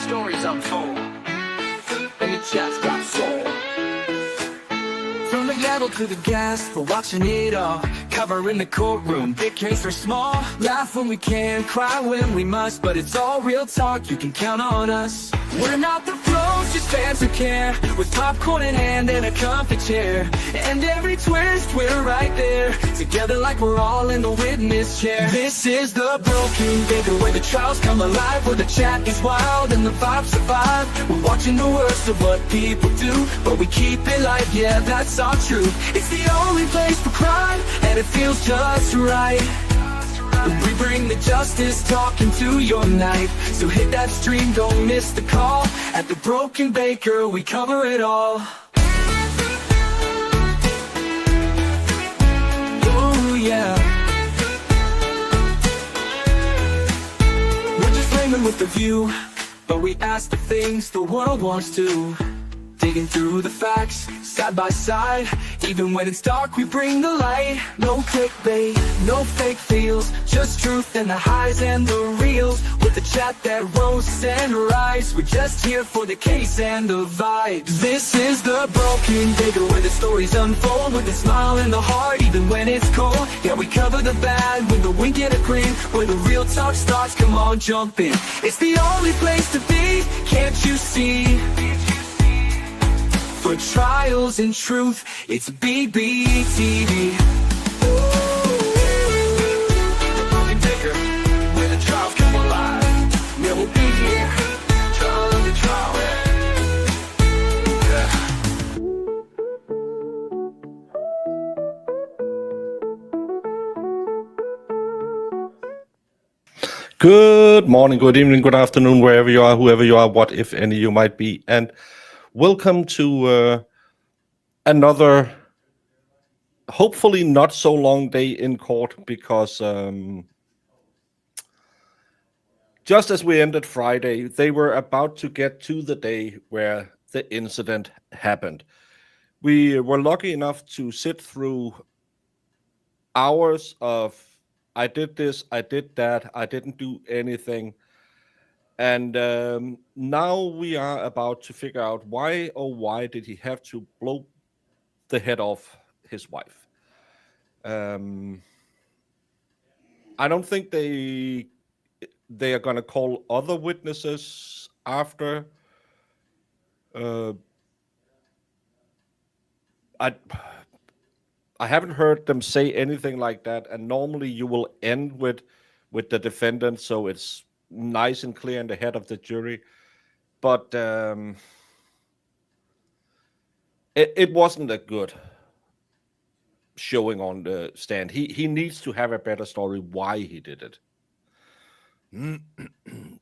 stories unfold, and the chat's got soul. From the gavel to the gas, we're watching it all. Covering the courtroom, big case or small. Laugh when we can, cry when we must, but it's all real talk, you can count on us. We're not the pros, just fans who care, with popcorn in hand and a comfy chair. And every twist, we're right there, together like we're all in the witness chair. This is the Broken Baker, where the trials come alive, where the chat is wild and the vibes survive. We're watching the worst of what people do, but we keep it light, yeah, that's our truth. It's the only place for crime, and it feels just right. We bring the justice talk into your night. So hit that stream, don't miss the call. At the Broken Baker, we cover it all. Oh yeah. We're just flaming with the view, but we ask the things the world wants to. Digging through the facts, side by side. Even when it's dark, we bring the light. No clickbait, no fake feels, just truth and the highs and the reels. With the chat that roasts and rises, we're just here for the case and the vibes. This is the Broken Baker, where the stories unfold, with a smile in the heart, even when it's cold. Yeah, we cover the bad with a wink and a grin, where the real talk starts, come on, jump in. It's the only place to be, can't you see? For trials and truth, it's BBTV. The Broken Baker, where the trials come alive. Yeah, we'll be here, trial after trial. Yeah. Good morning, good evening, good afternoon, wherever you are, whoever you are, what if any you might be, and welcome to another hopefully not so long day in court, because just as we ended Friday, they were about to get to the day where the incident happened. We were lucky enough to sit through hours of I did this, I did that, I didn't do anything. And now we are about to figure out why did he have to blow the head off his wife. I don't think they are going to call other witnesses after. I haven't heard them say anything like that, and normally you will end with the defendant, so it's nice and clear in the head of the jury. But it wasn't a good showing on the stand. He needs to have a better story why he did it.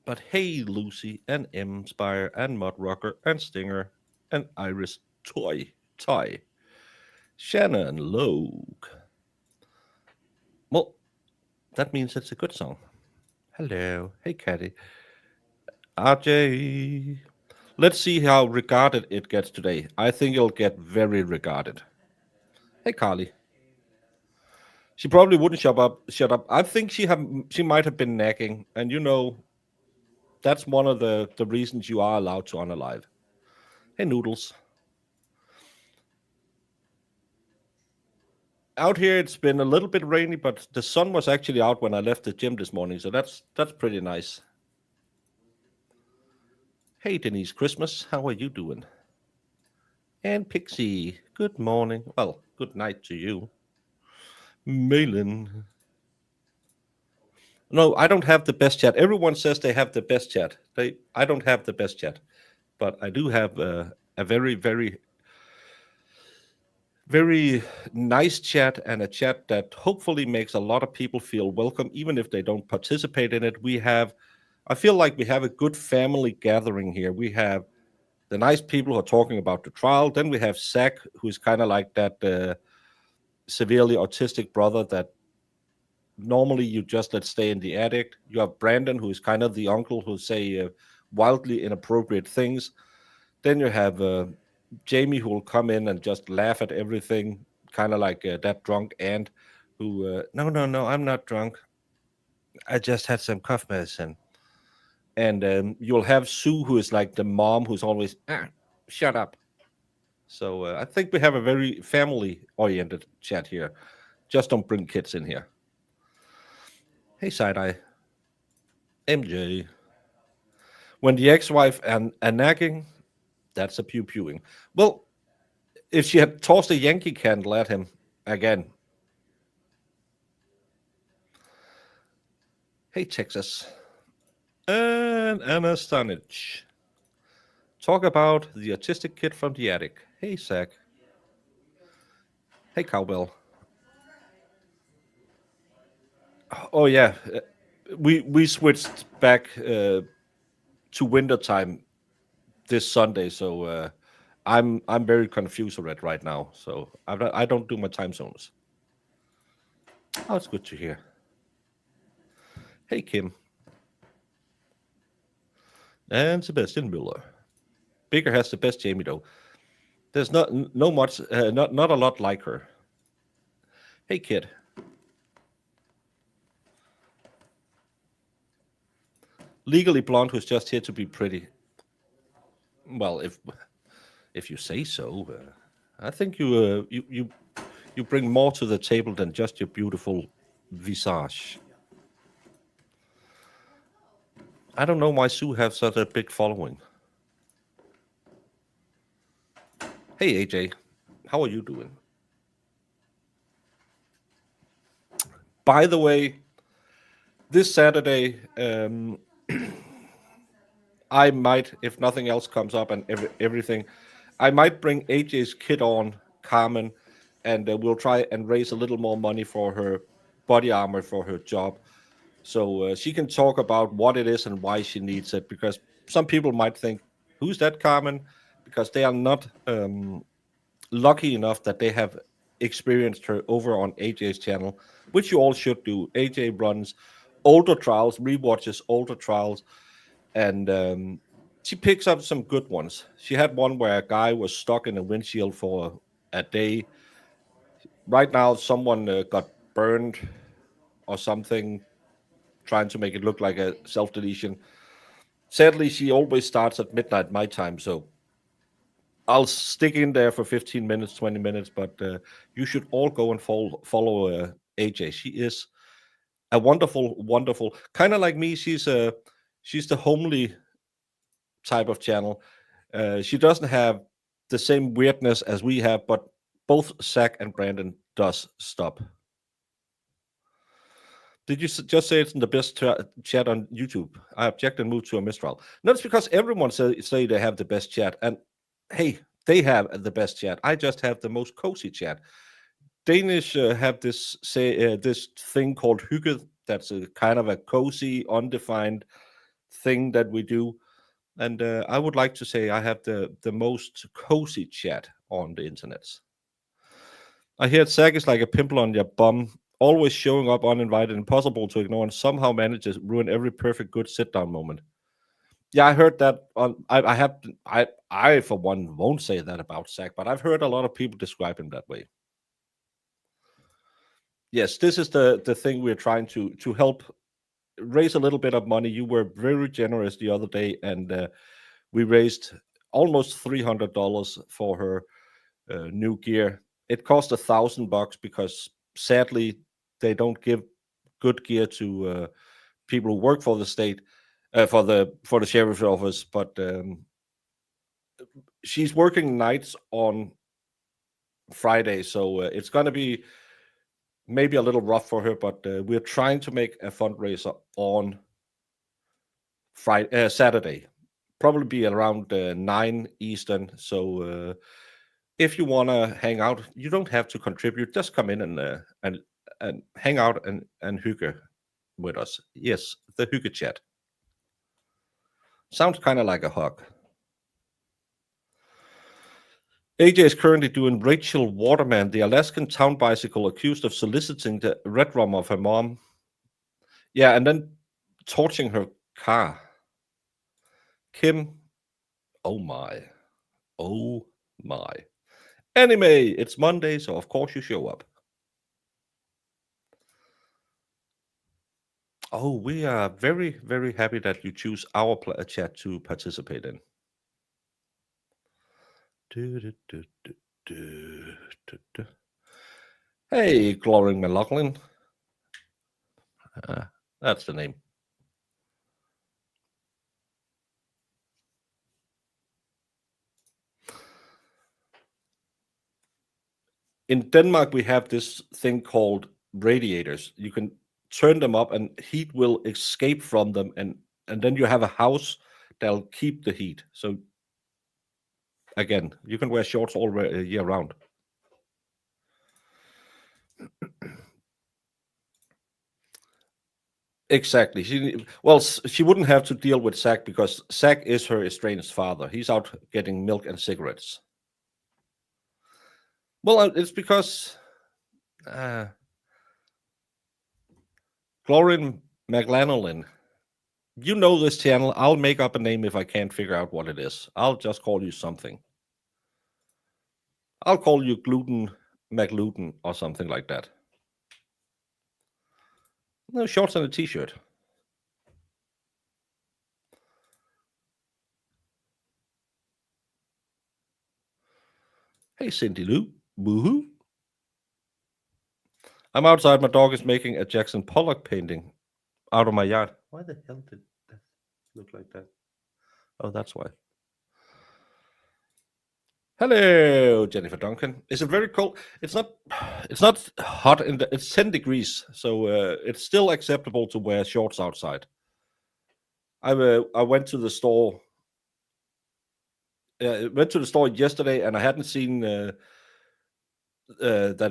But hey, Lucy and M Spire and Mudrocker and Stinger and Iris Toy, Shannon Logue. Well, that means it's a good song. Hello. Hey, Caddy. RJ. Let's see how regarded it gets today. I think it'll get very regarded. Hey, Carly. She probably wouldn't shut up. I think she might have been nagging, and that's one of the reasons you are allowed to unalive. Hey, Noodles. Out here, it's been a little bit rainy, but the sun was actually out when I left the gym this morning, so that's pretty nice. Hey, Denise Christmas, how are you doing? And Pixie, good morning. Well, good night to you. Malin. No, I don't have the best chat. Everyone says they have the best chat. I don't have the best chat, but I do have a very, very, very nice chat, and a chat that hopefully makes a lot of people feel welcome, even if they don't participate in it. I feel like we have a good family gathering here. We have the nice people who are talking about the trial. Then we have Zach, who's kind of like that severely autistic brother that normally you just let stay in the attic. You have Brandon, who is kind of the uncle who say wildly inappropriate things. Then you have Jamie, who will come in and just laugh at everything, kind of like that drunk aunt who, no, I'm not drunk. I just had some cough medicine. And you'll have Sue, who is like the mom who's always, shut up. So I think we have a very family-oriented chat here. Just don't bring kids in here. Hey, Side-Eye. MJ. When the ex-wife and nagging, that's a pew-pewing. Well, if she had tossed a Yankee candle at him again. Hey, Texas. And Anna Stanich. Talk about the autistic kid from the attic. Hey, Zach. Hey, Cowbell. Oh yeah, we switched back to winter time this Sunday, so I'm very confused with it right now. So I don't do my time zones. Oh, it's good to hear. Hey, Kim. And Sebastian Müller. Baker has the best Jamie though. There's not much, not a lot like her. Hey, kid. Legally blonde who's just here to be pretty. Well, if you say so, I think you bring more to the table than just your beautiful visage. I don't know why Sue has such a big following. Hey, AJ, how are you doing? By the way, this Saturday, I might, if nothing else comes up and everything, I might bring AJ's kid on, Carmen, and we'll try and raise a little more money for her body armor for her job. So she can talk about what it is and why she needs it, because some people might think, who's that Carmen? Because they are not lucky enough that they have experienced her over on AJ's channel, which you all should do. AJ runs older trials, rewatches older trials, and she picks up some good ones. She had one where a guy was stuck in a windshield for a day. Right now, someone got burned or something, trying to make it look like a self-deletion. Sadly, she always starts at midnight my time, so I'll stick in there for 15 minutes, 20 minutes, but you should all go and follow AJ. She is a wonderful, wonderful, kind of like me. She's the homely type of channel. She doesn't have the same weirdness as we have, but both Zach and Brandon does stop. Did you just say it's in the best chat on YouTube? I object and move to a mistrial. No, it's because everyone say they have the best chat, and hey, they have the best chat. I just have the most cozy chat. Danish have this this thing called hygge. That's a kind of a cozy, undefined thing that we do, and I would like to say I have the most cozy chat on the internet. I hear Zach is like a pimple on your bum, always showing up uninvited, impossible to ignore, and somehow manages to ruin every perfect good sit-down moment. Yeah, I heard that on. I for one won't say that about Zach, but I've heard a lot of people describe him that way. Yes, this is the thing we're trying to help raise a little bit of money. You were very generous the other day, and we raised almost $300 for her new gear. It cost $1,000 because sadly they don't give good gear to people who work for the state, for the sheriff's office. But she's working nights on Friday, so it's going to be maybe a little rough for her. But we're trying to make a fundraiser on Saturday, probably be around 9 Eastern. So if you want to hang out, you don't have to contribute. Just come in and hang out and hygge with us. Yes, the hygge chat. Sounds kind of like a hug. AJ is currently doing Rachel Waterman, the Alaskan town bicycle, accused of soliciting the red rum of her mom. Yeah, and then torching her car. Kim, oh my. Oh my. Anime, it's Monday, so of course you show up. Oh, we are very, very happy that you choose our chat to participate in. Du- du- du- du- du- du- du. Hey, Glory McLaughlin. That's the name. In Denmark, we have this thing called radiators. You can turn them up, and heat will escape from them, and then you have a house that'll keep the heat. So again, you can wear shorts all year round. Exactly. She wouldn't have to deal with Zach because Zach is her estranged father. He's out getting milk and cigarettes. Well, it's because Glorin McLanolin. You know this channel. I'll make up a name if I can't figure out what it is. I'll just call you something. I'll call you Gluten McLuten or something like that. No shorts and a t-shirt. Hey, Cindy Lou. Woohoo. I'm outside. My dog is making a Jackson Pollock painting out of my yard. Why the hell did that look like that? Oh, that's why. Hello, Jennifer Duncan. Is it very cold? It's not. It's not hot. It's 10 degrees, so it's still acceptable to wear shorts outside. I went to the store. Went to the store yesterday, and I hadn't seen that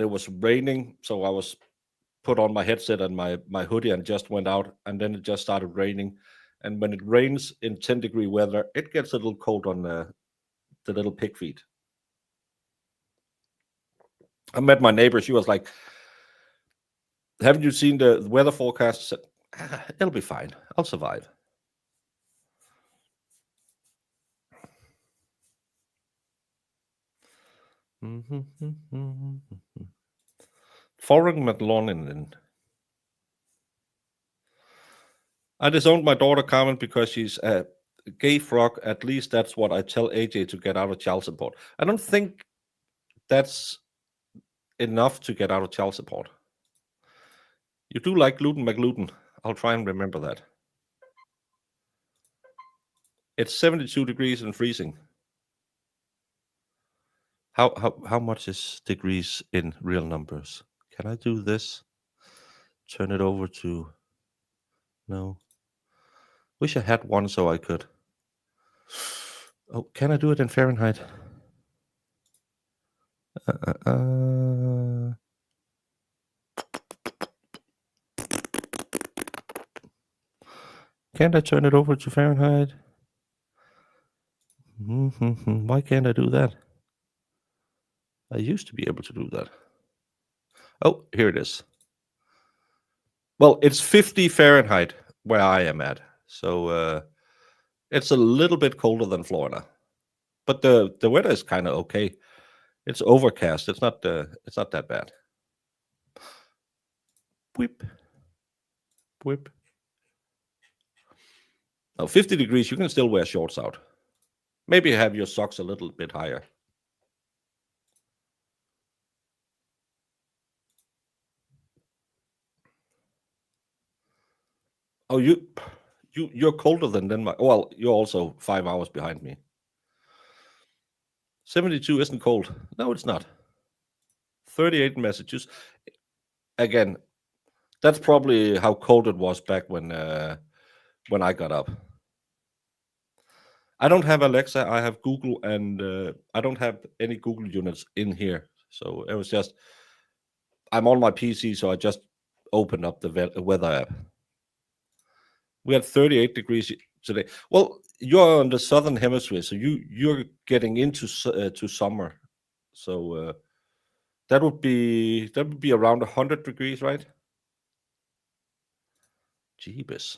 it was raining, so I was put on my headset and my hoodie and just went out, and then it just started raining. And when it rains in 10-degree weather, it gets a little cold on the little pig feet. I met my neighbor. She was like, haven't you seen the weather forecast? I said, it'll be fine. I'll survive. Foreign McLaurin. I disowned my daughter Carmen because she's a gay frog. At least that's what I tell AJ to get out of child support. I don't think that's enough to get out of child support. You do like gluten McGluten. I'll try and remember that. It's 72 degrees and freezing. How much is degrees in real numbers? Can I do this? Turn it over to no. Wish I had one so I could. Oh, can I do it in Fahrenheit? Can't I turn it over to Fahrenheit? Why can't I do that? I used to be able to do that. Oh, here it is. Well, it's 50 Fahrenheit where I am at. So it's a little bit colder than Florida. But the weather is kind of okay. It's overcast. It's not that bad. Whip. Whip. Now 50 degrees, you can still wear shorts out. Maybe have your socks a little bit higher. Oh, you're colder than Denmark. Well, you're also 5 hours behind me. 72 isn't cold. No, it's not. 38 in Massachusetts. Again, that's probably how cold it was back when I got up. I don't have Alexa. I have Google, and I don't have any Google units in here. So it was just I'm on my PC, so I just opened up the weather app. We had 38 degrees today. Well, you're on the southern hemisphere, so you're getting into to summer. So that would be around 100 degrees, right? Jeebus.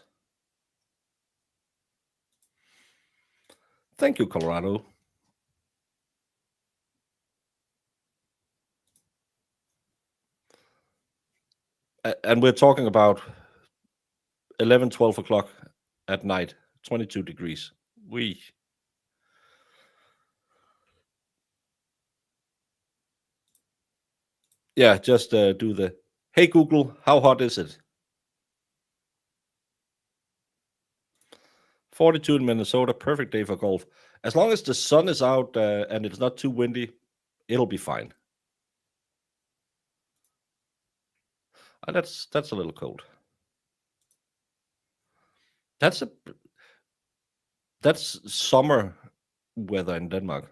Thank you, Colorado. And we're talking about 11, 12 o'clock at night, 22 degrees. Yeah, just do the, hey Google, how hot is it? 42 in Minnesota, perfect day for golf. As long as the sun is out and it's not too windy, it'll be fine. That's a little cold. That's summer weather in Denmark.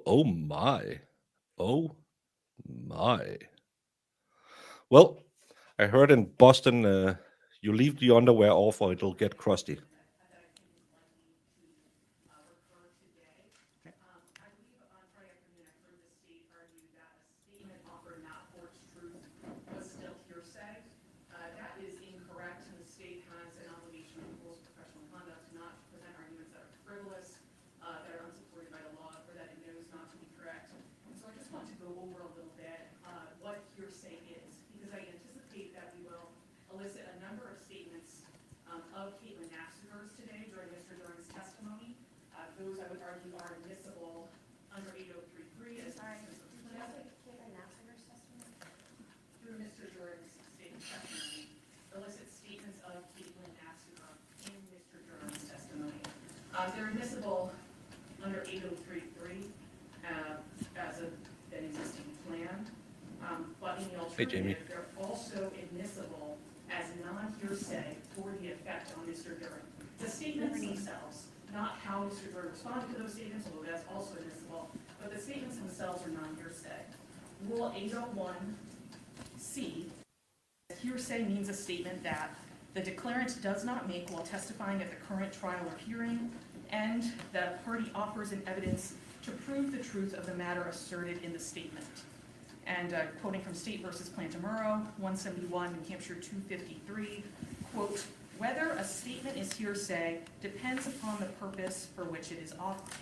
Oh my. Oh my. Well, I heard in Boston, you leave the underwear off or it'll get crusty. Elicit a number of statements of Caitlyn Naffziger today during Mr. Duren's testimony. Those I would argue are admissible under 8033 as Caitlyn Naffziger's testimony? through Mr. Duren's statement testimony. Elicit statements of Caitlyn Naffziger in Mr. Duren's testimony. They're admissible under 8033 as an existing plan, but in the alternative, they're also admissible as non-hearsay for the effect on Mr. Duren. The statements themselves, not how Mr. Duren responded to those statements, although that's also admissible, but the statements themselves are non-hearsay. Rule 801C, hearsay means a statement that the declarant does not make while testifying at the current trial or hearing, and the party offers an evidence to prove the truth of the matter asserted in the statement. And quoting from State versus Plantamuro, 171, New Hampshire 253, quote, whether a statement is hearsay depends upon the purpose for which it is offered.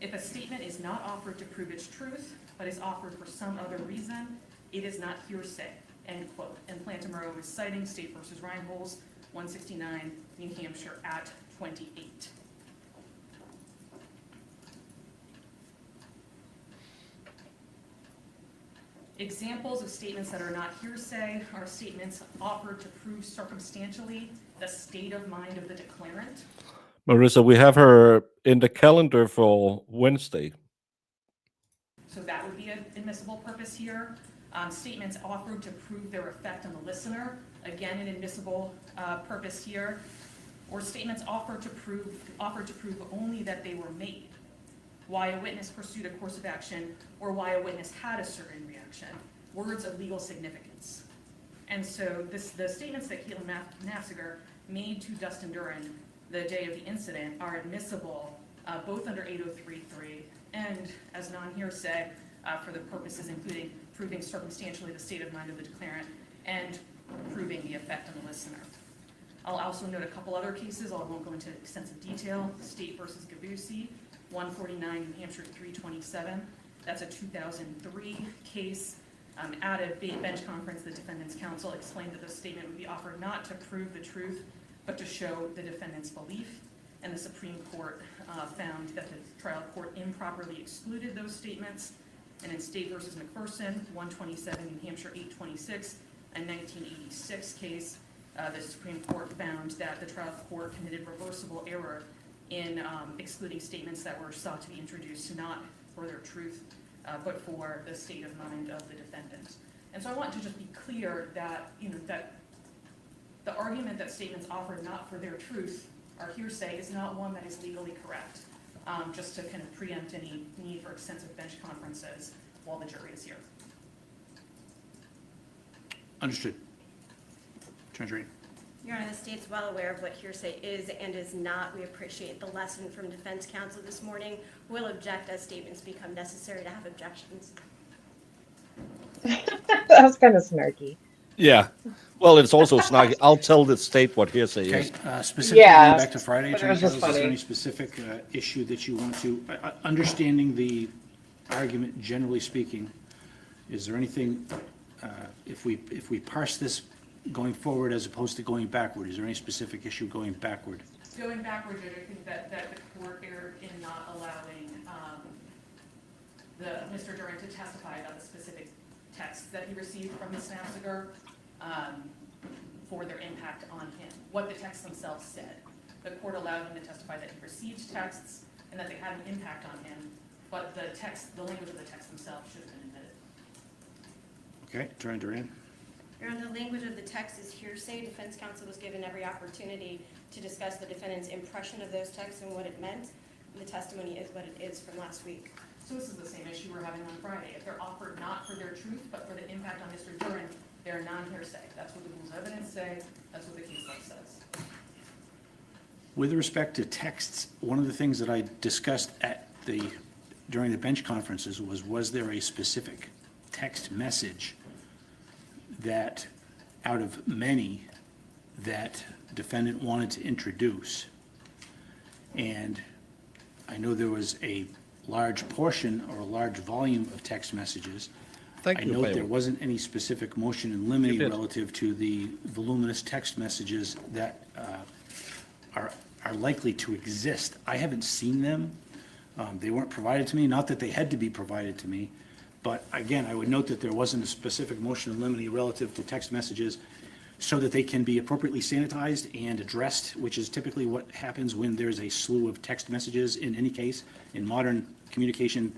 If a statement is not offered to prove its truth, but is offered for some other reason, it is not hearsay, end quote. And Plantamuro is citing State versus Reinholz, 169, New Hampshire at 28. Examples of statements that are not hearsay are statements offered to prove circumstantially the state of mind of the declarant. Marissa, we have her in the calendar for Wednesday. So that would be an admissible purpose here. Statements offered to prove their effect on the listener, again an admissible purpose here. Or statements offered to prove only that they were made, why a witness pursued a course of action, or why a witness had a certain reaction, words of legal significance. And so the statements that Caitlyn Naffziger made to Dustin Duren the day of the incident are admissible both under 8033 and as non-hearsay for the purposes including proving circumstantially the state of mind of the declarant and proving the effect on the listener. I'll also note a couple other cases, although I won't go into extensive detail. State versus Gabusi, 149 New Hampshire 327. That's a 2003 case. At a bench conference, the defendant's counsel explained that the statement would be offered not to prove the truth, but to show the defendant's belief. And the Supreme Court found that the trial court improperly excluded those statements. And in State versus McPherson, 127 New Hampshire 826, a 1986 case, the Supreme Court found that the trial court committed reversible error in excluding statements that were sought to be introduced not for their truth, but for the state of mind of the defendant. And so I want to just be clear that that the argument that statements offered not for their truth are hearsay is not one that is legally correct. Just to kind of preempt any need for extensive bench conferences while the jury is here. Understood. Attorney. Your Honor, the state's well aware of what hearsay is and is not. We appreciate the lesson from defense counsel this morning. We'll object as statements become necessary to have objections. That was kind of snarky. Yeah, Well, it's also snarky. I'll tell the state what hearsay Okay, is. specifically Yeah, going back to Friday, but it Attorney was just General, is there funny. any specific issue that you want to, understanding the argument generally speaking, is there anything, if we parse this going forward as opposed to going backward, is there any specific issue going backward? Going backward, Judge, I think that the court erred in not allowing Mr. Duren to testify about the specific texts that he received from Ms. Naffziger for their impact on him, what the texts themselves said. The court allowed him to testify that he received texts and that they had an impact on him, but the language of the text themselves should have been admitted. Okay, Attorney Duren? Your Honor, the language of the text is hearsay. Defense counsel was given every opportunity to discuss the defendant's impression of those texts and what it meant. The testimony is what it is from last week. So this is the same issue we're having on Friday. If they're offered not for their truth, but for the impact on Mr. Duren, they're non-hearsay. That's what the rules of evidence say. That's what the case law says. With respect to texts, one of the things that I discussed during the bench conferences was there a specific text message that, out of many, that defendant wanted to introduce? And I know there was a large portion or a large volume of text messages. Thank I you, note Bailey. there wasn't any specific motion in You limine did. relative to the voluminous text messages that are likely to exist. I haven't seen them. They weren't provided to me, not that they had to be provided to me. But again, I would note that there wasn't a specific motion in limine relative to text messages so that they can be appropriately sanitized and addressed, which is typically what happens when there's a slew of text messages in any case. In modern communication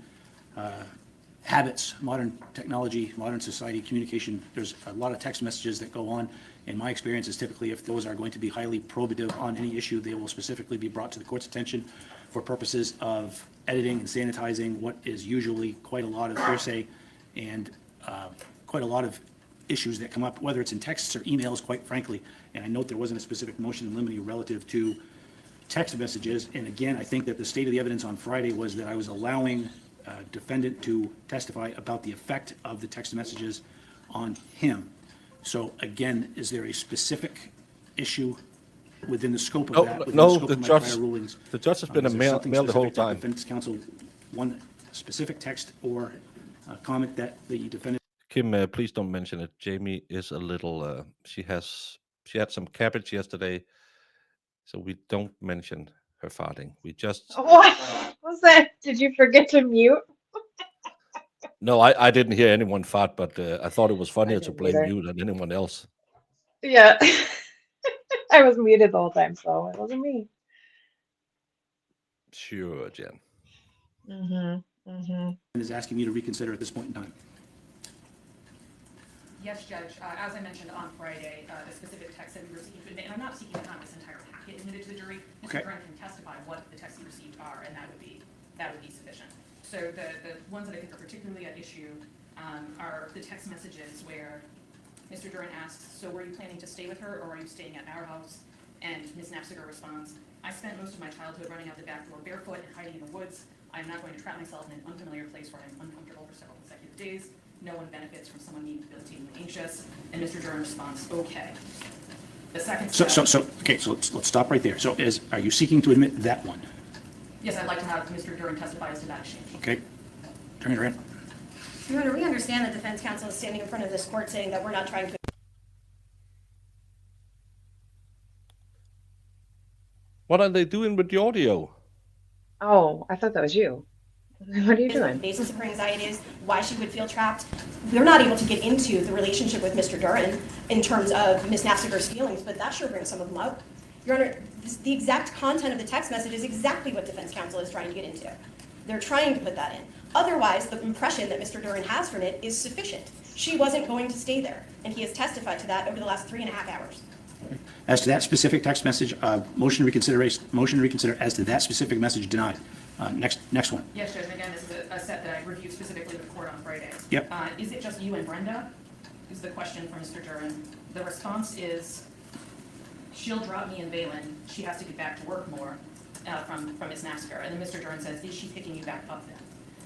habits, modern technology, modern society communication, there's a lot of text messages that go on. In my experience is typically if those are going to be highly probative on any issue, they will specifically be brought to the court's attention for purposes of editing and sanitizing what is usually quite a lot of hearsay and quite a lot of issues that come up, whether it's in texts or emails, quite frankly. And I note there wasn't a specific motion in limine relative to text messages. And again, I think that the state of the evidence on Friday was that I was allowing defendant to testify about the effect of the text messages on him. So again, is there a specific issue within the scope of that? within No, scope the of my judge, prior rulings? the judge has been a Is there male something the whole specific that time. Defense counsel, one specific text or comment that the defendant? Kim, please don't mention it. Jamie is a little. She had some cabbage yesterday, so we don't mention her farting. We just. What was that? Did you forget to mute? No, I didn't hear anyone fart, but I thought it was funnier to didn't blame either. you than anyone else. Yeah. I was muted the whole time, so it wasn't me. Sure, Jen. Is asking you to reconsider at this point in time. Yes, Judge. As I mentioned on Friday, the specific text that we received, and I'm not seeking to have this entire packet admitted to the jury. Okay. Mr. Duren can testify what the texts he received are, and that would be sufficient. So the ones that I think are particularly at issue are the text messages where Mr. Duren asks, "So were you planning to stay with her, or are you staying at our house?" And Ms. Naffziger responds, "I spent most of my childhood running out the back door barefoot and hiding in the woods. I am not going to trap myself in an unfamiliar place where I am uncomfortable for several consecutive days. No one benefits from someone being debilitatingly anxious." And Mr. Duren responds, "Okay." The second step. So let's stop right there. So are you seeking to admit that one? Yes, I'd like to have Mr. Duren testify as to that exchange. Okay. Attorney Duren. Your Honor, we understand that defense counsel is standing in front of this court saying that we're not trying to. What are they doing with the audio? Oh, I thought that was you. What are you The doing? basis of her anxiety is why she would feel trapped. We're not able to get into the relationship with Mr. Duren in terms of Ms. Naffziger's feelings, but that sure brings some of them up. Your Honor, the exact content of the text message is exactly what defense counsel is trying to get into. They're trying to put that in. Otherwise, the impression that Mr. Duren has from it is sufficient. She wasn't going to stay there, and he has testified to that over the last 3.5 hours. As to that specific text message, motion to reconsider as to that specific message denied. Next one. Yes, Judge, and again, this is a set that I reviewed specifically with the court on Friday. Yep. Is it just you and Brenda? Is the question from Mr. Duren. The response is, "She'll drop me in Valen. She has to get back to work more," from Ms. Naffziger. And then Mr. Duren says, "Is she picking you back up then?"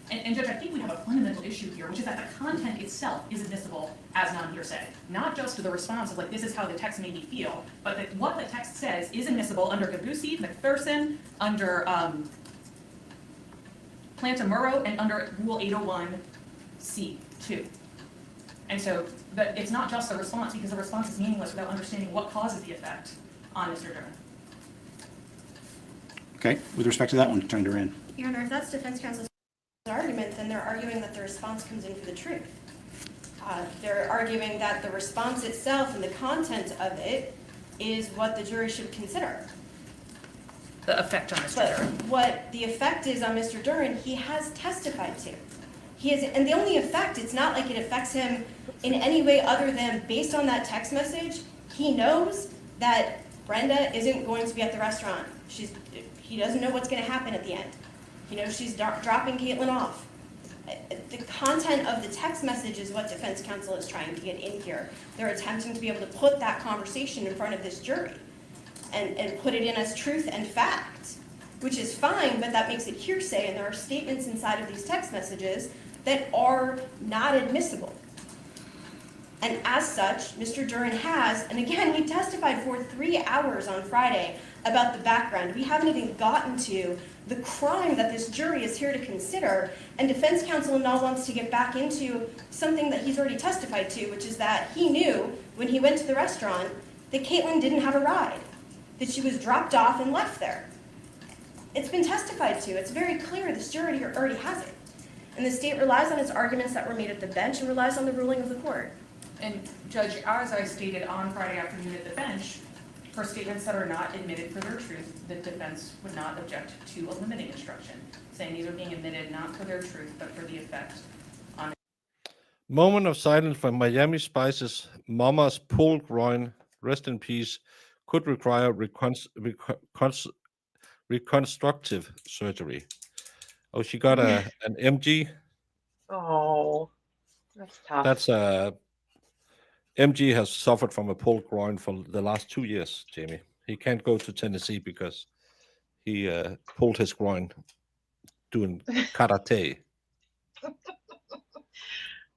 And Judge, I think we have a fundamental issue here, which is that the content itself is admissible as non-hearsay. Not just the response of like, this is how the text made me feel, but that what the text says is admissible under Gabusi, McPherson, under Plantamuro, and under Rule 801C2. And so it's not just the response, because the response is meaningless without understanding what causes the effect on Mr. Duren. Okay, with respect to that one, Attorney Duren. Your Honor, if that's defense counsel's argument, then they're arguing that the response comes in for the truth. They're arguing that the response itself and the content of it is what the jury should consider. The effect on Mr. But Duren. what the effect is on Mr. Duren, he has testified to. He is, and the only effect, it's not like it affects him in any way other than based on that text message, he knows that Brenda isn't going to be at the restaurant. He doesn't know what's going to happen at the end. He knows she's dropping Caitlyn off. The content of the text message is what defense counsel is trying to get in here. They're attempting to be able to put that conversation in front of this jury and put it in as truth and fact, which is fine, but that makes it hearsay, and there are statements inside of these text messages that are not admissible. And as such, Mr. Duren has, and again, he testified for 3 hours on Friday about the background. We haven't even gotten to the crime that this jury is here to consider, and defense counsel now wants to get back into something that he's already testified to, which is that he knew when he went to the restaurant that Caitlyn didn't have a ride, that she was dropped off and left there. It's been testified to. It's very clear this jury already has it. And the state relies on its arguments that were made at the bench and relies on the ruling of the court. And Judge, as I stated on Friday afternoon at the bench, for statements that are not admitted for their truth, the defense would not object to a limiting instruction, saying these are being admitted not for their truth, but for the effect on. Moment of silence for Miami Spice's Mama's pulled groin, rest in peace, could require reconstructive surgery. Oh, she got an MG. Oh, that's tough. That's MG has suffered from a pulled groin for the last 2 years, Jamie. He can't go to Tennessee because he pulled his groin doing karate.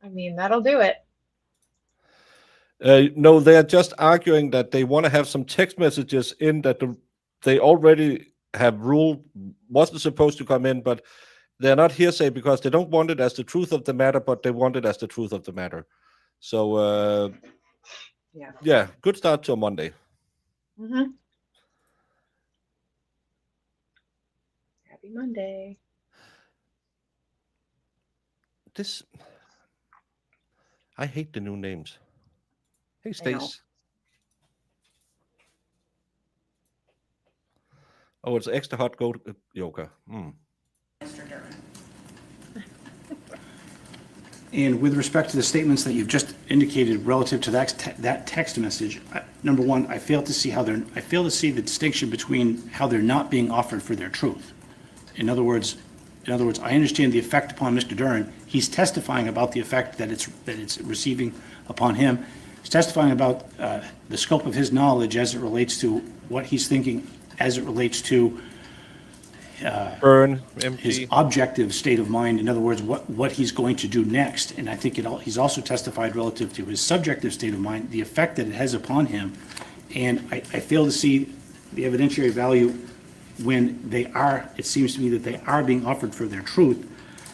I mean, that'll do it. No, they're just arguing that they want to have some text messages in that they already have ruled wasn't supposed to come in, but they're not hearsay because they don't want it as the truth of the matter, but they want it as the truth of the matter. So, yeah, good start to a Monday. Mm-hmm. Happy Monday. I hate the new names. Hey, I know. Stace. Oh, it's extra hot goat yoga. Mr. Duren. And with respect to the statements that you've just indicated relative to that text message, number one, I fail to see the distinction between how they're not being offered for their truth. In other words, I understand the effect upon Mr. Duren. He's testifying about the effect that it's receiving upon him. He's testifying about the scope of his knowledge as it relates to what he's thinking, as it relates to Burn, his MG. objective state of mind, in other words, what he's going to do next. And I think he's also testified relative to his subjective state of mind, the effect that it has upon him. And I fail to see the evidentiary value when it seems to me that they are being offered for their truth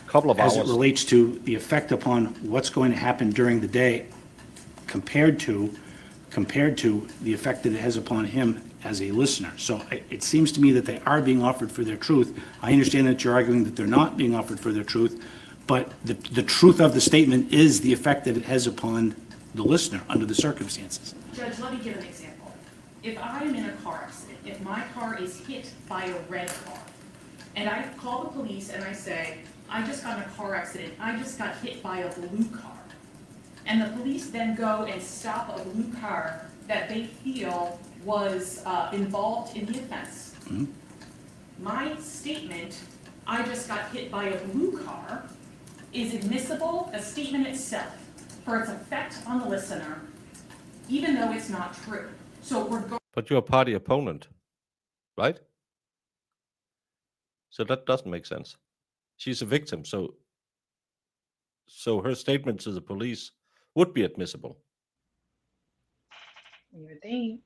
Couple of as it hours. relates to the effect upon what's going to happen during the day compared to the effect that it has upon him as a listener. So it seems to me that they are being offered for their truth. I understand that you're arguing that they're not being offered for their truth, but the truth of the statement is the effect that it has upon the listener under the circumstances. Judge, let me give an example. If I am in a car accident, if my car is hit by a red car, and I call the police and I say, I just got in a car accident, I just got hit by a blue car, and the police then go and stop a blue car that they feel was involved in the offense. Mhm. My statement, I just got hit by a blue car, is admissible, the statement itself, for its effect on the listener, even though it's not true. So we're going. But you're a party opponent, right? So that doesn't make sense. She's a victim, so so her statement to the police would be admissible. You would think.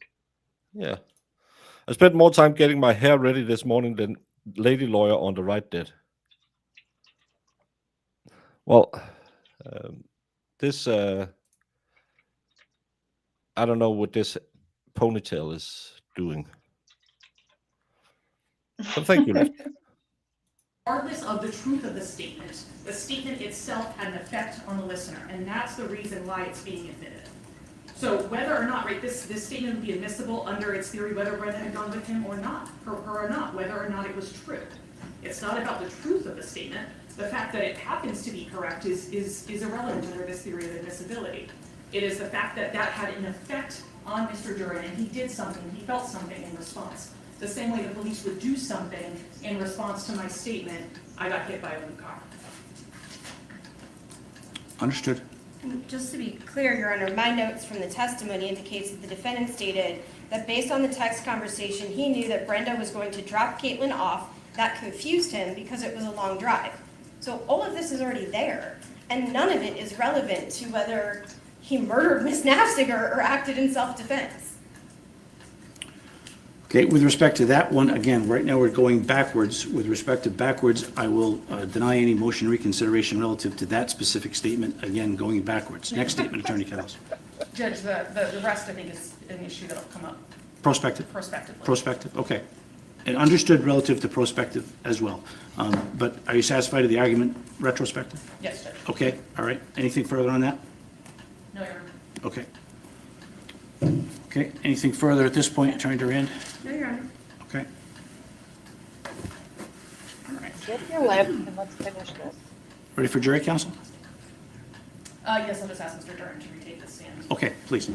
Yeah. I spent more time getting my hair ready this morning than lady lawyer on the right did. Well, this, I don't know what this ponytail is doing. But thank you, Left. Regardless of the truth of the statement itself had an effect on the listener, and that's the reason why it's being admitted. So whether or not, right, this statement would be admissible under its theory, whether Brenda had gone with him or not, her or not, whether or not it was true. It's not about the truth of the statement. The fact that it happens to be correct is irrelevant under this theory of admissibility. It is the fact that that had an effect on Mr. Duren, and he did something, he felt something in response. The same way the police would do something in response to my statement, I got hit by a blue car. Understood. Just to be clear, Your Honor, my notes from the testimony indicates that the defendant stated that based on the text conversation, he knew that Brenda was going to drop Caitlyn off. That confused him because it was a long drive. So all of this is already there, and none of it is relevant to whether he murdered Ms. Naffziger or acted in self-defense. Okay, with respect to that one, again, right now we're going backwards. With respect to backwards, I will deny any motion reconsideration relative to that specific statement, again, going backwards. Next statement, Attorney Kettles. Judge, the rest I think is an issue that'll come up Prospective? prospectively. Prospective, okay. And understood relative to prospective as well. But are you satisfied with the argument retrospective? Yes, Judge. Okay, all right. Anything further on that? No, Your Honor. Okay. Okay, anything further at this point, Attorney Duren? No, Your Honor. Okay. All right. Get your lip and let's finish this. Ready for jury counsel? Yes, I'll just ask Mr. Duren to retake the stand. Okay, please.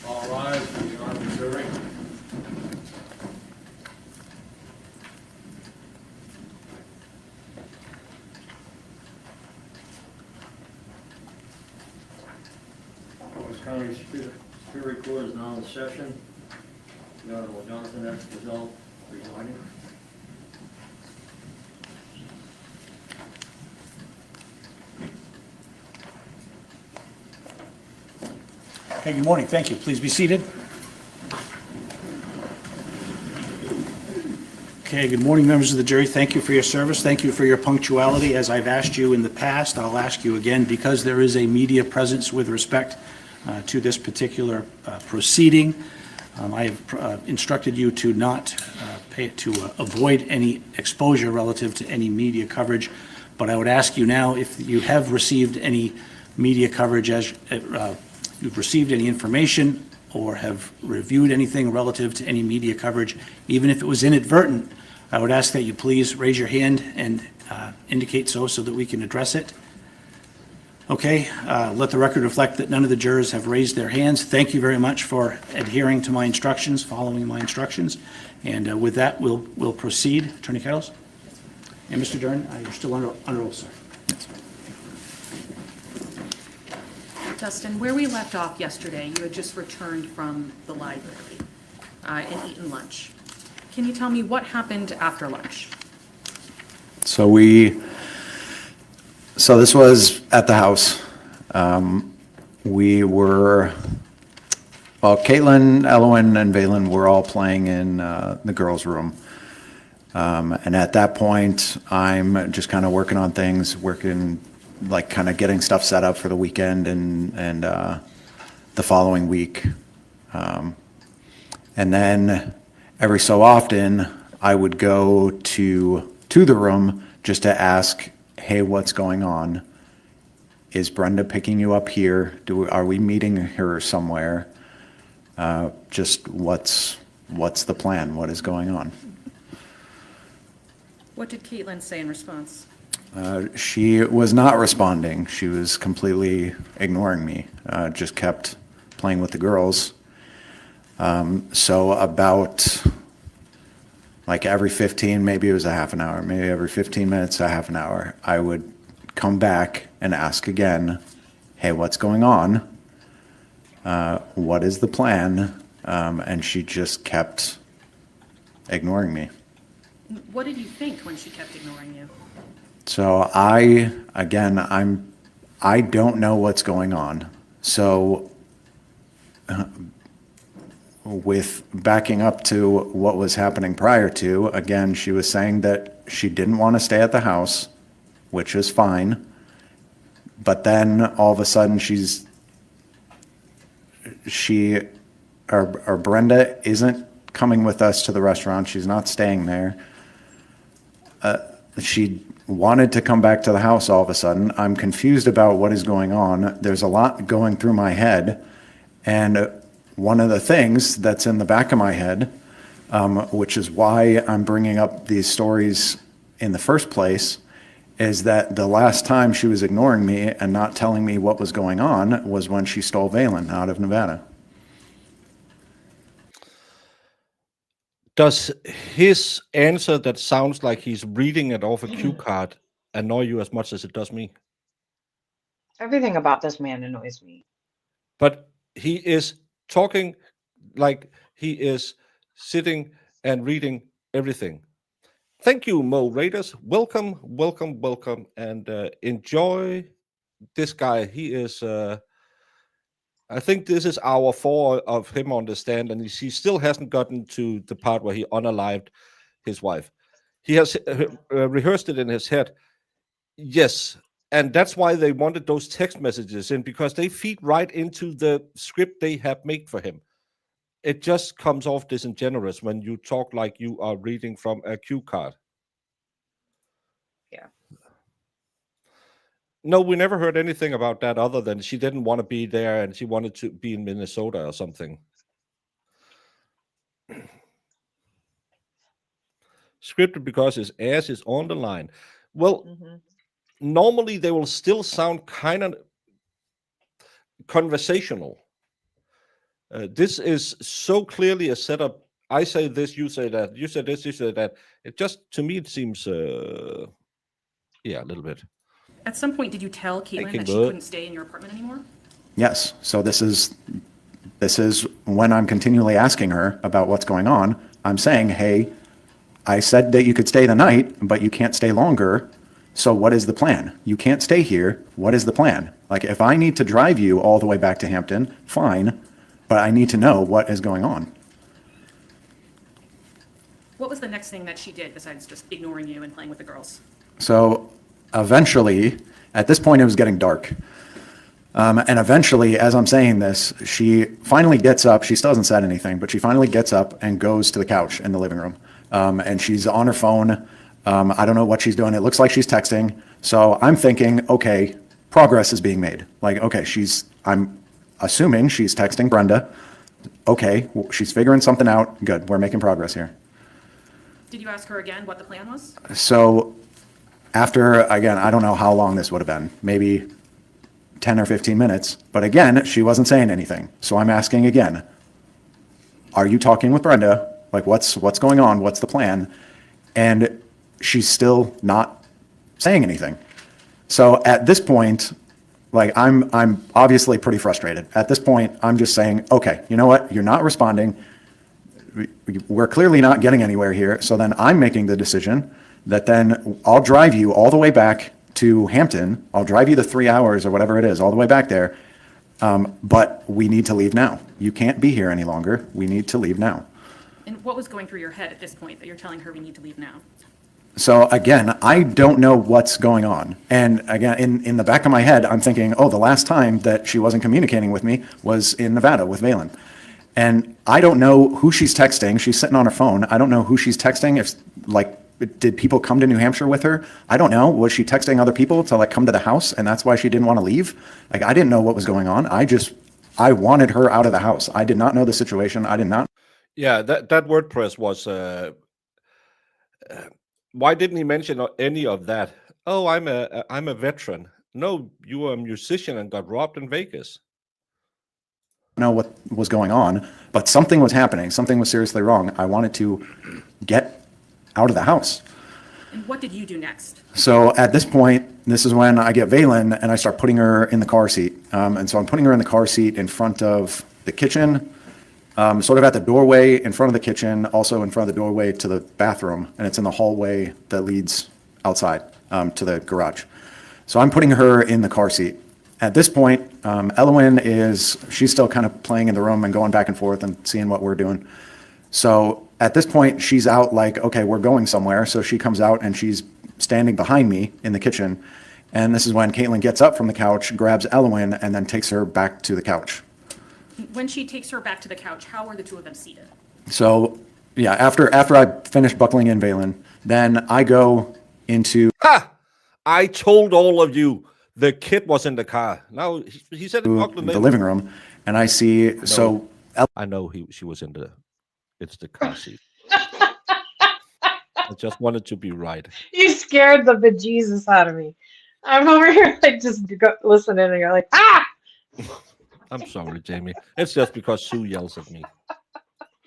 All rise for the honorable jury. Orange County Superior Court is now in session. The Honorable Jonathan F. Gazelle presiding. Okay, good morning. Thank you. Please be seated. Okay, good morning, members of the jury. Thank you for your service. Thank you for your punctuality. As I've asked you in the past, I'll ask you again, because there is a media presence with respect to this particular proceeding. I have instructed you to not avoid any exposure relative to any media coverage, but I would ask you now if you have received any media coverage, as you've received any information or have reviewed anything relative to any media coverage, even if it was inadvertent, I would ask that you please raise your hand and indicate so that we can address it. Okay, let the record reflect that none of the jurors have raised their hands. Thank you very much for adhering to my instructions, following my instructions. And with that, we'll proceed. Attorney Kettles? And Mr. Duren, you're still under oath, sir. Yes. Dustin, where we left off yesterday, you had just returned from the library and eaten lunch. Can you tell me what happened after lunch? So this was at the house. Caitlin, Elowen, and Valen were all playing in the girls' room. And at that point, I'm just kind of working on things, like kind of getting stuff set up for the weekend and the following week. And then every so often, I would go to the room just to ask, hey, what's going on? Is Brenda picking you up here? Are we meeting her somewhere? Just what's the plan? What is going on? What did Caitlyn say in response? She was not responding. She was completely ignoring me, just kept playing with the girls. So about like every 15, maybe it was a half an hour, maybe every 15 minutes, a half an hour, I would come back and ask again, hey, what's going on? What is the plan? And she just kept ignoring me. What did you think when she kept ignoring you? So I don't know what's going on. So with backing up to what was happening prior to, again, she was saying that she didn't want to stay at the house, which is fine. But then all of a sudden Brenda isn't coming with us to the restaurant. She's not staying there. She wanted to come back to the house all of a sudden. I'm confused about what is going on. There's a lot going through my head. And one of the things that's in the back of my head, which is why I'm bringing up these stories in the first place, is that the last time she was ignoring me and not telling me what was going on was when she stole Valen out of Nevada. Does his answer that sounds like he's reading it off a cue card annoy you as much as it does me? Everything about this man annoys me. But he is talking like he is sitting and reading everything. Thank you, Mo Raiders. Welcome, welcome, welcome, and enjoy this guy. He is, I think this is hour 4 of him on the stand, and he still hasn't gotten to the part where he unalived his wife. He has rehearsed it in his head. Yes, and that's why they wanted those text messages in, because they feed right into the script they have made for him. It just comes off disingenuous when you talk like you are reading from a cue card. Yeah. No, we never heard anything about that other than she didn't want to be there and she wanted to be in Minnesota or something. Scripted because his ass is on the line. Well, normally they will still sound kind of conversational. This is so clearly a setup. I say this, you say that. You say this, you say that. It just, to me, it seems, a little bit. At some point, did you tell Caitlyn that she couldn't stay in your apartment anymore? Yes. So this is when I'm continually asking her about what's going on. I'm saying, hey, I said that you could stay the night, but you can't stay longer. So what is the plan? You can't stay here. What is the plan? Like, if I need to drive you all the way back to Hampton, fine, but I need to know what is going on. What was the next thing that she did besides just ignoring you and playing with the girls? So eventually, at this point, it was getting dark. And eventually, as I'm saying this, she finally gets up. She still hasn't said anything, but she finally gets up and goes to the couch in the living room. And she's on her phone. I don't know what she's doing. It looks like she's texting. So I'm thinking, okay, progress is being made. Like, okay, I'm assuming she's texting Brenda. Okay, she's figuring something out. Good, we're making progress here. Did you ask her again what the plan was? So after, again, I don't know how long this would have been, maybe 10 or 15 minutes. But again, she wasn't saying anything. So I'm asking again, are you talking with Brenda? Like, what's going on? What's the plan? And she's still not saying anything. So at this point, like, I'm obviously pretty frustrated. At this point, I'm just saying, okay, you know what? You're not responding. We're clearly not getting anywhere here. So then I'm making the decision that then I'll drive you all the way back to Hampton. I'll drive you the 3 hours or whatever it is, all the way back there. But we need to leave now. You can't be here any longer. We need to leave now. And what was going through your head at this point that you're telling her we need to leave now? So again, I don't know what's going on. And again, in the back of my head, I'm thinking, oh, the last time that she wasn't communicating with me was in Nevada with Valen. And I don't know who she's texting. She's sitting on her phone. I don't know who she's texting. If, like, did people come to New Hampshire with her? I don't know. Was she texting other people to, like, come to the house, and that's why she didn't want to leave? Like, I didn't know what was going on. I wanted her out of the house. I did not know the situation. I did not. Yeah, that WordPress was. Why didn't he mention any of that? Oh, I'm a veteran. No, you were a musician and got robbed in Vegas. Know what was going on, but something was happening. Something was seriously wrong. I wanted to get out of the house. And what did you do next? So at this point, this is when I get Valen and I start putting her in the car seat. And so I'm putting her in the car seat in front of the kitchen, sort of at the doorway in front of the kitchen, also in front of the doorway to the bathroom, and it's in the hallway that leads outside to the garage. So I'm putting her in the car seat. At this point, she's still kind of playing in the room and going back and forth and seeing what we're doing. So at this point, she's out like, okay, we're going somewhere. So she comes out and she's standing behind me in the kitchen. And this is when Caitlyn gets up from the couch, grabs Elwyn, and then takes her back to the couch. When she takes her back to the couch, how are the two of them seated? So yeah, after I finish buckling in Valen, then I go into... Ha! I told all of you. The kid was in the car. Now he said the living room, and I see. No, so I know she was in it's the car seat. I just wanted to be right. You scared the bejesus out of me. I'm over here like just listening, and you're like, ah! I'm sorry, Jamie. It's just because Sue yells at me.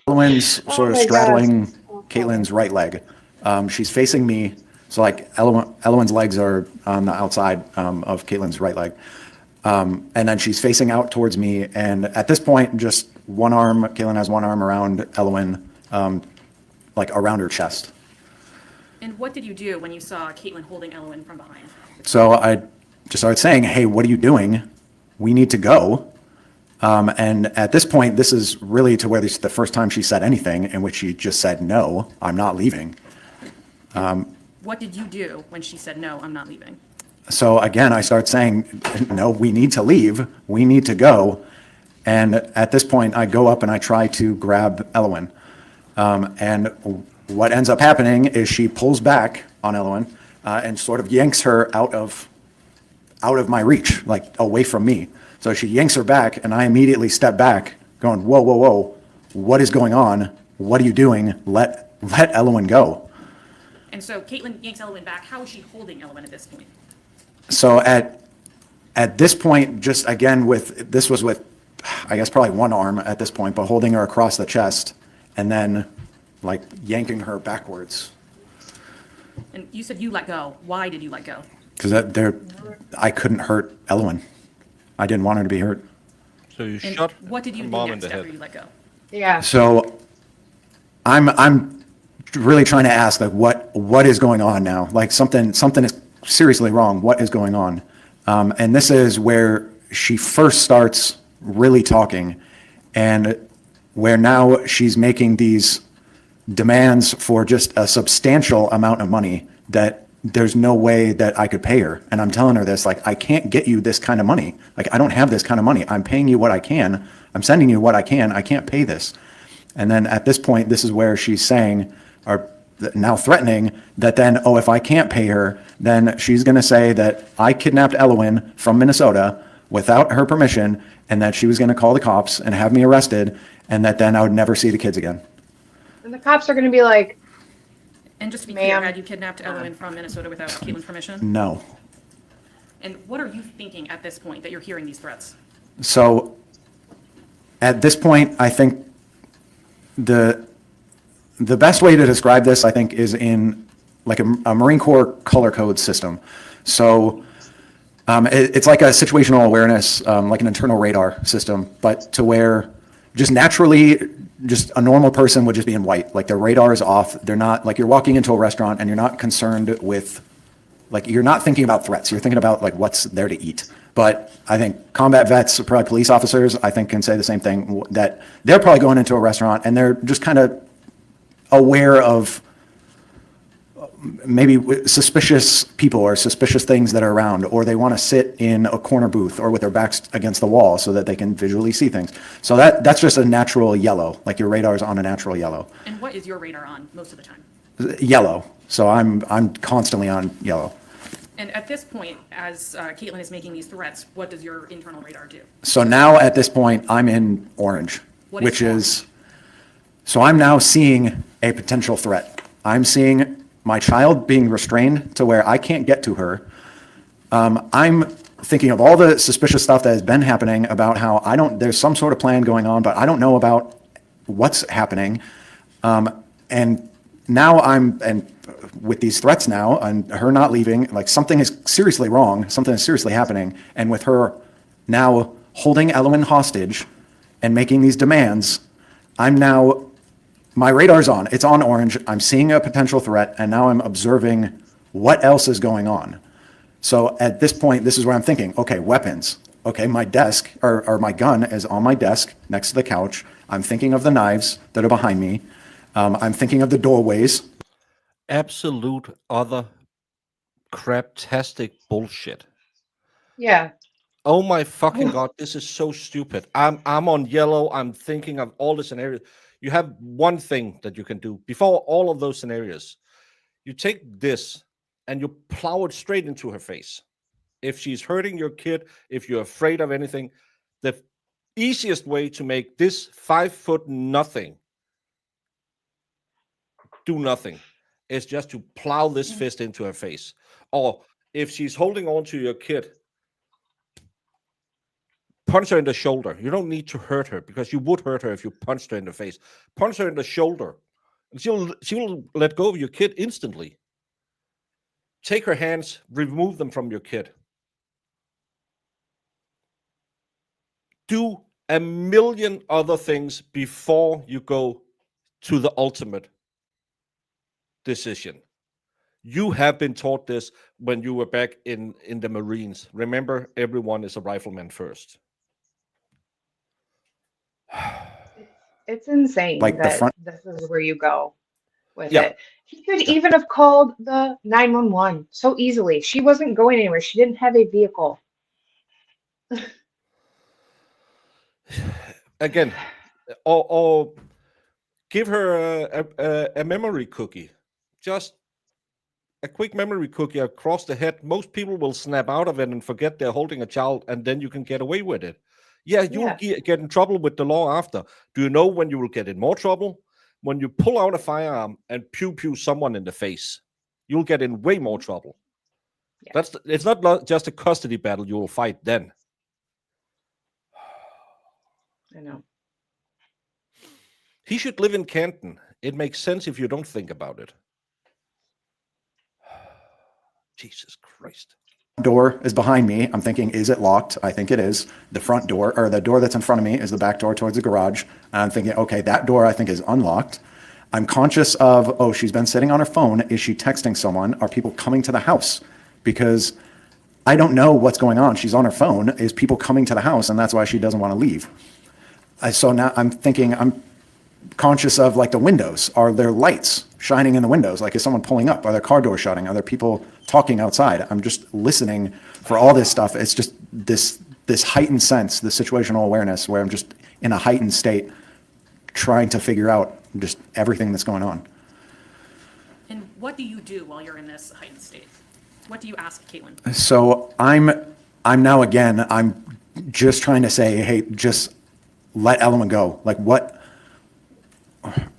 Elwyn's sort of straddling Caitlyn's right leg. She's facing me. So like Elwyn's legs are on the outside of Caitlyn's right leg. And then she's facing out towards me. And at this point, just Caitlyn has one arm around Elwyn, like around her chest. And what did you do when you saw Caitlyn holding Elwyn from behind? So I just started saying, hey, what are you doing? We need to go. And at this point, this is really to where this is the first time she said anything in which she just said, no, I'm not leaving. What did you do when she said, no, I'm not leaving? So again, I start saying, no, we need to leave. We need to go. And at this point, I go up and I try to grab Elwyn. And what ends up happening is she pulls back on Elwyn and sort of yanks her out of my reach, like away from me. So she yanks her back, and I immediately step back, going, whoa, whoa, whoa, what is going on? What are you doing? Let Elwyn go. And so Caitlyn yanks Elwyn back. How is she holding Elwyn at this point? So at this point, just again this was with, I guess probably one arm at this point, but holding her across the chest and then like yanking her backwards. And you said you let go. Why did you let go? Because I couldn't hurt Elwyn. I didn't want her to be hurt. So you And shot what did you her do mom in next the after head. you let go? Yeah. So I'm really trying to ask, like, what is going on now? Like something is seriously wrong. What is going on? And this is where she first starts really talking, and where now she's making these demands for just a substantial amount of money that there's no way that I could pay her. And I'm telling her this, like, I can't get you this kind of money. Like, I don't have this kind of money. I'm paying you what I can. I'm sending you what I can. I can't pay this. And then at this point, this is where she's saying, or now threatening, that then, oh, if I can't pay her, then she's going to say that I kidnapped Elwyn from Minnesota without her permission, and that she was going to call the cops and have me arrested, and that then I would never see the kids again. And the cops are going to be like, And just to be clear, Ma'am. had you kidnapped Elwyn from Minnesota without Caitlyn's permission? No. And what are you thinking at this point that you're hearing these threats? So at this point, I think the best way to describe this, I think, is in like a Marine Corps color code system. So it's like a situational awareness, like an internal radar system, but to where just naturally, just a normal person would just be in white. Like their radar is off. They're not, like you're walking into a restaurant and you're not concerned with, like you're not thinking about threats. You're thinking about like what's there to eat. But I think combat vets, probably police officers, I think can say the same thing, that they're probably going into a restaurant and they're just kind of aware of maybe suspicious people or suspicious things that are around, or they want to sit in a corner booth or with their backs against the wall so that they can visually see things. So that's just a natural yellow, like your radar's on a natural yellow. And what is your radar on most of the time? Yellow. So I'm constantly on yellow. And at this point, as Caitlyn is making these threats, what does your internal radar do? So now at this point, I'm in orange, What is which orange? is, so I'm now seeing a potential threat. I'm seeing my child being restrained to where I can't get to her. I'm thinking of all the suspicious stuff that has been happening about how there's some sort of plan going on, but I don't know about what's happening. And now and with these threats now and her not leaving, like something is seriously wrong, something is seriously happening. And with her now holding Ellen hostage and making these demands, my radar's on, it's on orange, I'm seeing a potential threat, and now I'm observing what else is going on. So at this point, this is where I'm thinking, okay, weapons. Okay, my desk, or my gun is on my desk next to the couch. I'm thinking of the knives that are behind me. I'm thinking of the doorways. Absolute other craptastic bullshit. Yeah. Oh my fucking god, this is so stupid. I'm on yellow. I'm thinking of all the scenarios. You have one thing that you can do before all of those scenarios. You take this and you plow it straight into her face. If she's hurting your kid, if you're afraid of anything, the easiest way to make this 5 foot nothing do nothing is just to plow this fist into her face. Or if she's holding on to your kid, punch her in the shoulder. You don't need to hurt her because you would hurt her if you punched her in the face. Punch her in the shoulder. And she'll let go of your kid instantly. Take her hands, remove them from your kid. Do a million other things before you go to the ultimate decision. You have been taught this when you were back in the Marines. Remember, everyone is a rifleman first. It's insane Like the that front- this is where you go with Yeah. it. He could even have called the 911 so easily. She wasn't going anywhere. She didn't have a vehicle. Again, or give her a memory cookie. Just a quick memory cookie across the head. Most people will snap out of it and forget they're holding a child, and then you can get away with it. Yeah, you'll get in trouble with the law after. Do you know when you will get in more trouble? When you pull out a firearm and pew someone in the face. You'll get in way more trouble. Yeah. It's not just a custody battle you will fight then. I know. He should live in Canton. It makes sense if you don't think about it. Jesus Christ. Door is behind me. I'm thinking, is it locked? I think it is. The front door, or the door that's in front of me, is the back door towards the garage. And I'm thinking, okay, that door I think is unlocked. I'm conscious of, oh, she's been sitting on her phone. Is she texting someone? Are people coming to the house? Because I don't know what's going on. She's on her phone. Is people coming to the house? And that's why she doesn't want to leave. So now I'm thinking, I'm conscious of like the windows. Are there lights shining in the windows? Like, is someone pulling up? Are there car doors shutting? Are there people talking outside? I'm just listening for all this stuff. It's just this heightened sense, the situational awareness, where I'm just in a heightened state trying to figure out just everything that's going on. And what do you do while you're in this heightened state? What do you ask Caitlyn? So I'm now, again, I'm just trying to say, hey, just let Ellen go. Like,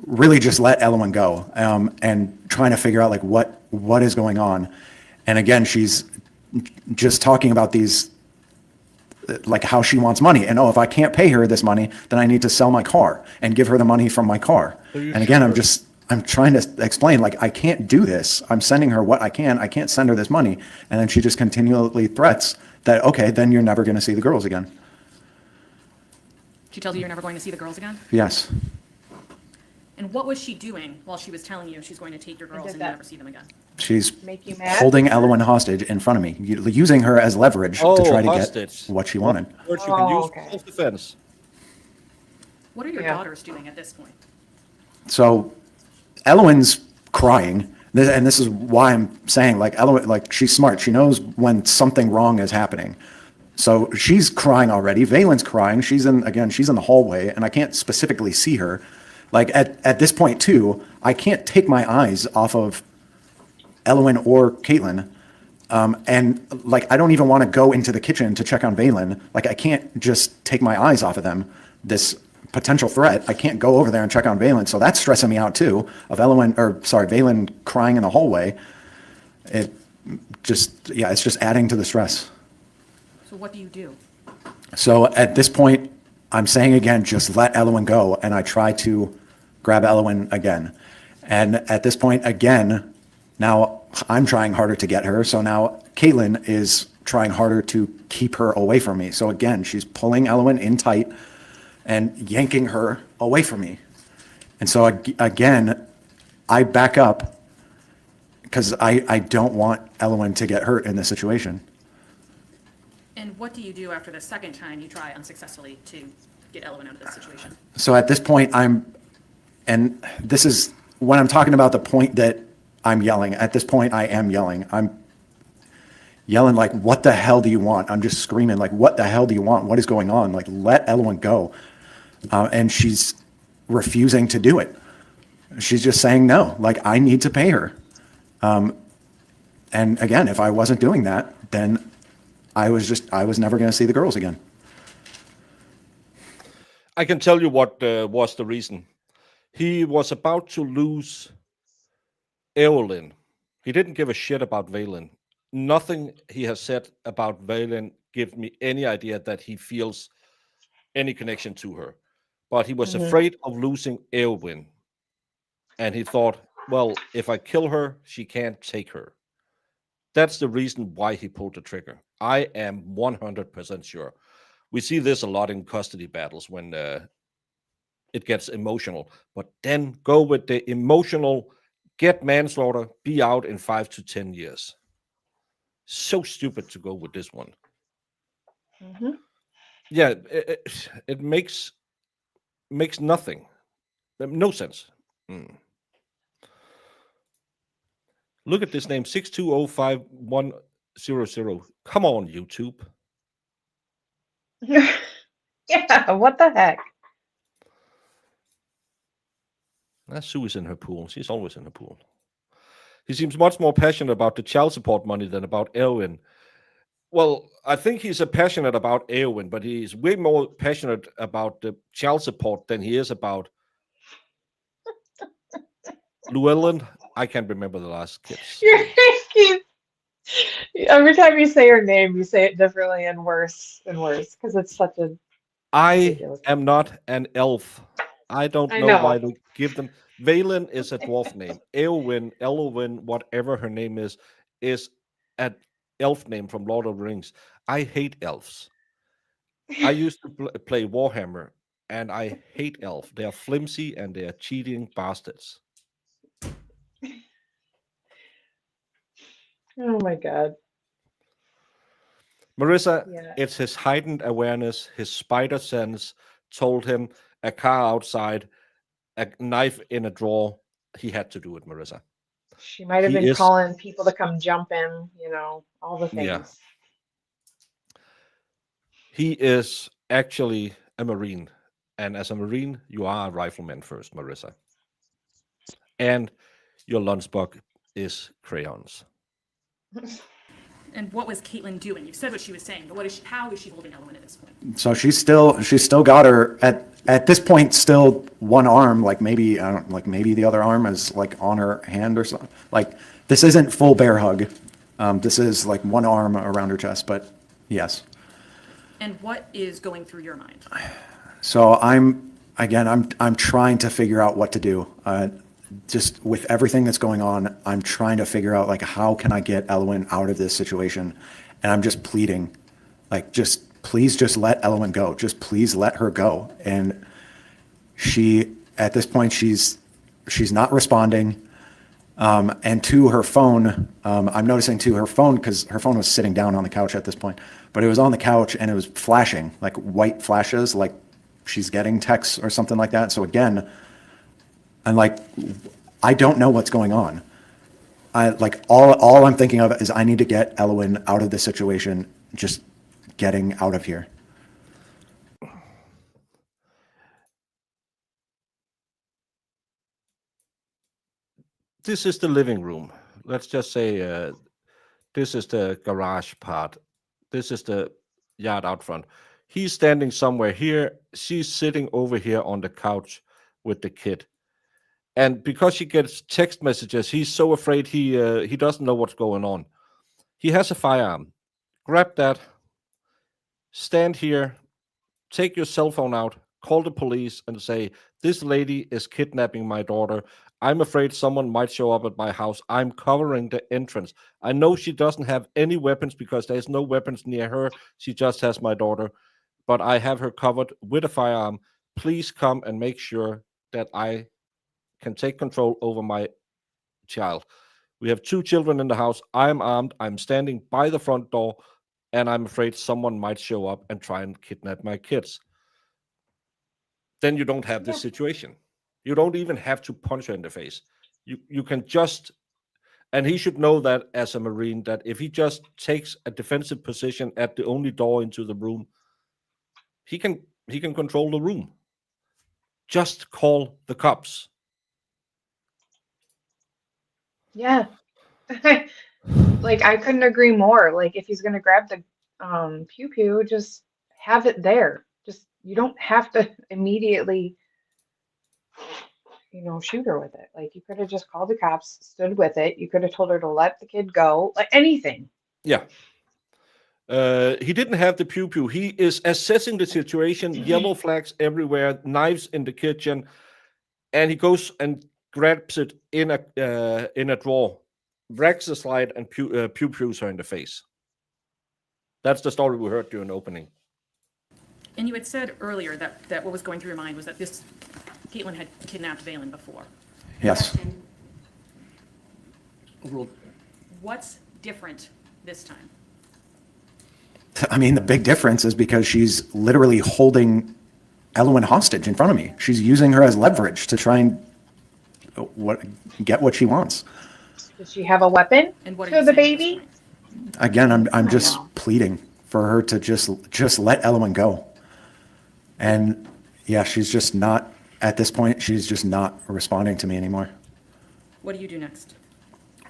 really just let Ellen go, and trying to figure out like what is going on. And again, she's just talking about these, like how she wants money. And if I can't pay her this money, then I need to sell my car and give her the money from my car. And again, I'm trying to explain, like, I can't do this. I'm sending her what I can. I can't send her this money. And then she just continually threats that, okay, then you're never going to see the girls again. She tells you you're never going to see the girls again? Yes. And what was she doing while she was telling you she's going to take your girls and you'll never see them again? She's Make you mad? holding Ellen hostage in front of me, using her as leverage to try to get what she wanted. Words you can use okay. for self-defense. What are your Yeah. daughters doing at this point? So Eloin's crying. And this is why I'm saying, like, Eloin, like, she's smart. She knows when something wrong is happening. So she's crying already. Vaylin's crying. She's in the hallway, and I can't specifically see her. Like, at this point, too, I can't take my eyes off of Eloin or Caitlyn. And, like, I don't even want to go into the kitchen to check on Vaylin. Like, I can't just take my eyes off of them. This potential threat, I can't go over there and check on Vaylin. So that's stressing me out, too, of Vaylin crying in the hallway. It's just adding to the stress. So what do you do? So at this point, I'm saying again, just let Eloin go. And I try to grab Eloin again. And at this point, again, now I'm trying harder to get her. So now Caitlyn is trying harder to keep her away from me. So again, she's pulling Eloin in tight and yanking her away from me. And so again, I back up because I don't want Eloin to get hurt in this situation. And what do you do after the second time you try unsuccessfully to get Eloin out of this situation? So at this point, and this is when I'm talking about the point that I'm yelling. At this point, I am yelling. I'm yelling like, what the hell do you want? I'm just screaming like, what the hell do you want? What is going on? Like, let Eloin go. And she's refusing to do it. She's just saying no, like, I need to pay her. And again, if I wasn't doing that, then I was never going to see the girls again. I can tell you what was the reason. He was about to lose Eowyn. He didn't give a shit about Vaylin. Nothing he has said about Vaylin gives me any idea that he feels any connection to her. But he was afraid of losing Eowyn. And he thought, well, if I kill her, she can't take her. That's the reason why he pulled the trigger. I am 100% sure. We see this a lot in custody battles when it gets emotional. But then go with the emotional, get manslaughter, be out in 5 to 10 years. So stupid to go with this one. Mm-hmm. Yeah, it makes nothing. No sense. Look at this name, 6205100. Come on, YouTube. Yeah, what the heck? Sue is in her pool. She's always in her pool. He seems much more passionate about the child support money than about Eowyn. Well, I think he's passionate about Eowyn, but he's way more passionate about the child support than he is about Llewellyn. I can't remember the last kids. Every time you say her name, you say it differently and worse because it's such a I ridiculous. am not an elf. I don't know why they give them. Vaylin is a dwarf name. Eowyn, whatever her name is an elf name from Lord of the Rings. I hate elves. I used to play Warhammer, and I hate elves. They are flimsy and they are cheating bastards. Oh my God. Marissa, Yeah. it's his heightened awareness, his spider sense told him a car outside, a knife in a drawer. He had to do it, Marissa. She might have been calling people to come jump in, all the things. Yeah. He is actually a Marine. And as a Marine, you are a rifleman first, Marissa. And your lunchbox is crayons. And what was Caitlyn doing? You said what she was saying, but how is she holding Eloin at this point? So she's still got her at this point, still one arm, like maybe the other arm is like on her hand or something. Like, this isn't full bear hug. This is like one arm around her chest, but yes. And what is going through your mind? So I'm trying to figure out what to do. Just with everything that's going on, I'm trying to figure out, like, how can I get Eloin out of this situation? And I'm just pleading, like, please just let Eloin go. Just please let her go. And at this point, she's not responding. And to her phone, I'm noticing to her phone, because her phone was sitting down on the couch at this point, but it was on the couch and it was flashing, like white flashes, like she's getting texts or something like that. So again, I'm like, I don't know what's going on. All I'm thinking of is I need to get Elwyn out of this situation, just getting out of here. This is the living room. Let's just say this is the garage part. This is the yard out front. He's standing somewhere here. She's sitting over here on the couch with the kid. And because she gets text messages, he's so afraid he doesn't know what's going on. He has a firearm. Grab that. Stand here. Take your cell phone out. Call the police and say, this lady is kidnapping my daughter. I'm afraid someone might show up at my house. I'm covering the entrance. I know she doesn't have any weapons because there's no weapons near her. She just has my daughter. But I have her covered with a firearm. Please come and make sure that I can take control over my child. We have 2 children in the house. I'm armed. I'm standing by the front door, and I'm afraid someone might show up and try and kidnap my kids. Then you don't have this situation. You don't even have to punch her in the face. You can just, and he should know that as a Marine, that if he just takes a defensive position at the only door into the room, he can control the room. Just call the cops. Yeah. Like, I couldn't agree more. Like, if he's gonna grab the pew pew, just have it there. Just, you don't have to immediately, shoot her with it. Like, you could have just called the cops, stood with it. You could have told her to let the kid go, like anything. Yeah. He didn't have the pew pew. He is assessing the situation. Yellow flags everywhere, knives in the kitchen, and he goes and grabs it in a drawer, wrecks the slide, and pews her in the face. That's the story we heard during opening. And you had said earlier that what was going through your mind was that Caitlyn had kidnapped Valen before. Yes. What's different this time? I mean, the big difference is because she's literally holding Elwyn hostage in front of me. She's using her as leverage to try and get what she wants. Does she have a weapon And what are to you the saying baby? Again, I'm just pleading for her to just let Elwyn go. And yeah, she's just not, at this point, she's just not responding to me anymore. What do you do next?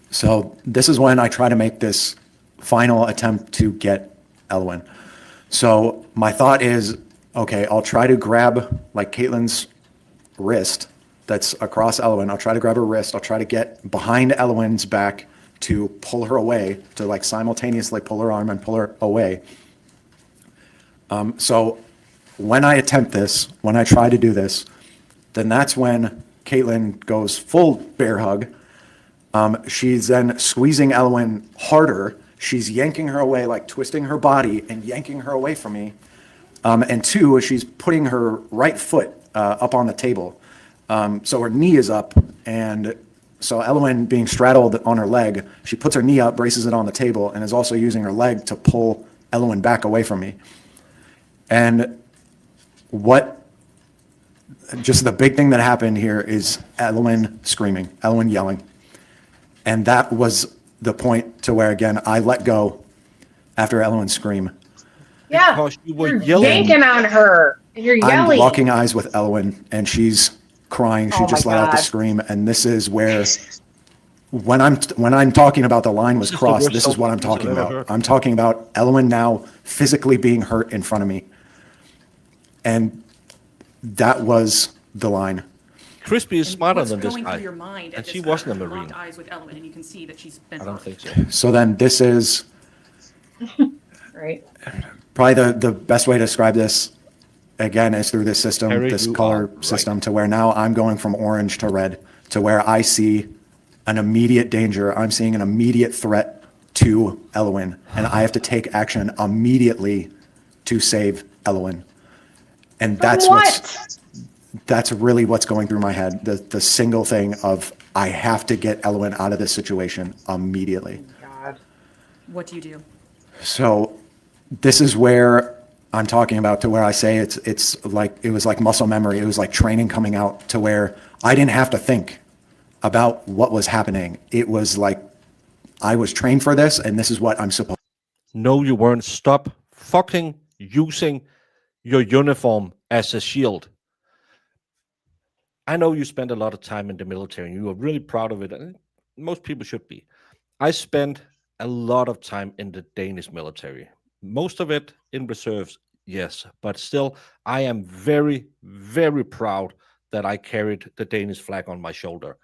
So this is when I try to make this final attempt to get Elwyn. So my thought is, okay, I'll try to grab like Caitlyn's wrist that's across Elwyn. I'll try to grab her wrist. I'll try to get behind Elwyn's back to pull her away, to like simultaneously pull her arm and pull her away. So when I attempt this, when I try to do this, then that's when Caitlyn goes full bear hug. She's then squeezing Elwyn harder. She's yanking her away, like twisting her body and yanking her away from me. And 2, she's putting her right foot up on the table. So her knee is up, and so Elwyn, being straddled on her leg, she puts her knee up, braces it on the table, and is also using her leg to pull Elwyn back away from me. And just the big thing that happened here is Elwyn screaming, Elwyn yelling. And that was the point to where, again, I let go after Elwyn's scream. Yeah. Because you were You're yelling. yanking on her and you're I'm yelling. locking eyes with Elwyn, and she's crying. She Oh just my let out the God. scream, and this is where, when I'm talking about the line was This is the crossed, worst this is what I'm self-defense talking I've ever about. heard. I'm talking about Elwyn now physically being hurt in front of me, and that was the line. Crispy is And smarter what's than this going guy. through your mind at And this she time? wasn't a You Marine. locked eyes with Ellen, and you can see that she's been I don't hurt. think so. So then this is Right. probably the best way to describe this, again, is through this system, Harry, this you color are right. system, to where now I'm going from orange to red, to where I see an immediate danger. I'm seeing an immediate threat to Elwyn, and I have to take action immediately to save Elwyn. And that's that's really what's going through my head. The single thing of, I have to get Elwyn out of this situation immediately. God. What do you do? So this is where I'm talking about, to where I say it's like, it was like muscle memory. It was like training coming out, to where I didn't have to think. about what was happening. It was like, I was trained for this, and this is what I'm supposed. No, you weren't. Stop fucking using your uniform as a shield. I know you spent a lot of time in the military and you are really proud of it, and most people should be. I spent a lot of time in the Danish military, most of it in reserves, yes, but still, I am very, very proud that I carried the Danish flag on my shoulder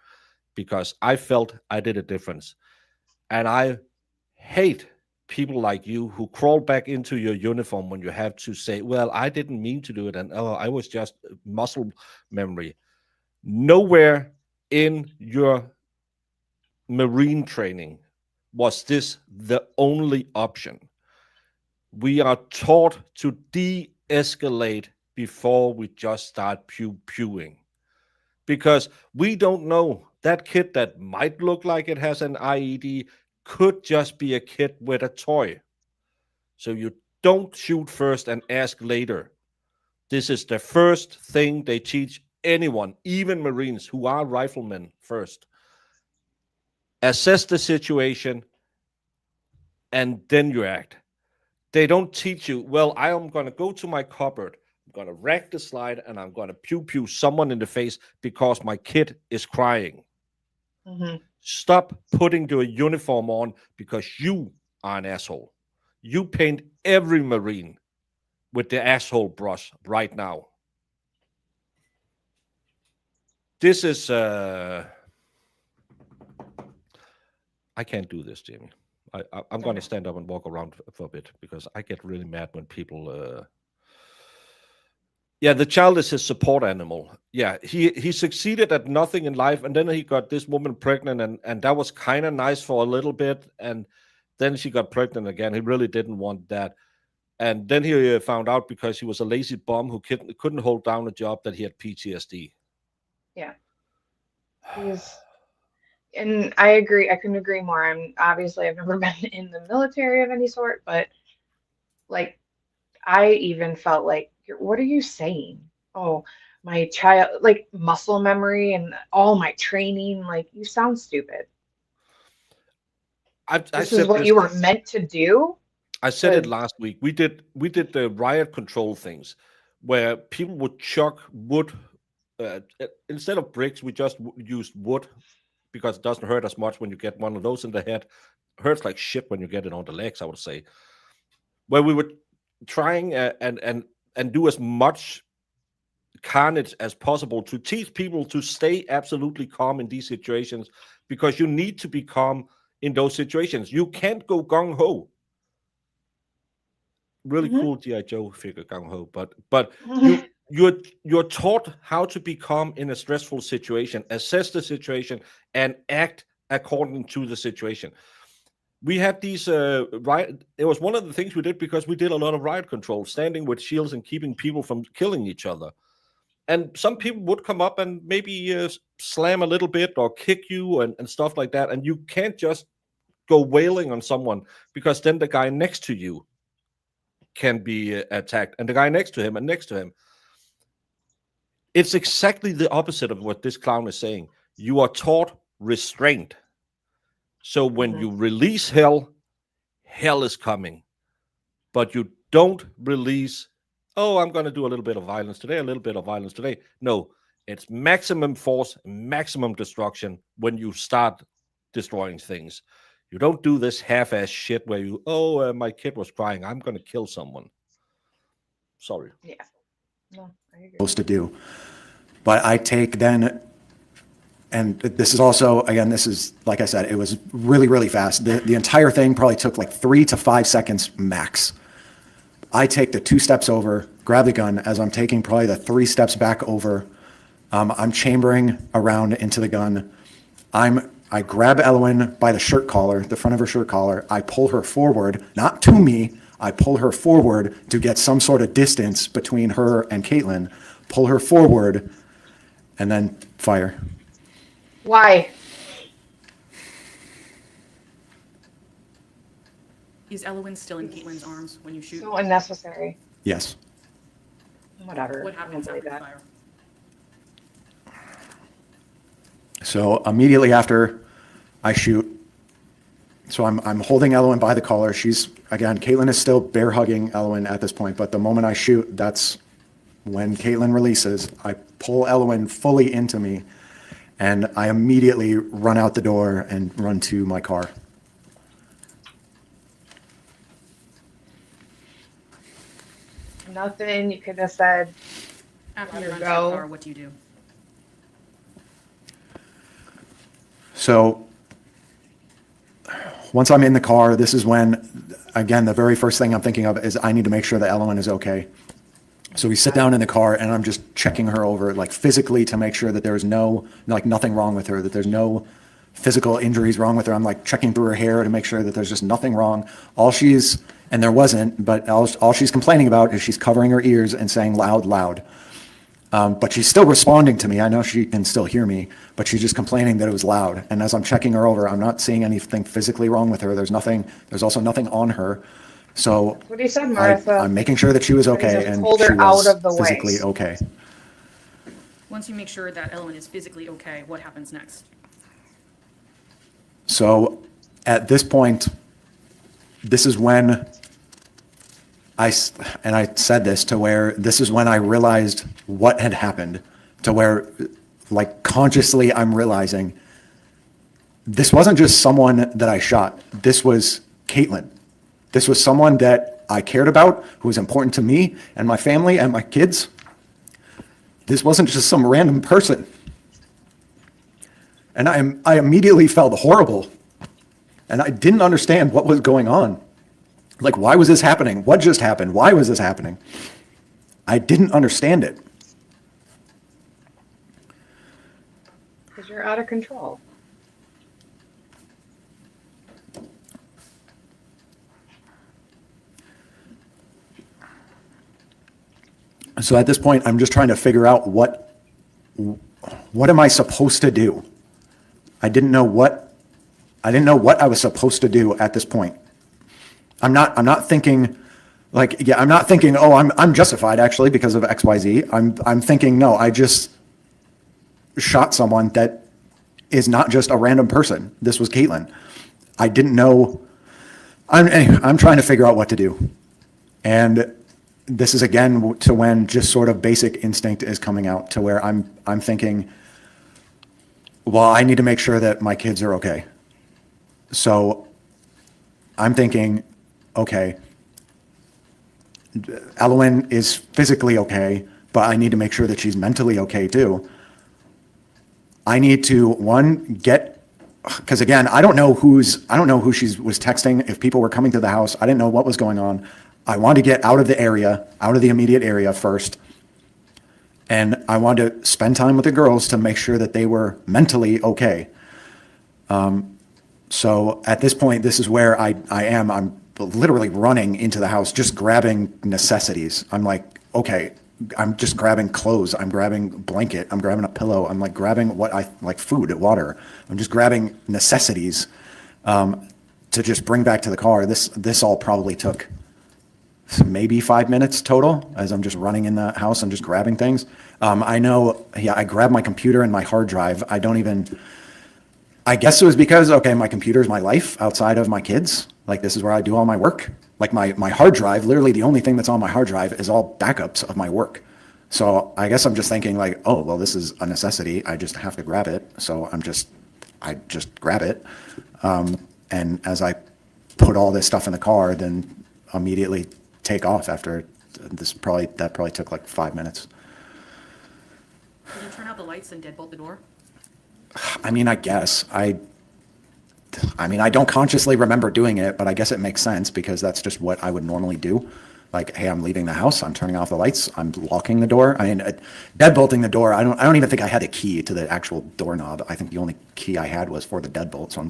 because I felt I did a difference. And I hate people like you who crawl back into your uniform when you have to say, well, I didn't mean to do it, and oh, I was just muscle memory. Nowhere in your Marine training was this the only option. We are taught to de-escalate before we just start pew-pewing. Because we don't know, that kid that might look like it has an IED could just be a kid with a toy. So you don't shoot first and ask later. This is the first thing they teach anyone, even Marines who are riflemen first. Assess the situation and then you act. They don't teach you, well, I am going to go to my cupboard, I'm going to rack the slide, and I'm going to pew-pew someone in the face because my kid is crying. Mm-hmm. Stop putting your uniform on because you are an asshole. You paint every Marine with the asshole brush right now. This is, I can't do this, Jamie. I'm going to stand up and walk around for a bit because I get really mad when people. Yeah, the child is his support animal. Yeah, he succeeded at nothing in life, and then he got this woman pregnant, and that was kind of nice for a little bit, and then she got pregnant again. He really didn't want that, and then he found out because he was a lazy bum who couldn't hold down a job that he had PTSD. Yeah. And I agree. I couldn't agree more. I've never been in the military of any sort, but like, I even felt like, what are you saying? Oh, my child, like muscle memory and all my training, like you sound stupid. This is what you were meant to do. I said it last week. We did the riot control things where people would chuck wood. Instead of bricks, we just used wood because it doesn't hurt as much when you get one of those in the head. It hurts like shit when you get it on the legs, I would say. Where we were trying and do as much carnage as possible to teach people to stay absolutely calm in these situations, because you need to be calm in those situations. You can't go gung-ho. Really cool G.I. Joe figure, gung-ho, but you're taught how to be calm in a stressful situation, assess the situation, and act according to the situation. We had these riot. It was one of the things we did because we did a lot of riot control, standing with shields and keeping people from killing each other. And some people would come up and maybe slam a little bit or kick you and stuff like that. And you can't just go wailing on someone, because then the guy next to you can be attacked, and the guy next to him and next to him. It's exactly the opposite of what this clown is saying. You are taught restraint. So when you release hell, hell is coming. But you don't release, oh, I'm going to do a little bit of violence today, a little bit of violence today. No, it's maximum force, maximum destruction when you start destroying things. You don't do this half-ass shit where you, my kid was crying, I'm going to kill someone. Sorry. Yeah. No, I agree. Supposed to do. But I take then, and this is also, again, this is, like I said, it was really, really fast. The entire thing probably took like 3 to 5 seconds max. I take the 2 steps over, grab the gun. As I'm taking probably the 3 steps back over, I'm chambering around into the gun. I grab Elwyn by the shirt collar, the front of her shirt collar. I pull her forward, not to me. I pull her forward to get some sort of distance between her and Caitlyn. Pull her forward, and then fire. Why? Is Elwyn still in Caitlyn's arms when you shoot? So unnecessary. Yes. Whatever. What happens I don't after believe the fire? So immediately after I shoot, so I'm holding Elowen by the collar. She's, again, Caitlyn is still bear hugging Elowen at this point, but the moment I shoot, that's when Caitlyn releases. I pull Elowen fully into me, and I immediately run out the door and run to my car. Nothing you could have said. After Let you her run to go. your car, what do you do? So once I'm in the car, this is when, again, the very first thing I'm thinking of is I need to make sure that Elowen is okay. So we sit down in the car and I'm just checking her over, like physically, to make sure that there's no, like nothing wrong with her, that there's no physical injuries wrong with her. I'm like checking through her hair to make sure that there's just nothing wrong. And there wasn't, but all she's complaining about is she's covering her ears and saying loud, loud. But she's still responding to me. I know she can still hear me, but she's just complaining that it was loud. And as I'm checking her over, I'm not seeing anything physically wrong with her. There's also nothing on her. So What he said, Marissa. I'm making sure that she was But he okay just and pulled her she was out of the way. physically okay. Once you make sure that Elowen is physically okay, what happens next? So at this point, this is when I said this, to where this is when I realized what had happened, to where, like, consciously I'm realizing this wasn't just someone that I shot. This was Caitlyn. This was someone that I cared about, who was important to me and my family and my kids. This wasn't just some random person. And I immediately felt horrible. And I didn't understand what was going on. Like, why was this happening? What just happened? Why was this happening? I didn't understand it. Because you're out of control. So at this point, I'm just trying to figure out what am I supposed to do? I didn't know what I was supposed to do at this point. I'm not thinking like, yeah, I'm not thinking, oh, I'm justified actually because of XYZ. I'm thinking, no, I just shot someone that is not just a random person. This was Caitlyn. I didn't know. I'm trying to figure out what to do. And this is again to when just sort of basic instinct is coming out, to where I'm thinking, well, I need to make sure that my kids are okay. So I'm thinking, okay, Elowen is physically okay, but I need to make sure that she's mentally okay too. I need to, because again, I don't know who she was texting, if people were coming to the house. I didn't know what was going on. I wanted to get out of the area, out of the immediate area first. And I wanted to spend time with the girls to make sure that they were mentally okay. So at this point, this is where I'm literally running into the house, just grabbing necessities. I'm like, okay, I'm just grabbing clothes. I'm grabbing a blanket. I'm grabbing a pillow. I'm like grabbing food, water. I'm just grabbing necessities to just bring back to the car. This all probably took maybe 5 minutes total, as I'm just running in the house and just grabbing things. I know, yeah, I grabbed my computer and my hard drive. I guess it was because, okay, my computer is my life outside of my kids. Like, this is where I do all my work. Like, my hard drive, literally the only thing that's on my hard drive is all backups of my work. So I guess I'm just thinking like, oh, well, this is a necessity. I just have to grab it. So I just grab it. And as I put all this stuff in the car, then immediately take off after that probably took like 5 minutes. Did you turn out the lights and deadbolt the door? I mean, I guess I don't consciously remember doing it, but I guess it makes sense because that's just what I would normally do. Like, hey, I'm leaving the house. I'm turning off the lights. I'm locking the door. I mean, deadbolting the door. I don't even think I had a key to the actual doorknob. I think the only key I had was for the deadbolt. So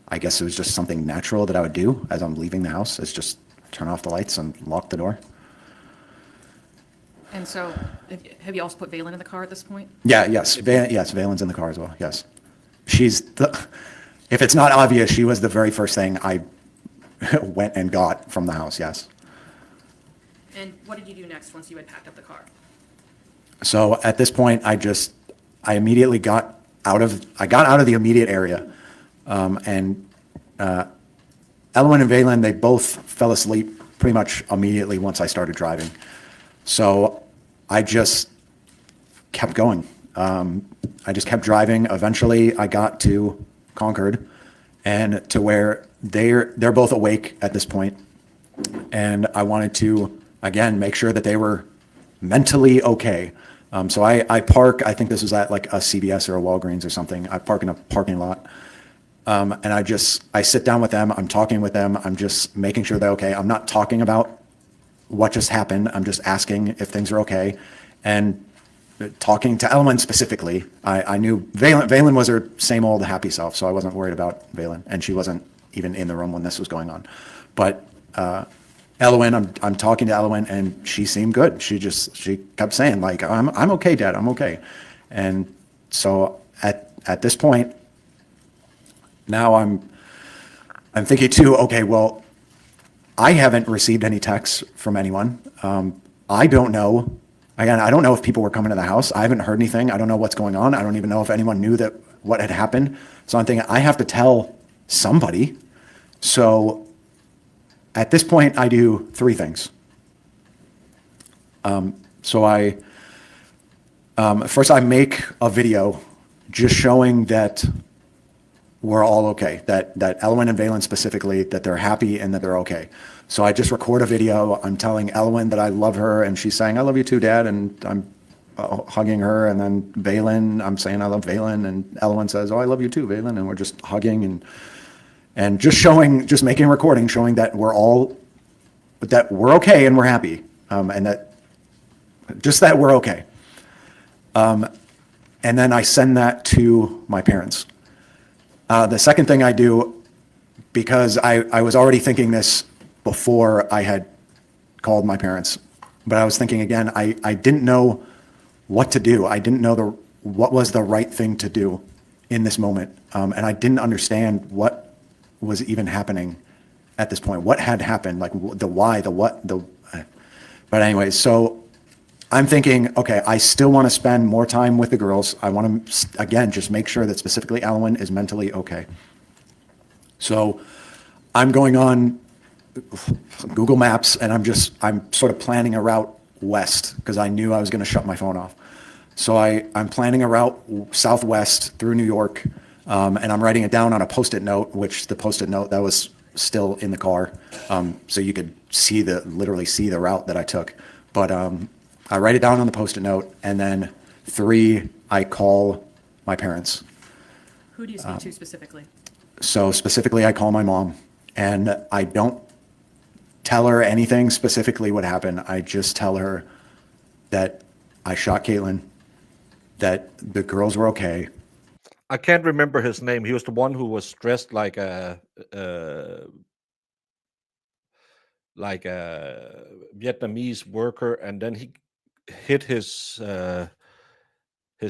I guess it was just something natural that I would do as I'm leaving the house. Is just turn off the lights and lock the door. And so, have you also put Valen in the car at this point? Yeah, yes. Valen's in the car as well, yes. If it's not obvious, she was the very first thing I went and got from the house, yes. And what did you do next once you had packed up the car? So at this point, I immediately got I got out of the immediate area. And Ellen and Valen, they both fell asleep pretty much immediately once I started driving. So I just kept going. I just kept driving. Eventually I got to Concord and to where they're both awake at this point. And I wanted to, again, make sure that they were mentally okay. So I park, I think this was at like a CVS or a Walgreens or something. I park in a parking lot. And I sit down with them. I'm talking with them. I'm just making sure they're okay. I'm not talking about what just happened. I'm just asking if things are okay. And talking to Ellen specifically, I knew Valen was her same old happy self, so I wasn't worried about Valen, and she wasn't even in the room when this was going on. But Elwin, I'm talking to Elwin, and she seemed good. She kept saying like, I'm okay, Dad, I'm okay. And so at this point, now I'm thinking too, okay, well, I haven't received any texts from anyone. I don't know. Again, I don't know if people were coming to the house. I haven't heard anything. I don't know what's going on. I don't even know if anyone knew what had happened. So I'm thinking I have to tell somebody. So at this point, I do three things. So first I make a video just showing that we're all okay, that Elwin and Valen specifically, that they're happy and that they're okay. So I just record a video. I'm telling Elwin that I love her, and she's saying, I love you too, Dad, and I'm hugging her. And then Valen, I'm saying I love Valen, and Elwin says, oh, I love you too, Valen, and we're just hugging and just making a recording showing that we're okay and we're happy, and that we're okay. And then I send that to my parents. The second thing I do, because I was already thinking this before I had called my parents, but I was thinking again, I didn't know what to do. I didn't know what was the right thing to do in this moment. And I didn't understand what was even happening at this point. What had happened, like the why, the what, but anyways, so I'm thinking, okay, I still want to spend more time with the girls. I want to, again, just make sure that specifically Elwin is mentally okay. So I'm going on Google Maps, and I'm sort of planning a route west because I knew I was going to shut my phone off. So I'm planning a route southwest through New York, and I'm writing it down on a Post-it note, which the Post-it note that was still in the car, so you could literally see the route that I took. But I write it down on the Post-it note, and then 3, I call my parents. Who do you speak to specifically? So specifically, I call my mom, and I don't tell her anything specifically what happened. I just tell her that I shot Caitlyn, that the girls were okay. I can't remember his name. He was the one who was dressed like a Vietnamese worker, and then he hid his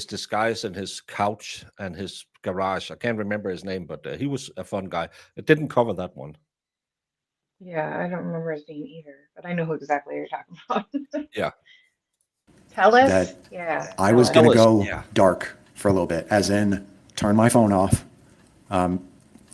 disguise in his couch and his garage. I can't remember his name, but he was a fun guy. It didn't cover that one. Yeah, I don't remember his name either, but I know who exactly you're talking about. Yeah. Tell us? That Yeah. I was tell going us. to go yeah. dark for a little bit, as in turn my phone off,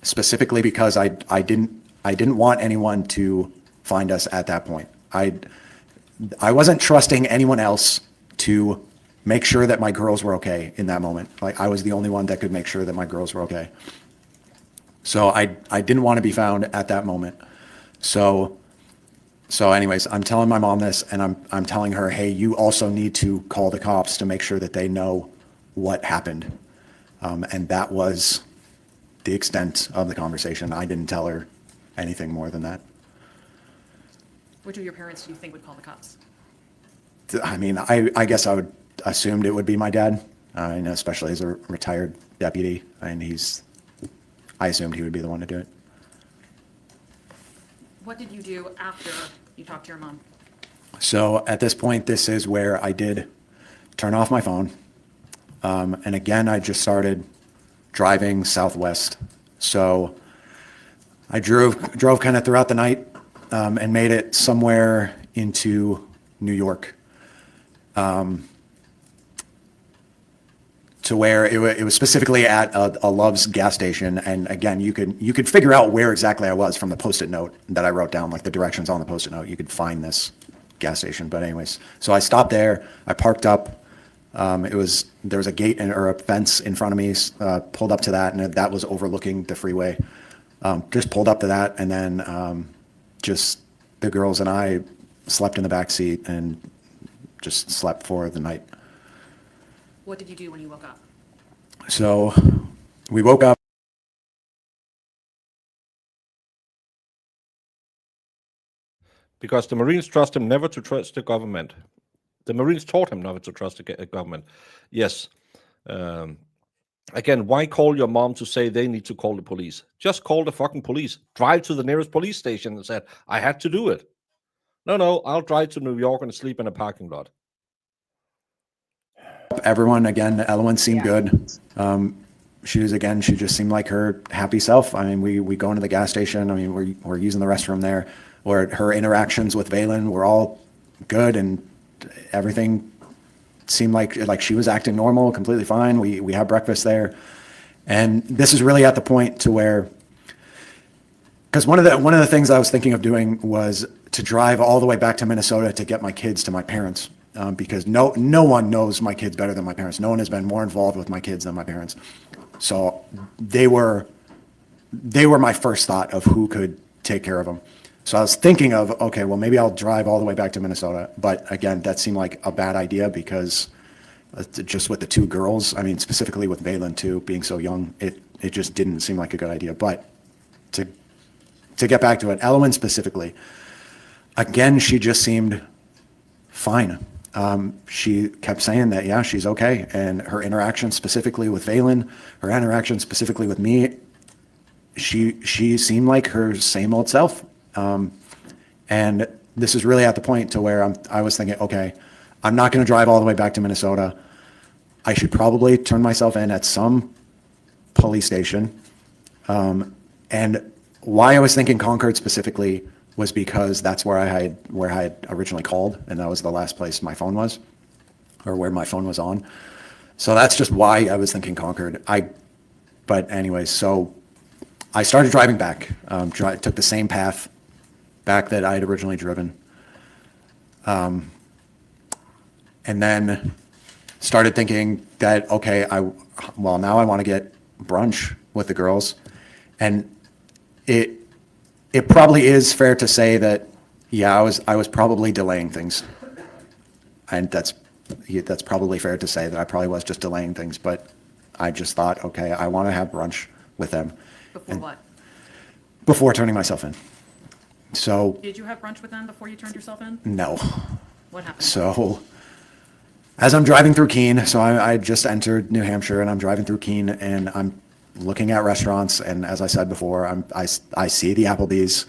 specifically because I didn't want anyone to find us at that point. I wasn't trusting anyone else to make sure that my girls were okay in that moment. Like, I was the only one that could make sure that my girls were okay. So I didn't want to be found at that moment. So anyways, I'm telling my mom this, and I'm telling her, hey, you also need to call the cops to make sure that they know what happened. And that was the extent of the conversation. I didn't tell her anything more than that. Which of your parents do you think would call the cops? I mean, I guess I would assumed it would be my dad, and especially as a retired deputy, and I assumed he would be the one to do it. What did you do after you talked to your mom? So at this point, this is where I did turn off my phone. And again, I just started driving southwest. So I drove kind of throughout the night, and made it somewhere into New York. to where it was specifically at a Love's gas station. And again, you could figure out where exactly I was from the Post-it note that I wrote down, like the directions on the Post-it note. You could find this gas station. But anyways, so I stopped there. I parked up. There was a gate or a fence in front of me. Pulled up to that, and that was overlooking the freeway. Just pulled up to that, and then just the girls and I slept in the back seat and just slept for the night. What did you do when you woke up? So we woke up. Because the Marines trust him never to trust the government. The Marines taught him never to trust the government. Yes. Again, why call your mom to say they need to call the police? Just call the fucking police. Drive to the nearest police station and said, I had to do it. No, I'll drive to New York and sleep in a parking lot. Everyone, again, Ellen seemed good. She just seemed like her happy self. I mean, we go into the gas station. I mean, we're using the restroom there. Or her interactions with Valen were all good, and everything seemed like she was acting normal, completely fine. We had breakfast there. And this is really at the point to where, because one of the things I was thinking of doing was to drive all the way back to Minnesota to get my kids to my parents. Because no one knows my kids better than my parents. No one has been more involved with my kids than my parents. So they were my first thought of who could take care of them. So I was thinking of, okay, well, maybe I'll drive all the way back to Minnesota. But again, that seemed like a bad idea because just with the two girls, I mean, specifically with Valen too, being so young, it just didn't seem like a good idea. But to get back to it, Elowen specifically, again, she just seemed fine. She kept saying that, yeah, she's okay. And her interaction specifically with Valen, her interaction specifically with me, she seemed like her same old self. And this is really at the point to where I was thinking, okay, I'm not going to drive all the way back to Minnesota. I should probably turn myself in at some police station. And why I was thinking Concord specifically was because that's where I had originally called, and that was the last place my phone was, or where my phone was on. So that's just why I was thinking Concord. But anyways, so I started driving back. Took the same path back that I had originally driven, and then started thinking that, okay, now I want to get brunch with the girls, and it probably is fair to say that, yeah, I was probably delaying things, and that's probably fair to say that I probably was just delaying things. But I just thought, okay, I want to have brunch with them. Before what? Before turning myself in. So Did you have brunch with them before you turned yourself in? no. What happened? So as I'm driving through Keene, so I just entered New Hampshire, and I'm driving through Keene, and I'm looking at restaurants, and as I said before, I see the Applebee's.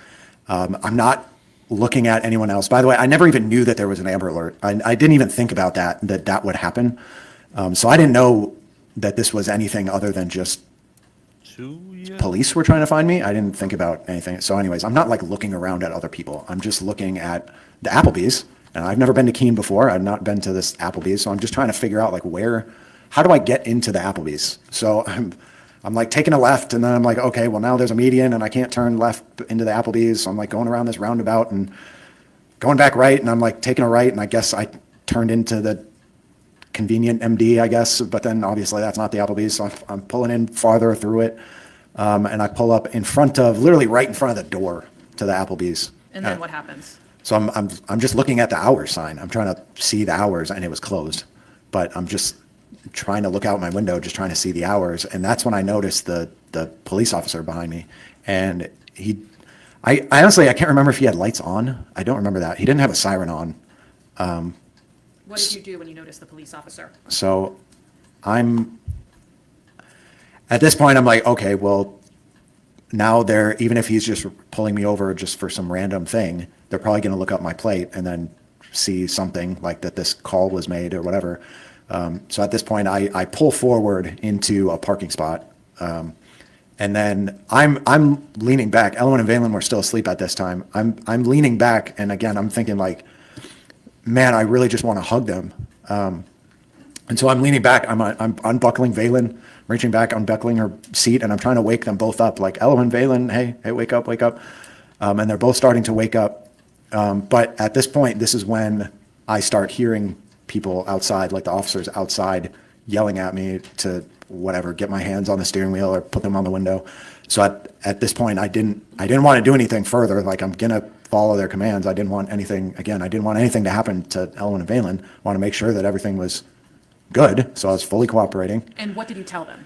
I'm not looking at anyone else. By the way, I never even knew that there was an Amber Alert. I didn't even think about that would happen. So I didn't know that this was anything other than just police were trying to find me. I didn't think about anything. So anyways, I'm not like looking around at other people. I'm just looking at the Applebee's, and I've never been to Keene before. I've not been to this Applebee's. So I'm just trying to figure out like how do I get into the Applebee's? So I'm like taking a left, and then I'm like, okay, well now there's a median and I can't turn left into the Applebee's. So I'm like going around this roundabout and going back right, and I'm like taking a right, and I guess I turned into the convenient MD, I guess, but then obviously that's not the Applebee's. So I'm pulling in farther through it. And I pull up literally right in front of the door to the Applebee's. And then what happens? So I'm just looking at the hours sign. I'm trying to see the hours, and it was closed. But I'm just trying to look out my window, just trying to see the hours. And that's when I noticed the police officer behind me. And I honestly, I can't remember if he had lights on. I don't remember that. He didn't have a siren on. What did you do when you noticed the police officer? So at this point, I'm like, okay, well, now even if he's just pulling me over just for some random thing, they're probably going to look up my plate and then see something like that this call was made or whatever. So at this point, I pull forward into a parking spot. And then I'm leaning back. Ellen and Valen were still asleep at this time. I'm leaning back, and again, I'm thinking like, man, I really just want to hug them. And so I'm leaning back, I'm unbuckling Valen, reaching back, unbuckling her seat, and I'm trying to wake them both up, like, Ella and Valen, hey, wake up, wake up. And they're both starting to wake up. But at this point, this is when I start hearing people outside, like the officers outside, yelling at me to whatever, get my hands on the steering wheel or put them on the window. So at this point, I didn't want to do anything further. Like, I'm gonna follow their commands. I didn't want anything to happen to Ellen and Valen. I want to make sure that everything was good. So I was fully cooperating. And what did you tell them?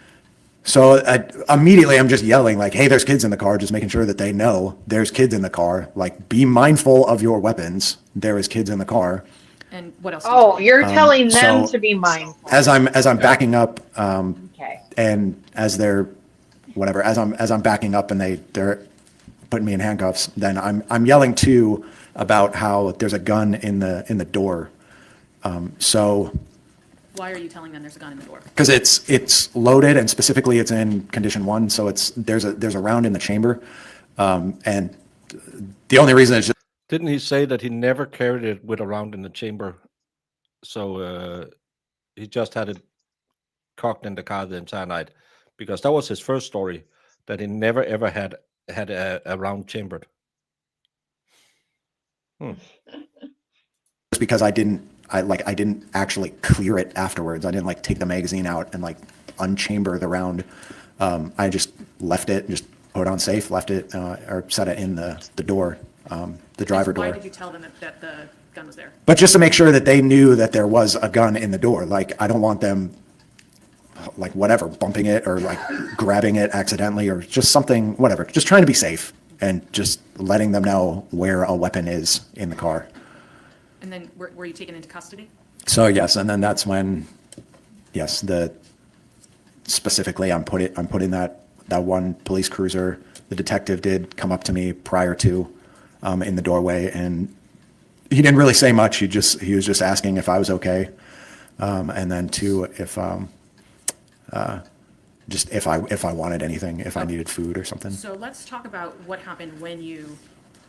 So immediately I'm just yelling like, hey, there's kids in the car, just making sure that they know there's kids in the car. Like, be mindful of your weapons. There is kids in the car. And what else? Did you tell Oh, them? you're telling them so to be mindful. As I'm backing up, Okay. and as I'm backing up and they're putting me in handcuffs, then I'm yelling too about how there's a gun in the door. So Why are you telling them there's a gun in the door? because it's loaded, and specifically it's in condition 1, so there's a round in the chamber, and the only reason is just Didn't he say that he never carried it with around in the chamber? So he just had it cocked in the car the entire night, because that was his first story, that he never ever had a round chambered. just because I didn't actually clear it afterwards. I didn't like take the magazine out and like unchamber the round. I just left it, just put it on safe, left it, or set it in the door, the driver Why door. did you tell them that the gun was there? But just to make sure that they knew that there was a gun in the door. Like, I don't want them, like, whatever, bumping it or like grabbing it accidentally or just something, whatever. Just trying to be safe and just letting them know where a weapon is in the car. And then were you taken into custody? So yes, and then that's when, yes, specifically I'm putting that one police cruiser. The detective did come up to me prior to, in the doorway, and he didn't really say much. He was just asking if I was okay, and then two, if just if I wanted anything, if I needed food or something. So let's talk about what happened when you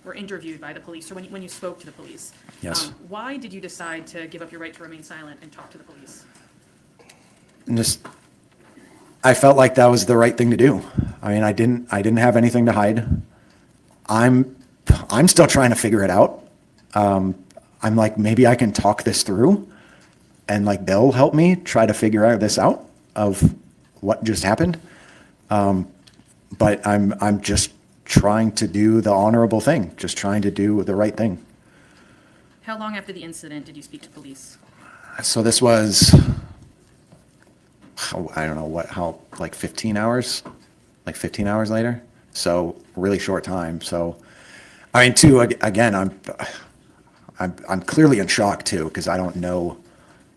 were interviewed by the police, or when you spoke to the police. Yes. Why did you decide to give up your right to remain silent and talk to the police? And just, I felt like that was the right thing to do. I mean, I didn't have anything to hide. I'm still trying to figure it out. I'm like, maybe I can talk this through, and like they'll help me try to figure this out of what just happened. But I'm just trying to do the honorable thing, just trying to do the right thing. How long after the incident did you speak to police? So this was, I don't know how, like 15 hours later. So really short time. So, I mean, too, again, I'm clearly in shock too, because I don't know,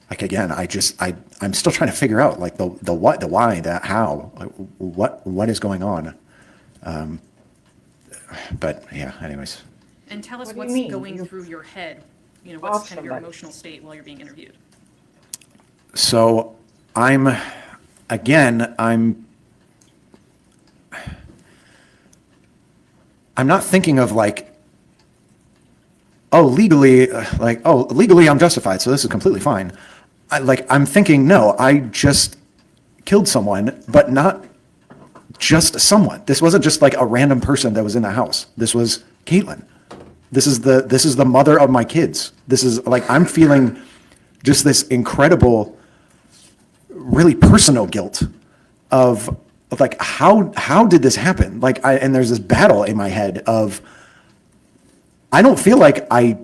like, again, I'm still trying to figure out like the what, the why, the how, like, what is going on. But yeah, anyways. And tell us What do you what's mean? going You through your head. You know, what's kind of your somebody. emotional state while you're being interviewed? So I'm not thinking of like, legally I'm justified, so this is completely fine. I'm thinking, no, I just killed someone, but not just someone. This wasn't just like a random person that was in the house. This was Caitlyn. This is the mother of my kids. This is like, I'm feeling just this incredible, really personal guilt of like, how did this happen? Like, and there's this battle in my head of, I don't feel like I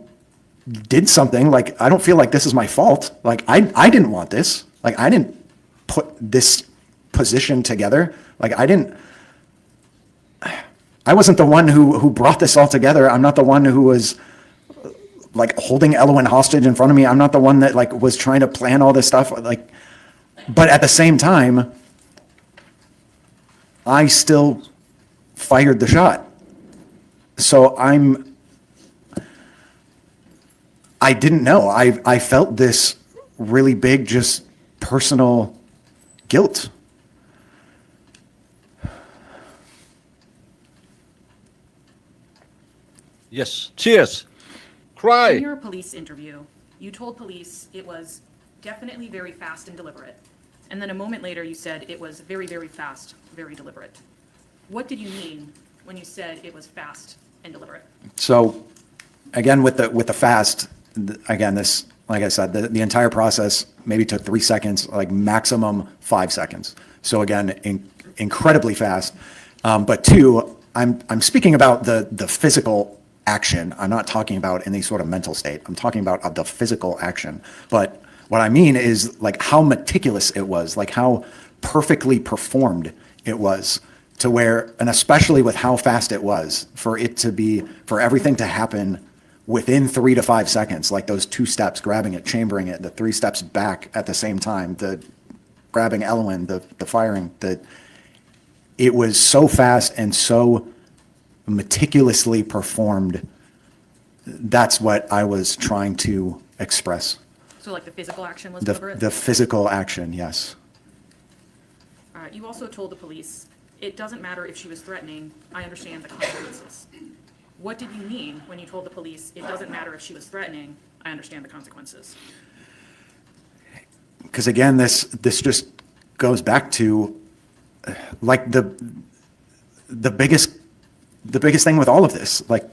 did something. Like, I don't feel like this is my fault. Like, I didn't want this. Like, I didn't put this position together. Like, I wasn't the one who brought this all together. I'm not the one who was like holding Elwyn hostage in front of me. I'm not the one that like was trying to plan all this stuff. Like, but at the same time, I still fired the shot. So I didn't know. I felt this really big, just personal guilt. Yes. Cheers. Cry. In your police interview, you told police it was definitely very fast and deliberate. And then a moment later, you said it was very, very fast, very deliberate. What did you mean when you said it was fast and deliberate? So again, with the fast, again, this, like I said, the entire process maybe took 3 seconds, like maximum 5 seconds. So again, incredibly fast. But two, I'm speaking about the physical action. I'm not talking about any sort of mental state. I'm talking about the physical action. But what I mean is like how meticulous it was, like how perfectly performed it was, to where, and especially with how fast it was, for everything to happen within 3 to 5 seconds, like those 2 steps, grabbing it, chambering it, the 3 steps back at the same time, the grabbing Ellen, the firing, it was so fast and so meticulously performed. That's what I was trying to express. So like the physical action was The deliberate? physical action, yes. You also told the police, it doesn't matter if she was threatening, I understand the consequences. What did you mean when you told the police, it doesn't matter if she was threatening, I understand the consequences? Because again, this just goes back to like the biggest thing with all of this, like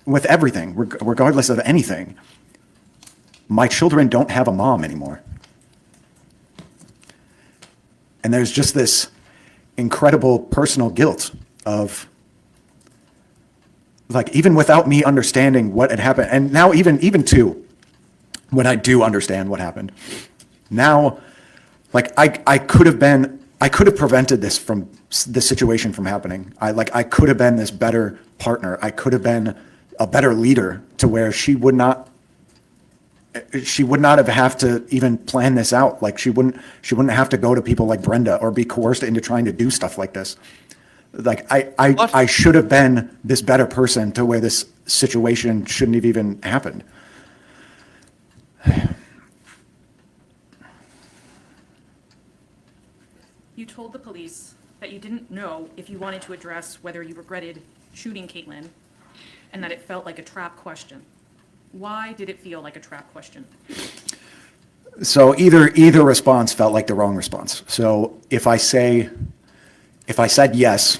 with everything, regardless of anything. My children don't have a mom anymore. And there's just this incredible personal guilt of, like, even without me understanding what had happened, and now even too, when I do understand what happened, now, like, I could have prevented this situation from happening. I could have been this better partner. I could have been a better leader, to where she would not have to even plan this out. Like, she wouldn't have to go to people like Brenda or be coerced into trying to do stuff like this. Like, I should have been this better person, to where this situation shouldn't have even happened. You told the police that you didn't know if you wanted to address whether you regretted shooting Caitlyn, and that it felt like a trap question. Why did it feel like a trap question? So either response felt like the wrong response. So if I said yes,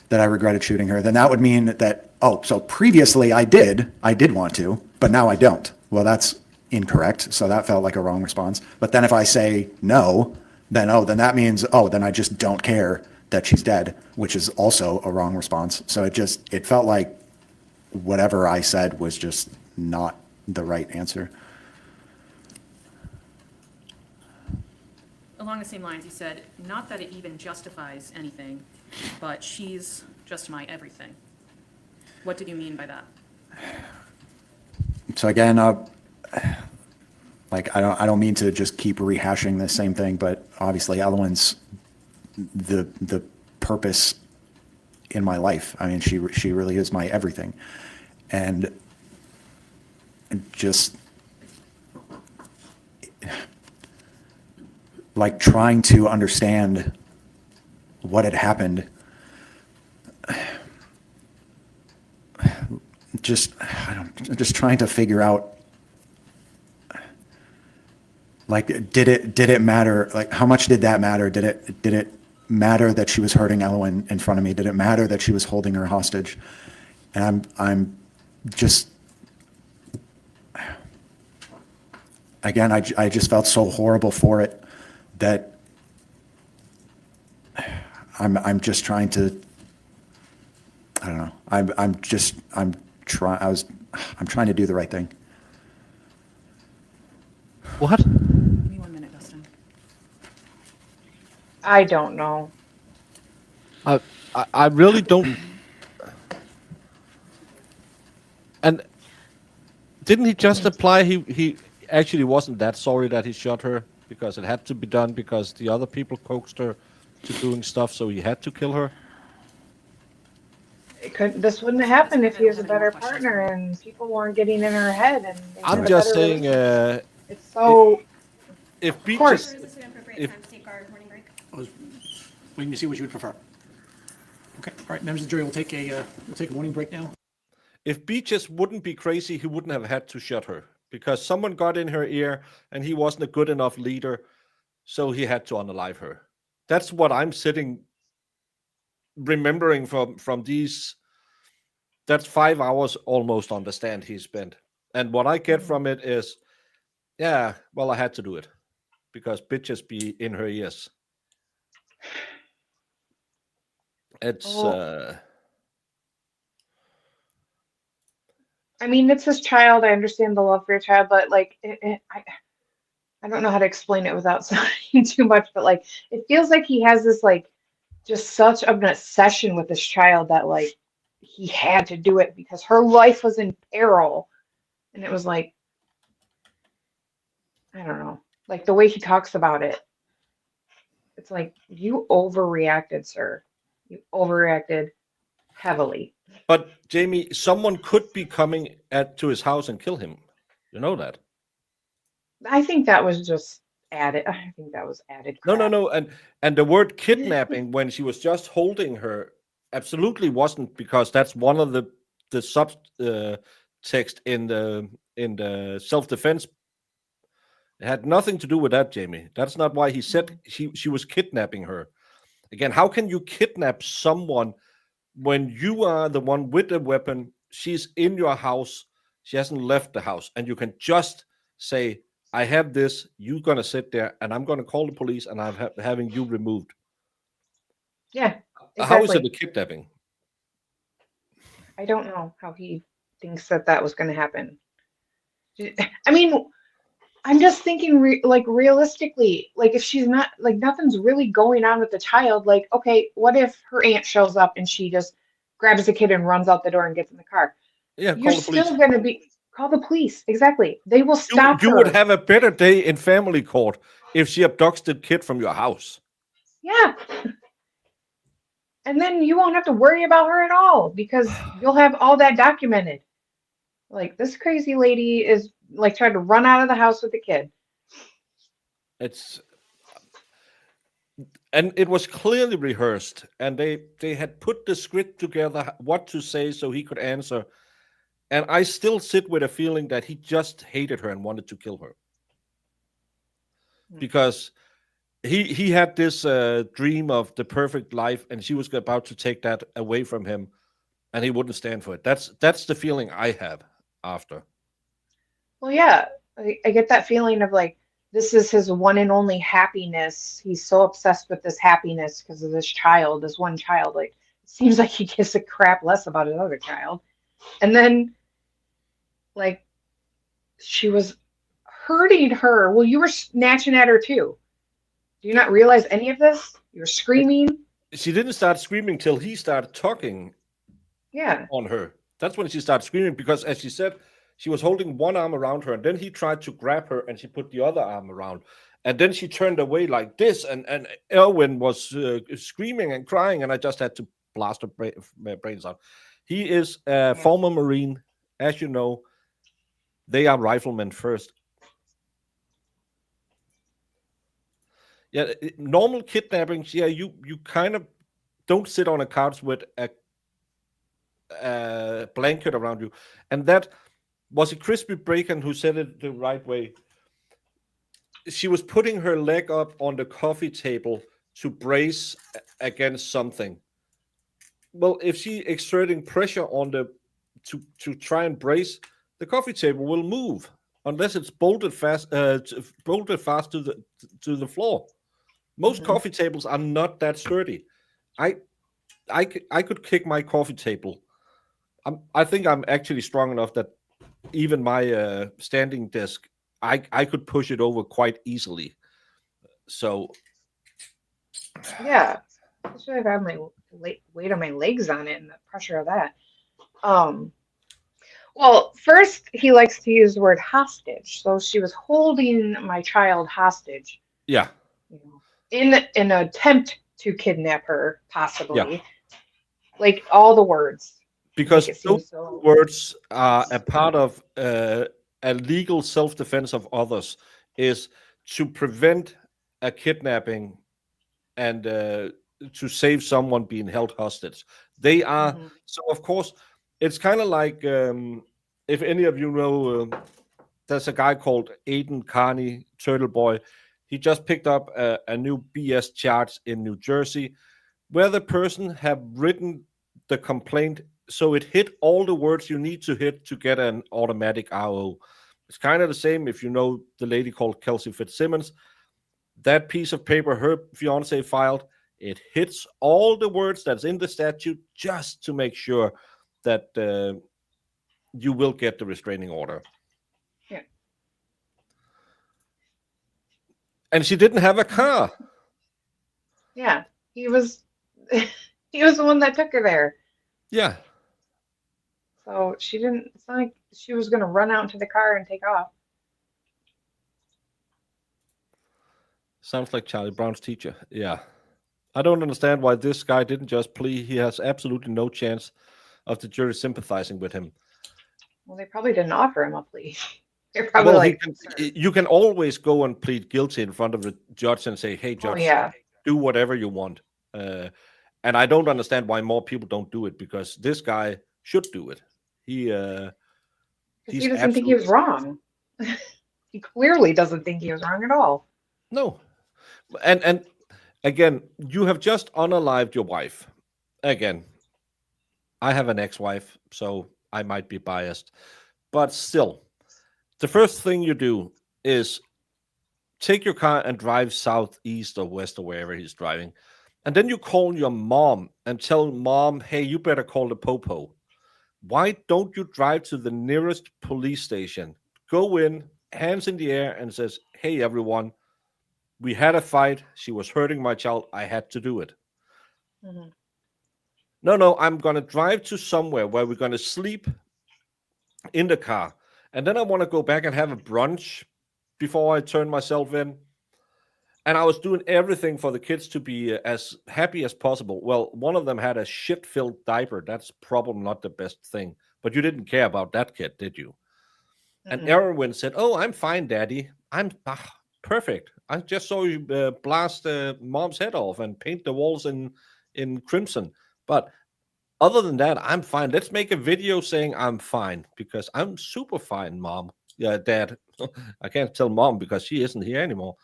that I regretted shooting her, then that would mean that, oh, so previously I did want to, but now I don't. Well, that's incorrect. So that felt like a wrong response. But then if I say no, then that means, then I just don't care that she's dead, which is also a wrong response. So it felt like whatever I said was just not the right answer. Along the same lines, you said, not that it even justifies anything, but she's just my everything. What did you mean by that? So again, like, I don't mean to just keep rehashing the same thing, but obviously Ellen's the purpose in my life. I mean, she really is my everything. And just like trying to understand what had happened, just trying to figure out, like, did it matter? Like, how much did that matter? Did it matter that she was hurting Ellen in front of me? Did it matter that she was holding her hostage? And I'm just, again, I just felt so horrible for it, that I'm just trying to, I don't know. I'm trying to do the right thing. What? Give me 1 minute, Dustin. I don't know. I really don't. And didn't he just imply he actually wasn't that sorry that he shot her, because it had to be done because the other people coaxed her to doing stuff, so he had to kill her? This wouldn't have happened if he was a better partner and people weren't getting in her head. And they had I'm a just better saying, relationship. It's so. if Beach course. is, Is this an appropriate If- time to take our morning break? I was waiting to see what you would prefer. Okay, all right, members of the jury, we'll take a morning break now. if Beaches wouldn't be crazy, he wouldn't have had to shoot her. because someone got in her ear and he wasn't a good enough leader, so he had to unalive her. That's what I'm sitting remembering from these. That's 5 hours almost on the stand he spent. And what I get from it is, yeah, well, I had to do it because bitches be in her ears. It's I mean, it's his child. I understand the love for your child, but like, I don't know how to explain it without sounding too much, but like, it feels like he has this like, just such an obsession with this child that like, he had to do it because her life was in peril. And it was like, I don't know, like the way he talks about it. It's like, you overreacted, sir. You overreacted heavily. But Jamie, someone could be coming to his house and kill him. You know that? I think that was just added. I think that was added crap. No. And the word kidnapping when she was just holding her absolutely wasn't, because that's one of the subtext in the self-defense. It had nothing to do with that, Jamie. That's not why he said she was kidnapping her. Again, how can you kidnap someone when you are the one with the weapon? She's in your house. She hasn't left the house. And you can just say, I have this. You're going to sit there and I'm going to call the police and I'm having you removed. Yeah. Exactly. How is it a kidnapping? I don't know how he thinks that was going to happen. I mean, I'm just thinking realistically, like if she's not, like nothing's really going on with the child, like, okay, what if her aunt shows up and she just grabs the kid and runs out the door and gets in the car? Yeah, You're still going to call the police. Exactly. They will stop you her. would have a better day in family court if she abducts the kid from your house. Yeah. And then you won't have to worry about her at all because you'll have all that documented. Like, this crazy lady is like trying to run out of the house with the kid. And it was clearly rehearsed, and they had put the script together, what to say so he could answer. And I still sit with a feeling that he just hated her and wanted to kill her. Because he had this dream of the perfect life, and she was about to take that away from him, and he wouldn't stand for it. That's the feeling I have after. Well, yeah, I get that feeling of like, this is his one and only happiness. He's so obsessed with this happiness because of this one child. Like, it seems like he gives a crap less about his other child. And then, like, she was hurting her. Well, you were snatching at her too. Do you not realize any of this? You were screaming. She didn't start screaming till he started talking. Yeah. On her. That's when she started screaming, because as she said, she was holding one arm around her, and then he tried to grab her, and she put the other arm around. And then she turned away like this, and Erwin was screaming and crying, and I just had to blast her brains out. He is a former Marine. As you know, they are riflemen first. Yeah, normal kidnappings, yeah, you kind of don't sit on a couch with a blanket around you. And that was it Crispy Bacon who said it the right way. She was putting her leg up on the coffee table to brace against something. Well, if she exerting pressure on to try and brace, the coffee table will move unless it's bolted fast to the floor. Most coffee tables are not that sturdy. I could kick my coffee table. I think I'm actually strong enough that even my standing desk, I could push it over quite easily. So, yeah, I should have had my weight of my legs on it and the pressure of that. Well, first he likes to use the word hostage. So she was holding my child hostage. Yeah. In an attempt to kidnap her, possibly. Yeah. Like all the words. Because those words are a part of a legal self-defense of others, is to prevent a kidnapping and to save someone being held hostage. They are, so of course, it's kind of like, if any of you know there's a guy called Aiden Carney, Turtle Boy. He just picked up a new BS charge in New Jersey, where the person have written the complaint so it hit all the words you need to hit to get an automatic RO. It's kind of the same if you know the lady called Kelsey Fitzsimmons. That piece of paper her fiance filed, it hits all the words that's in the statute just to make sure that you will get the restraining order. Yeah. And she didn't have a car. Yeah, he was he was the one that took her there. Yeah. So she didn't, it's not like she was going to run out into the car and take off. Sounds like Charlie Brown's teacher. Yeah. I don't understand why this guy didn't just plea. He has absolutely no chance of the jury sympathizing with him. Well, they probably didn't offer him a plea. They're probably you can always go and plead guilty in front of the judge and say, hey, judge, do whatever you want. And I don't understand why more people don't do it, because this guy should do it. He doesn't think he was wrong. He clearly doesn't think he was wrong at all. No. And again, you have just unalived your wife. Again, I have an ex-wife, so I might be biased. But still, the first thing you do is take your car and drive south, east, or west, or wherever he's driving. And then you call your mom and tell mom, hey, you better call the popo. Why don't you drive to the nearest police station, go in, hands in the air, and says, hey, everyone, we had a fight. She was hurting my child. I had to do it. Mm-hmm. No, I'm going to drive to somewhere where we're going to sleep in the car. And then I want to go back and have a brunch before I turn myself in. And I was doing everything for the kids to be as happy as possible. Well, one of them had a shit-filled diaper. That's probably not the best thing. But you didn't care about that kid, did you? Mm-hmm. And Erwin said, oh, I'm fine, Daddy. I'm perfect. I just saw you blast mom's head off and paint the walls in crimson. But other than that, I'm fine. Let's make a video saying I'm fine, because I'm super fine, Mom. Yeah, Dad. I can't tell Mom because she isn't here anymore.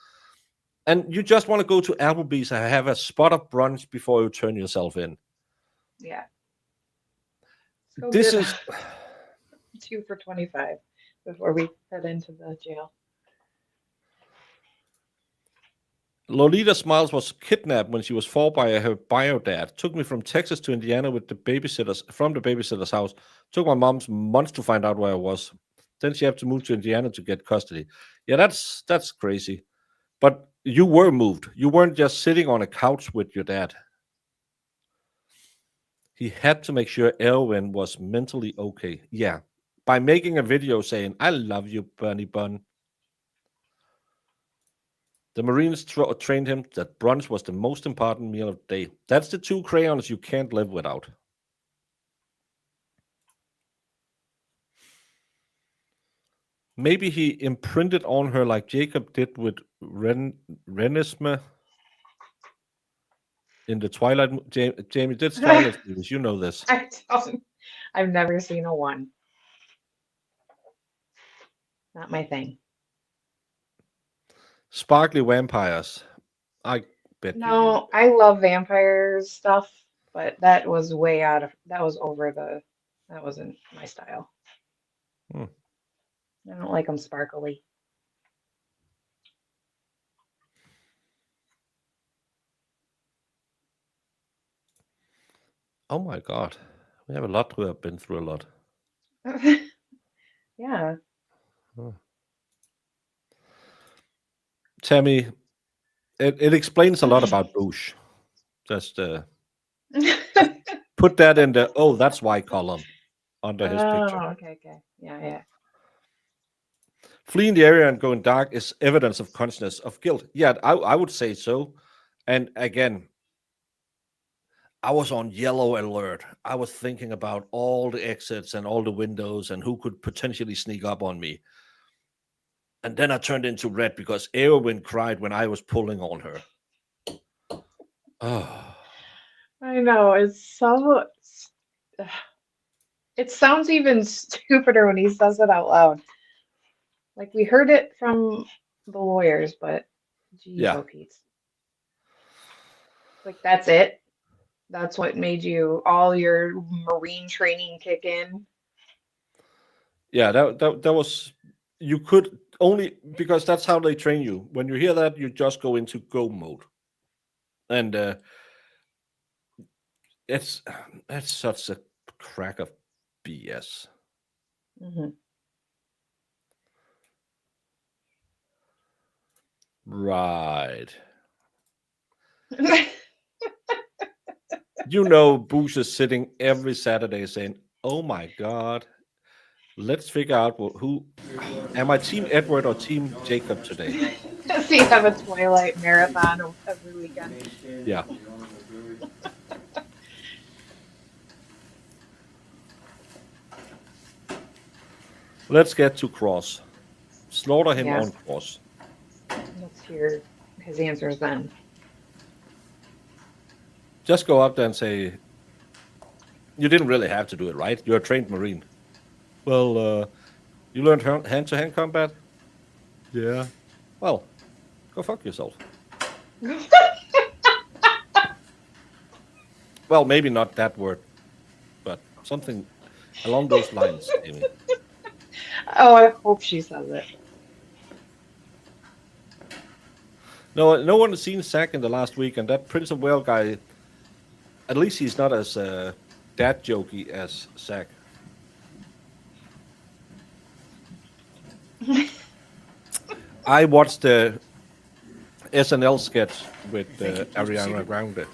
And you just want to go to Applebee's and have a spot of brunch before you turn yourself in. Yeah. This is 2 for $25 before we head into the jail. Lolita Smiles was kidnapped when she was 4 by her bio dad. Took me from Texas to Indiana with the babysitter's house. Took my mom's months to find out where I was. Then she had to move to Indiana to get custody. Yeah, that's crazy. But you were moved. You weren't just sitting on a couch with your dad. He had to make sure Erwin was mentally okay. Yeah, by making a video saying, I love you, Bunny Bun. The Marines trained him that brunch was the most important meal of the day. That's the 2 crayons you can't live without. Maybe he imprinted on her like Jacob did with Renesmee in the Twilight. Jamie did Twilight movies. You know this. I've never seen a one. Not my thing. Sparkly vampires. I bet. No, I love vampires stuff, but that was that wasn't my style. I don't like them sparkly. Oh my God. We have a lot. We have been through a lot. Yeah. Tammy, it explains a lot about Bush. Just put that in the, oh, that's why column under his picture. Oh, okay. Yeah. Fleeing the area and going dark is evidence of consciousness of guilt. Yeah, I would say so. And again, I was on yellow alert. I was thinking about all the exits and all the windows and who could potentially sneak up on me. And then I turned into red because Erwin cried when I was pulling on her. Oh. I know. It sounds even stupider when he says it out loud. Like we heard it from the lawyers, but geez, Yeah. oh Pete. Like that's it. That's what made you all your Marine training kick in. Yeah, that was, you could only, because that's how they train you. When you hear that, you just go into go mode, and it's such a crack of BS. Hmm. Right. You know, Boosh is sitting every Saturday saying, "Oh my God, let's figure out who am I, Team Edward or Team Jacob today?" Does he have a Twilight marathon every weekend? Yeah. Let's get to Cross. Slaughter him Yes. on Cross. Let's hear his answers then. Just go up there and say, "You didn't really have to do it, right? You're a trained Marine." Well, you learned hand-to-hand combat? Yeah. Well, go fuck yourself. Well, maybe not that word, but something along those lines, Amy. Oh, I hope she says it. No one has seen Zack in the last week, and that Prince of Wales guy, at least he's not as dad jokey as Zack. I watched the SNL sketch with Ariana Grande.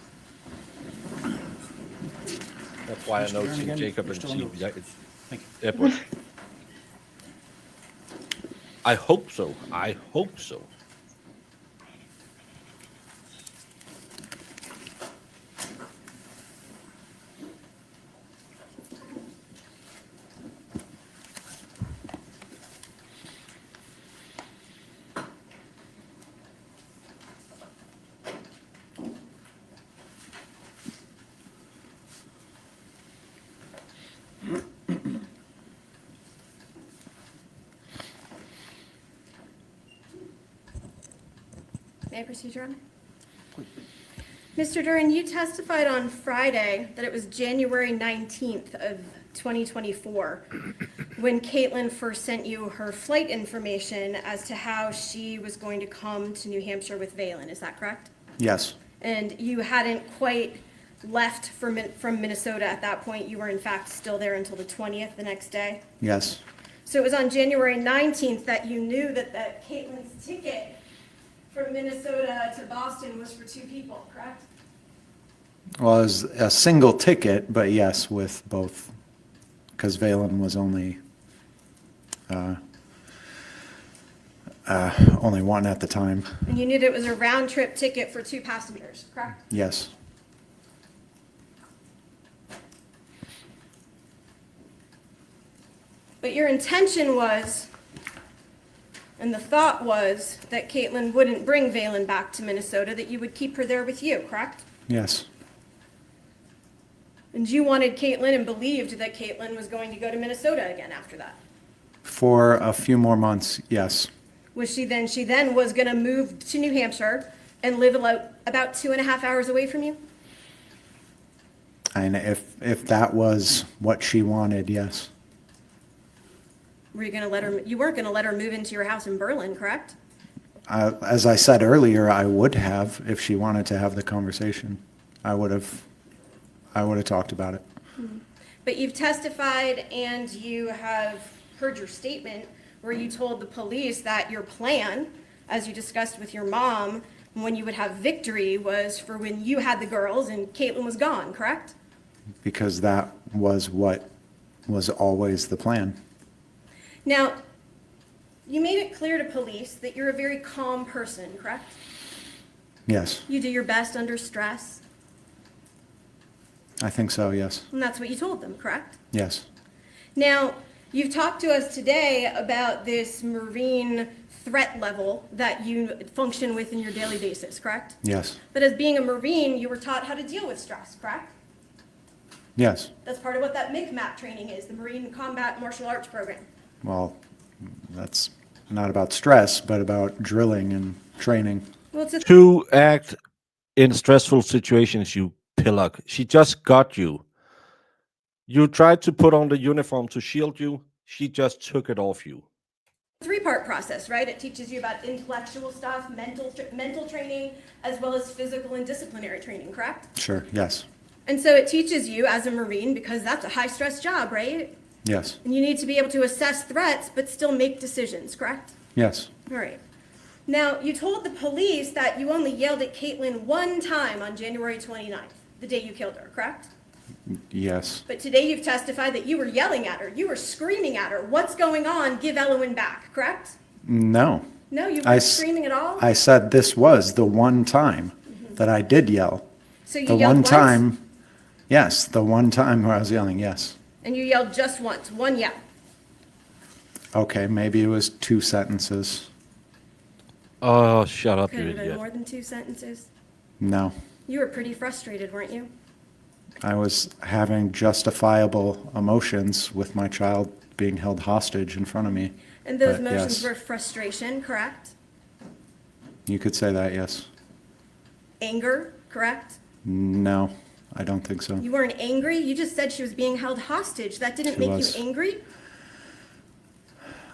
That's why I know Mr. Team Duren, Jacob you're and still Team on. Thank you. Edward. I hope so. I hope so. May I proceed, Your Honor? Mr. Duren, you testified on Friday that it was January 19th of 2024 when Caitlyn first sent you her flight information as to how she was going to come to New Hampshire with Valen. Is that correct? Yes, And you hadn't quite left from Minnesota at that point. You were in fact still there until the 20th, the next day. yes, So it was on January 19th that you knew that Caitlyn's ticket from Minnesota to Boston was for two people, correct? well, it was a single ticket, but yes, with both, because Valen was only one at the time. And you knew that it was a round-trip ticket for two passengers, correct? Yes, But your intention was, and the thought was, that Caitlyn wouldn't bring Valen back to Minnesota, that you would keep her there with you, correct? yes, And you wanted Caitlyn and believed that Caitlyn was going to go to Minnesota again after that. for a few more months, yes, She then was going to move to New Hampshire and live about 2.5 hours away from you? and if that was what she wanted, yes, Were you going to let her, you weren't going to let her move into your house in Berlin, correct? as I said earlier, I would have, if she wanted to have the conversation, I would have talked about it. But you've testified and you have heard your statement where you told the police that your plan, as you discussed with your mom, when you would have victory was for when you had the girls and Caitlyn was gone, correct? Because that was what was always the plan. Now, you made it clear to police that you're a very calm person, correct? Yes, You do your best under stress, I think so, yes, and that's what you told them, correct? yes, Now, you've talked to us today about this Marine threat level that you function with in your daily basis, correct? yes, But as being a Marine, you were taught how to deal with stress, correct? yes. That's part of what that MCMAP training is, the Marine Combat Martial Arts Program. Well, that's not about stress, but about drilling and training. Well, it's a To act in stressful situations, you pillock. She just got you. You tried to put on the uniform to shield you. She just took it off you. three-part process, right? It teaches you about intellectual stuff, mental training, as well as physical and disciplinary training, correct? Sure, yes, And so it teaches you as a Marine, because that's a high-stress job, right? yes, And you need to be able to assess threats, but still make decisions, correct? yes, All right. Now, you told the police that you only yelled at Caitlyn one time on January 29th, the day you killed her, correct? yes. But today you've testified that you were yelling at her, you were screaming at her, what's going on, give Elowen back, correct? No. No, you I weren't s- screaming at all? I said this was the one time that I did yell. So you The yelled one once? time, yes, the one time where I was yelling, yes. And you yelled just once, one yell. Okay, maybe it was 2 sentences. Oh, shut up, Could you have been idiot. more than 2 sentences. No, You were pretty frustrated, weren't you? I was having justifiable emotions with my child being held hostage in front of me. And those But motions yes. were frustration, correct? You could say that, yes. Anger, correct? No, I don't think so. You weren't angry, you just said she was being held hostage. That didn't She make was. you angry?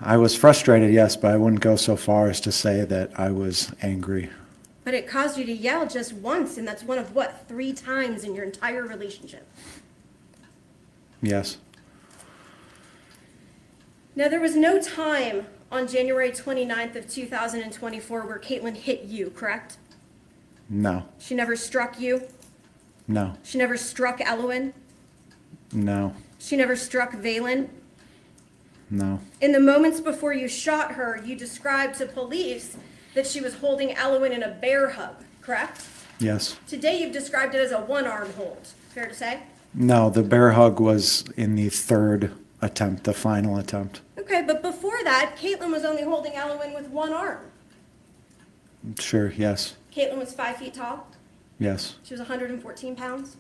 I was frustrated, yes, but I wouldn't go so far as to say that I was angry. But it caused you to yell just once, and that's one of what, 3 times in your entire relationship. Yes, Now, there was no time on January 29th of 2024 where Caitlyn hit you, correct? no, She never struck you? no, She never struck Elowen? no, She never struck Valen? no, In the moments before you shot her, you described to police that she was holding Elowen in a bear hug, correct? yes. Today you've described it as a one-arm hold. Fair to say? No, the bear hug was in the 3rd attempt, the final attempt. Okay, but before that, Caitlyn was only holding Elowen with one arm. Sure, yes, Caitlyn was 5 feet tall. yes, She was 114 pounds.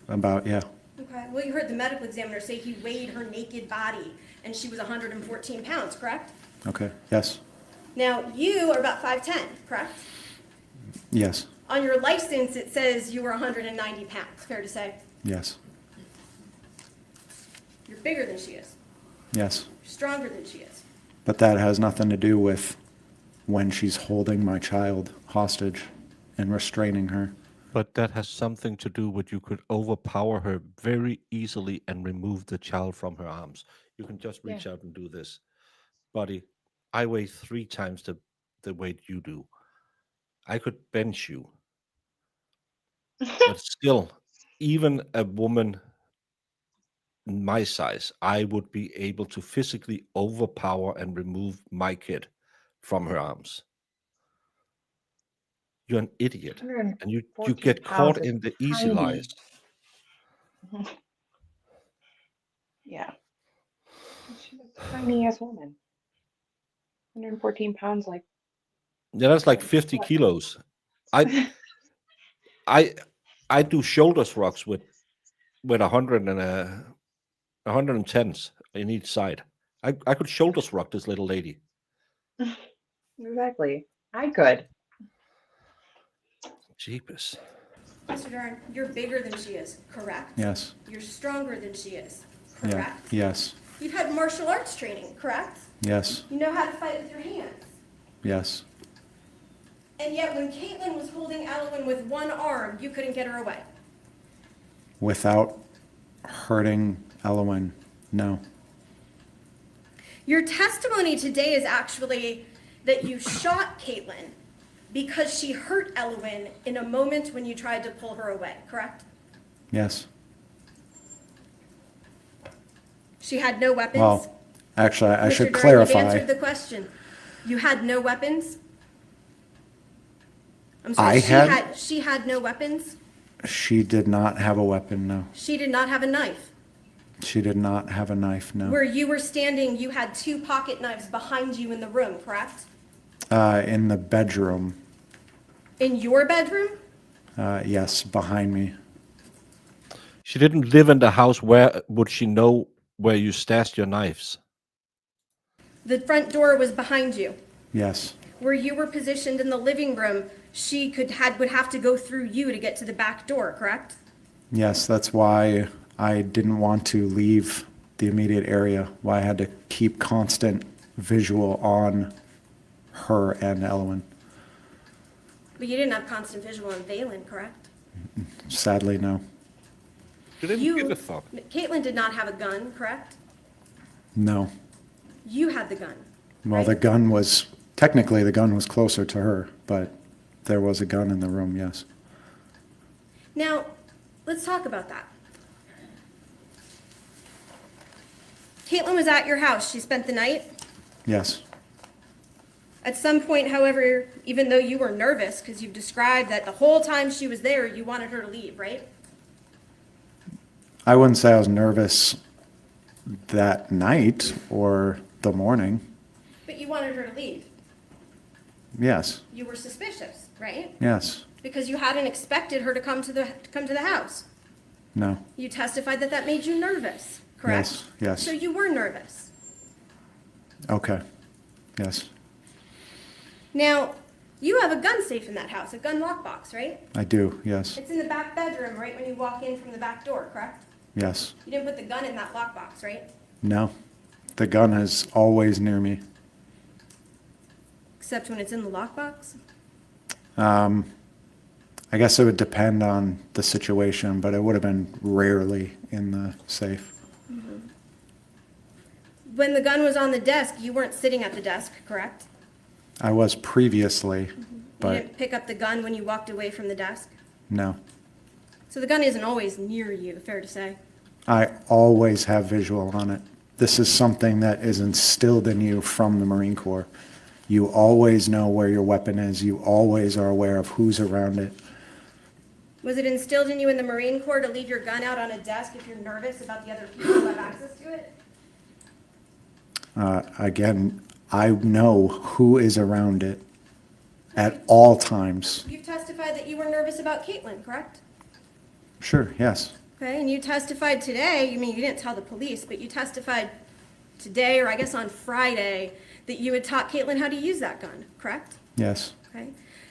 about, yeah, Okay, well, you heard the medical examiner say he weighed her naked body, and she was 114 pounds, correct? okay, yes, Now, you are about 5'10", correct? yes, On your license, it says you were 190 pounds. Fair to say? yes, You're bigger than she is. yes. You're stronger than she is. But that has nothing to do with when she's holding my child hostage and restraining her. But that has something to do with you could overpower her very easily and remove the child from her arms. You can just reach out and do this. Buddy, I weigh 3 times the weight you do. I could bench you. But still, even a woman my size, I would be able to physically overpower and remove my kid from her arms. You're an idiot. And you 114 get pounds caught is in the easy tiny. lies. Yeah. She's a tiny ass woman. 114 pounds, like, Yeah, that's like 50 What? kilos. I I do shoulder shrugs with 100 and 110s in each side. I could shoulder shrug this little lady. exactly. I could. Jeepers. Mr. Duren, you're bigger than she is, correct? Yes, You're stronger than she is, yeah, correct? yes, You've had martial arts training, correct? yes, You know how to fight with your hands. yes, And yet, when Caitlyn was holding Elowen with one arm, you couldn't get her away. without hurting Elowen, no. Your testimony today is actually that you shot Caitlyn because she hurt Elowen in a moment when you tried to pull her away, correct? Yes. She had no weapons? Well, actually, I Mr. should Duren, you've clarify. answered the question. You had no weapons? I'm I sorry, had- she had no weapons? She did not have a weapon, no. She did not have a knife. She did not have a knife, no. Where you were standing, you had 2 pocket knives behind you in the room, correct? In the bedroom, In your bedroom? yes, behind me. She didn't live in the house. Where would she know where you stashed your knives? The front door was behind you. Yes, Where you were positioned in the living room, she would have to go through you to get to the back door, correct? yes, that's why I didn't want to leave the immediate area, why I had to keep constant visual on her and Elwyn. But you didn't have constant visual on Valen, correct? Sadly, no. You didn't give a thought. Caitlyn did not have a gun, correct? No. You had the gun. Well, the right? gun was, technically, the gun was closer to her, but there was a gun in the room, yes. Now, let's talk about that. Caitlyn was at your house. She spent the night. Yes, At some point, however, even though you were nervous, because you've described that the whole time she was there, you wanted her to leave, right? I wouldn't say I was nervous that night or the morning. But you wanted her to leave. Yes, You were suspicious, right? yes, Because you hadn't expected her to come to the house. no, You testified that that made you nervous, correct? Yes, yes. So you were nervous. okay, yes, Now, you have a gun safe in that house, a gun lockbox, right? I do, yes, It's in the back bedroom, right when you walk in from the back door, correct? yes, You didn't put the gun in that lockbox, right? no. The gun is always near me. Except when it's in the lockbox? I guess it would depend on the situation, but it would have been rarely in the safe. When the gun was on the desk, you weren't sitting at the desk, correct? I was previously, You but didn't pick up the gun when you walked away from the desk? no. So the gun isn't always near you, fair to say? I always have visual on it. This is something that is instilled in you from the Marine Corps. You always know where your weapon is. You always are aware of who's around it. Was it instilled in you in the Marine Corps to leave your gun out on a desk if you're nervous about the other people who have access to it? Again, I know who is around it at all times. You've testified that you were nervous about Caitlyn, correct? Sure, yes, Okay, and you testified today, you didn't tell the police, but you testified today, or I guess on Friday, that you had taught Caitlyn how to use that gun, correct? yes, Okay.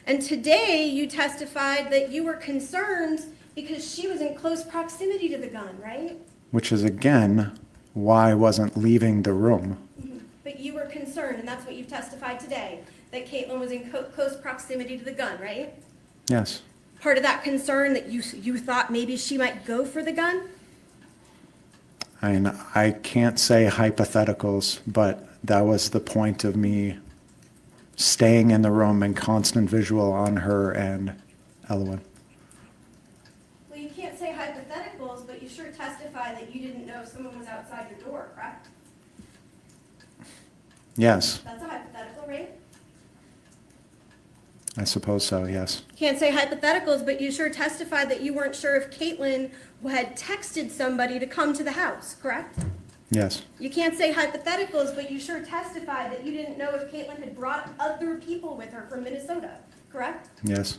And today, you testified that you were concerned because she was in close proximity to the gun, right? which is again why I wasn't leaving the room. But you were concerned, and that's what you've testified today, that Caitlyn was in close proximity to the gun, right? Yes, Part of that concern that you thought maybe she might go for the gun? I can't say hypotheticals, but that was the point of me staying in the room and constant visual on her and Elwyn. Well, you can't say hypotheticals, but you sure testified that you didn't know if someone was outside your door, correct? Yes, That's a hypothetical, right? I suppose so, yes. Can't say hypotheticals, but you sure testified that you weren't sure if Caitlyn had texted somebody to come to the house, correct? Yes, You can't say hypotheticals, but you sure testified that you didn't know if Caitlyn had brought other people with her from Minnesota, correct? yes.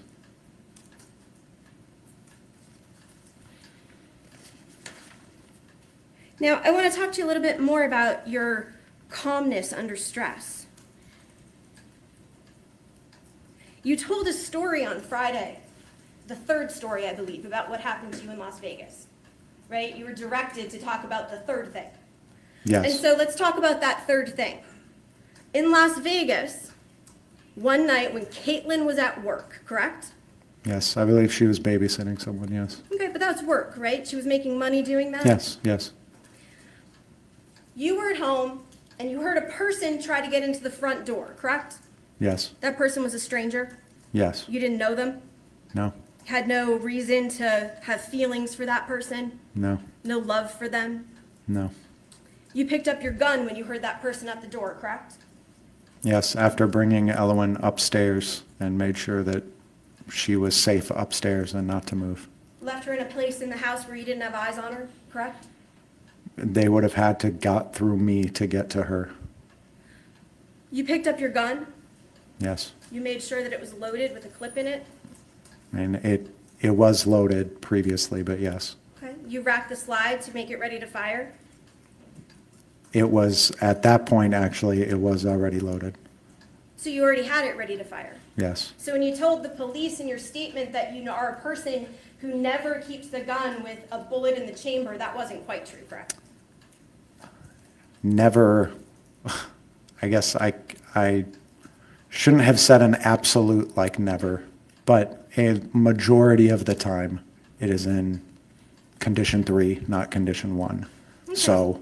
Now, I want to talk to you a little bit more about your calmness under stress. You told a story on Friday, the third story, I believe, about what happened to you in Las Vegas, right? You were directed to talk about the third thing. And Yes, so let's talk about that third thing. In Las Vegas, one night when Caitlyn was at work, correct? yes, I believe she was babysitting someone, yes. Okay, but that's work, right? She was making money doing that? Yes, yes, You were at home and you heard a person try to get into the front door, correct? yes, That person was a stranger? yes, You didn't know them? no, Had no reason to have feelings for that person? no, No love for them? no. You picked up your gun when you heard that person at the door, correct? Yes, after bringing Elwyn upstairs and made sure that she was safe upstairs and not to move. Left her in a place in the house where you didn't have eyes on her, correct? They would have had to got through me to get to her. You picked up your gun? Yes, You made sure that it was loaded with a clip in it? and it was loaded previously, but yes, Okay. You racked the slide to make it ready to fire? It was, at that point, actually, it was already loaded. So you already had it ready to fire. Yes. So when you told the police in your statement that you are a person who never keeps the gun with a bullet in the chamber, that wasn't quite true, correct? Never, I guess I shouldn't have said an absolute like never, but a majority of the time it is in condition 3, not condition 1. So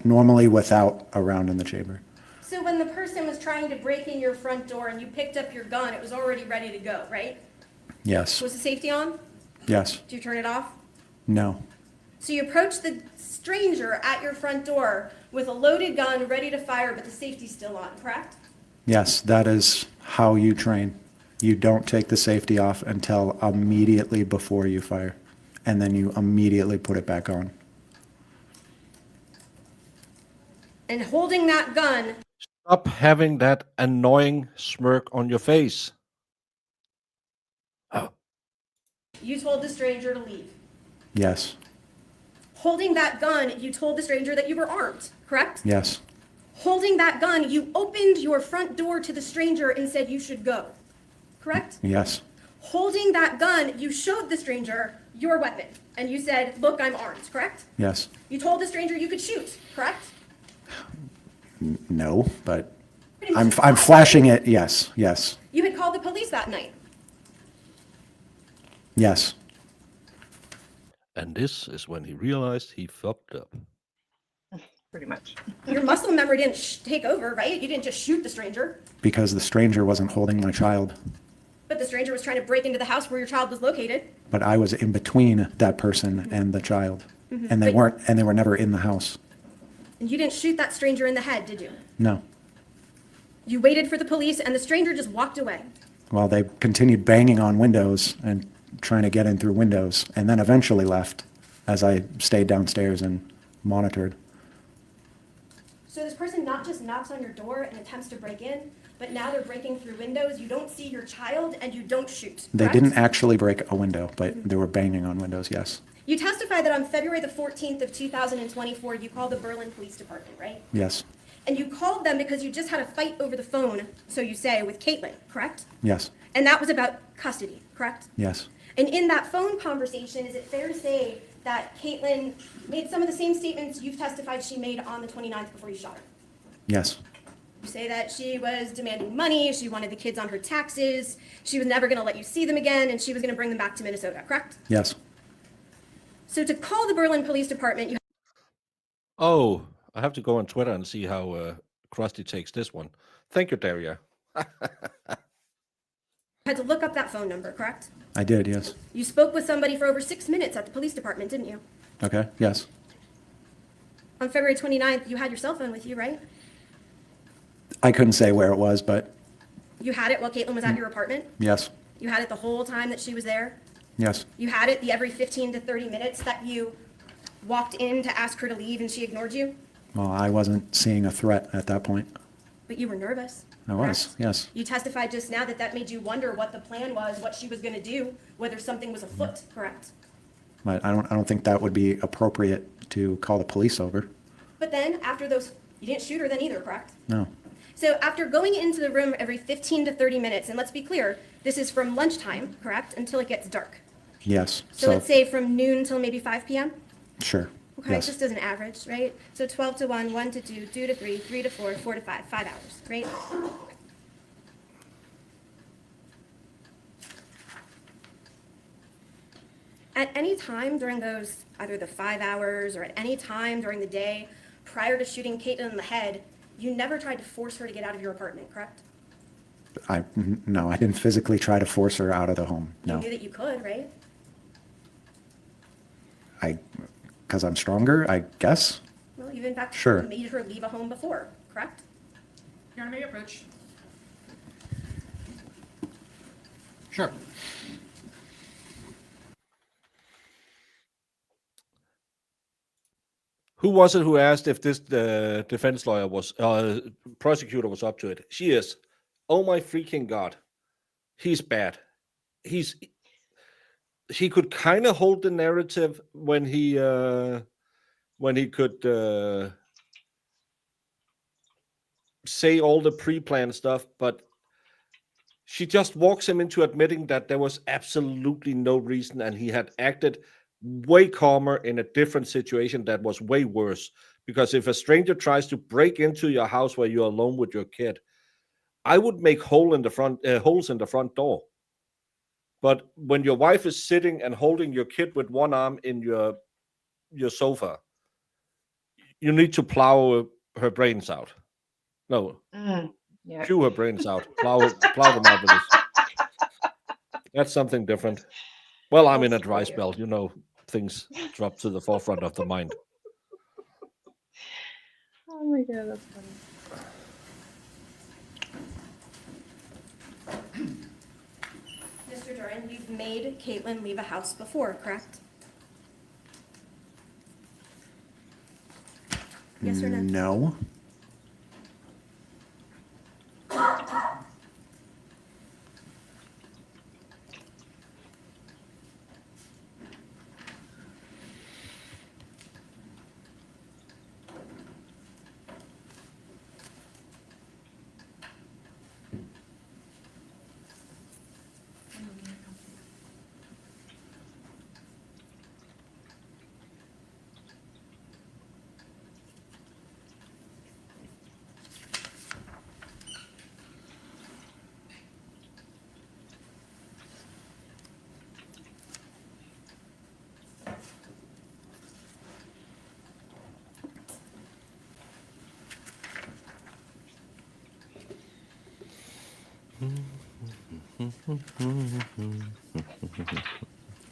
normally without a round in the chamber. So when the person was trying to break in your front door and you picked up your gun, it was already ready to go, right? Yes. Was the safety on? Yes. Did you turn it off? No. So you approached the stranger at your front door with a loaded gun ready to fire, but the safety's still on, correct? Yes, that is how you train. You don't take the safety off until immediately before you fire, and then you immediately put it back on. And holding that gun, Stop having that annoying smirk on your face. Oh, you told the stranger to leave. Yes. Holding that gun, you told the stranger that you were armed, correct? Yes. Holding that gun, you opened your front door to the stranger and said you should go, correct? Yes. Holding that gun, you showed the stranger your weapon, and you said, look, I'm armed, correct? Yes. You told the stranger you could shoot, correct? No, but Pretty much I'm flashing it. Yes. Yes. You had called the police that night. Yes. and this is when he realized he fucked up. Pretty much. Your muscle memory didn't take over, right? You didn't just shoot the stranger, Because the stranger wasn't holding my child, but the stranger was trying to break into the house where your child was located. but I was in between that person and the child, and they were never in the house. And you didn't shoot that stranger in the head, did you? No. You waited for the police, and the stranger just walked away. Well, they continued banging on windows and trying to get in through windows, and then eventually left as I stayed downstairs and monitored. So this person not just knocks on your door and attempts to break in, but now they're breaking through windows. You don't see your child, and you don't shoot. They correct? didn't actually break a window, but they were banging on windows, yes. You testified that on February the 14th of 2024, you called the Berlin Police Department, right? Yes. And you called them because you just had a fight over the phone, so you say, with Caitlyn, correct? Yes. And that was about custody, correct? Yes. And in that phone conversation, is it fair to say that Caitlyn made some of the same statements you've testified she made on the 29th before you shot her? Yes. You say that she was demanding money, she wanted the kids on her taxes, she was never going to let you see them again, and she was going to bring them back to Minnesota, correct? Yes. So to call the Berlin Police Department, you Oh, I have to go on Twitter and see how Krusty takes this one. Thank you, Daria. had to look up that phone number, correct? I did, yes. You spoke with somebody for over 6 minutes at the police department, didn't you? Okay, yes. On February 29th, you had your cell phone with you, right? I couldn't say where it was, but You had it while Caitlyn was at your apartment? yes. You had it the whole time that she was there? Yes. You had it the every 15 to 30 minutes that you walked in to ask her to leave and she ignored you? Well, I wasn't seeing a threat at that point. But you were nervous. I was, correct? yes. You testified just now that that made you wonder what the plan was, what she was going to do, whether something was afoot, correct? But I don't think that would be appropriate to call the police over. But then after those, you didn't shoot her then either, correct? No. So after going into the room every 15 to 30 minutes, and let's be clear, this is from lunchtime, correct, until it gets dark. Yes. So let's say from noon till maybe 5 p.m.? Sure. Okay, Yes. just as an average, right? So 12 to 1, 1 to 2, 2 to 3, 3 to 4, 4 to 5, 5 hours, right? At any time during those, either the 5 hours or at any time during the day prior to shooting Caitlyn in the head, you never tried to force her to get out of your apartment, correct? No, I didn't physically try to force her out of the home. You No. knew that you could, right? Because I'm stronger, I guess. Well, you've in fact Sure. made her leave a home before, correct? Your Honor, may I approach? Sure. Who was it who asked if this defense lawyer was, prosecutor was up to it? She is. Oh my freaking God. He's bad. He could kind of hold the narrative when he could say all the pre-planned stuff, but she just walks him into admitting that there was absolutely no reason and he had acted way calmer in a different situation that was way worse. Because if a stranger tries to break into your house where you're alone with your kid, I would make holes in the front door. But when your wife is sitting and holding your kid with one arm in your sofa, you need to plow her brains out. No, Yeah. chew her brains out. Plow them out with this. That's something different. Well, I'm in a dry spell. You know, things drop to the forefront of the mind. Oh my God, that's funny. Mr. Duren, you've made Caitlyn leave a house before, correct? Yes or no? No.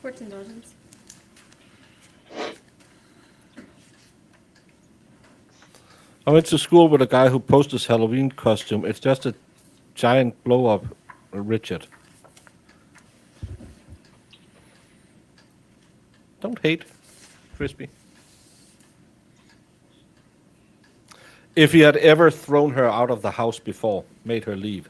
Court's indulgence. I went to school with a guy who posed his Halloween costume. It's just a giant blow-up, Richard. Don't hate, Crispy. If he had ever thrown her out of the house before, made her leave.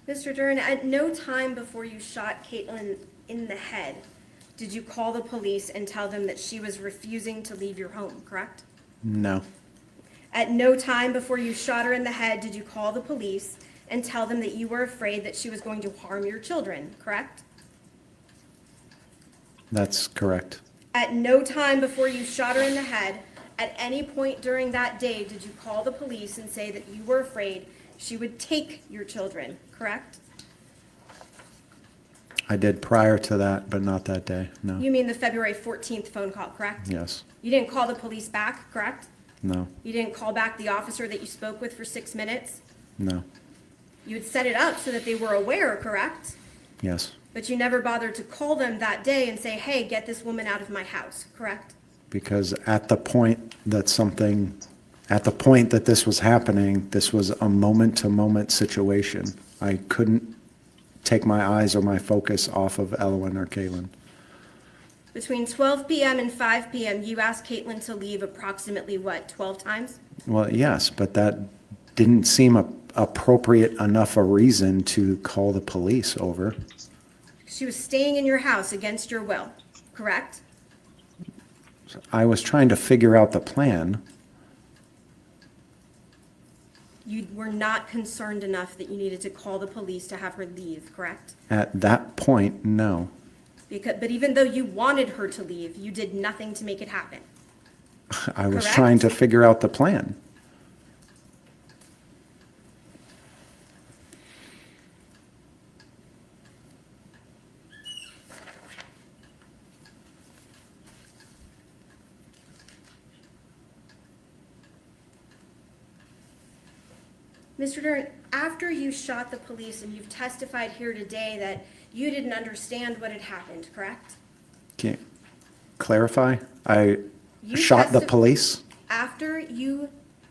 Mr. Duren, at no time before you shot Caitlyn in the head did you call the police and tell them that she was refusing to leave your home, correct? No. At no time before you shot her in the head did you call the police and tell them that you were afraid that she was going to harm your children, correct? That's correct. At no time before you shot her in the head, at any point during that day, did you call the police and say that you were afraid she would take your children, correct? I did prior to that, but not that day. No. You mean the February 14th phone call, correct? Yes. You didn't call the police back, correct? No. You didn't call back the officer that you spoke with for 6 minutes? No. You had set it up so that they were aware, correct? Yes. But you never bothered to call them that day and say, hey, get this woman out of my house, correct? Because at the point that this was happening, this was a moment-to-moment situation. I couldn't take my eyes or my focus off of Elwyn or Caitlyn. Between 12 p.m. and 5 p.m., you asked Caitlyn to leave approximately, what, 12 times? Well, yes, but that didn't seem appropriate enough a reason to call the police over. She was staying in your house against your will, correct? I was trying to figure out the plan. You were not concerned enough that you needed to call the police to have her leave, correct? At that point, no. But even though you wanted her to leave, you did nothing to make it happen. I was Correct. trying to figure out the plan. Mr. Duren, after you shot the police and you've testified here today that you didn't understand what had happened, correct? Can you clarify? I You shot the testi- police? After you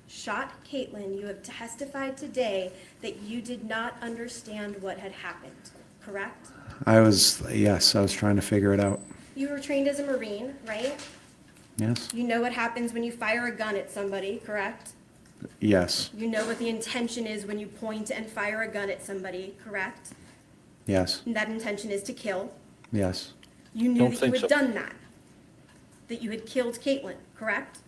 shot Caitlyn, you have testified today that you did not understand what had happened, correct? Yes, I was trying to figure it out. You were trained as a Marine, right? Yes? You know what happens when you fire a gun at somebody, correct? Yes. You know what the intention is when you point and fire a gun at somebody, correct? Yes. And that intention is to kill. Yes. You knew Don't that you think had so. done that. that you had killed Caitlyn, correct?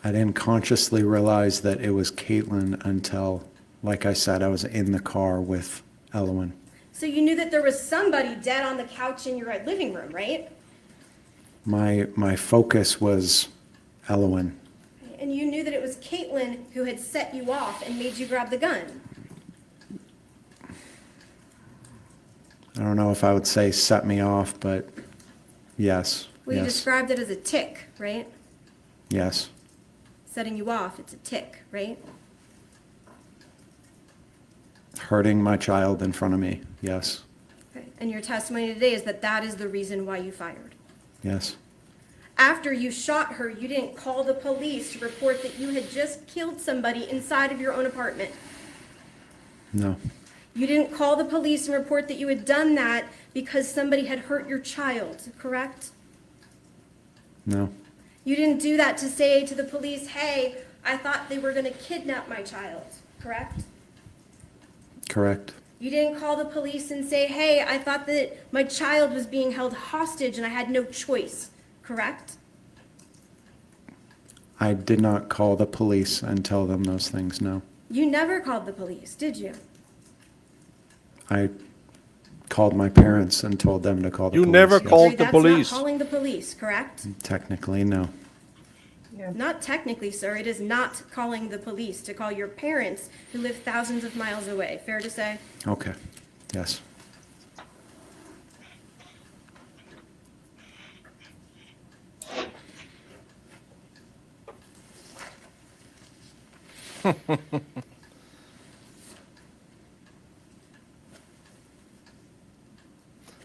I didn't consciously realize that it was Caitlyn until, like I said, I was in the car with Elowen. So you knew that there was somebody dead on the couch in your living room, right? My focus was Elowen. And you knew that it was Caitlyn who had set you off and made you grab the gun. I don't know if I would say set me off, but yes, Well, you yes, described it as a tick, right? yes, Setting you off, it's a tick, right? hurting my child in front of me, yes, Okay. And your testimony today is that that is the reason why you fired. yes, After you shot her, you didn't call the police to report that you had just killed somebody inside of your own apartment. no, You didn't call the police and report that you had done that because somebody had hurt your child, correct? no, You didn't do that to say to the police, hey, I thought they were going to kidnap my child, correct? correct, You didn't call the police and say, hey, I thought that my child was being held hostage and I had no choice, correct? I did not call the police and tell them those things, no. You never called the police, did you? I called my parents and told them to call the You police. never yes. called Sorry, the that's police. not calling the police, correct? Technically, no. Yeah. Not technically, sir. It is not calling the police to call your parents who live thousands of miles away. Fair to say? Okay, yes.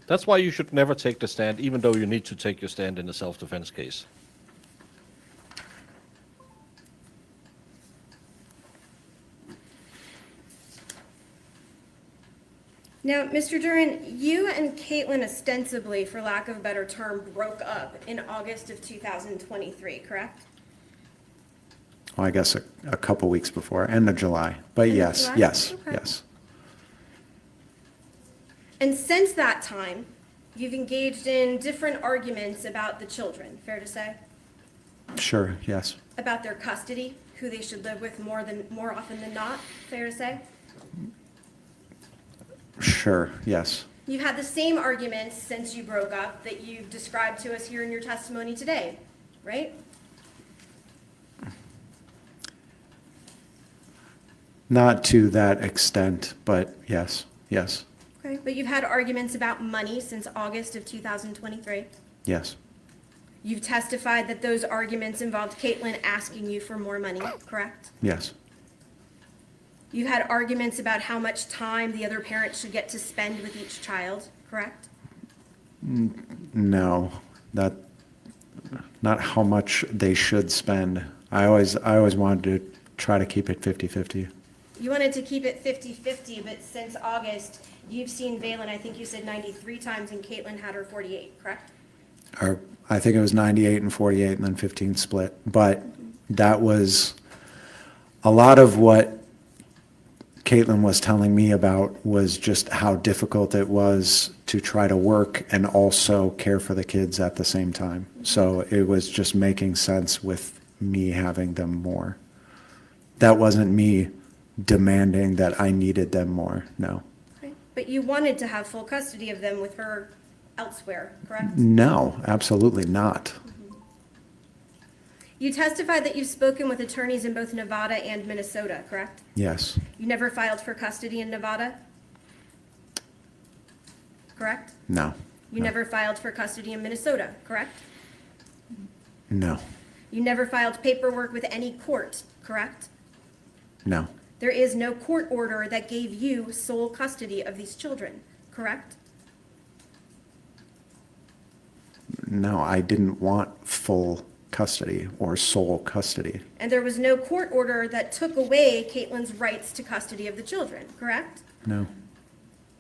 That's why you should never take the stand, even though you need to take your stand in a self-defense case. Now, Mr. Duren, you and Caitlyn ostensibly, for lack of a better term, broke up in August of 2023, correct? Well, I guess a couple weeks before, end of July. But End of yes, July? yes, Okay. yes. And since that time, you've engaged in different arguments about the children, fair to say? Sure, yes. About their custody, who they should live with more often than not, fair to say? Sure, yes. You've had the same arguments since you broke up that you've described to us here in your testimony today, right? Not to that extent, but yes, yes, Okay. But you've had arguments about money since August of 2023. yes, You've testified that those arguments involved Caitlyn asking you for more money, correct? yes, You've had arguments about how much time the other parent should get to spend with each child, correct? no, not how much they should spend. I always wanted to try to keep it 50-50. You wanted to keep it 50-50, but since August, you've seen Valen, I think you said 93 times, and Caitlyn had her 48, correct? Or I think it was 98 and 48 and then 15 split. But that was a lot of what Caitlyn was telling me about was just how difficult it was to try to work and also care for the kids at the same time. So it was just making sense with me having them more. That wasn't me demanding that I needed them more, no. Okay. But you wanted to have full custody of them with her elsewhere, correct? No, absolutely not. You testified that you've spoken with attorneys in both Nevada and Minnesota, correct? Yes, You never filed for custody in Nevada? Correct? no, You never filed for custody in Minnesota, correct? no, You never filed paperwork with any court, correct? no, There is no court order that gave you sole custody of these children, correct? no, I didn't want full custody or sole custody. And there was no court order that took away Caitlyn's rights to custody of the children, correct? No,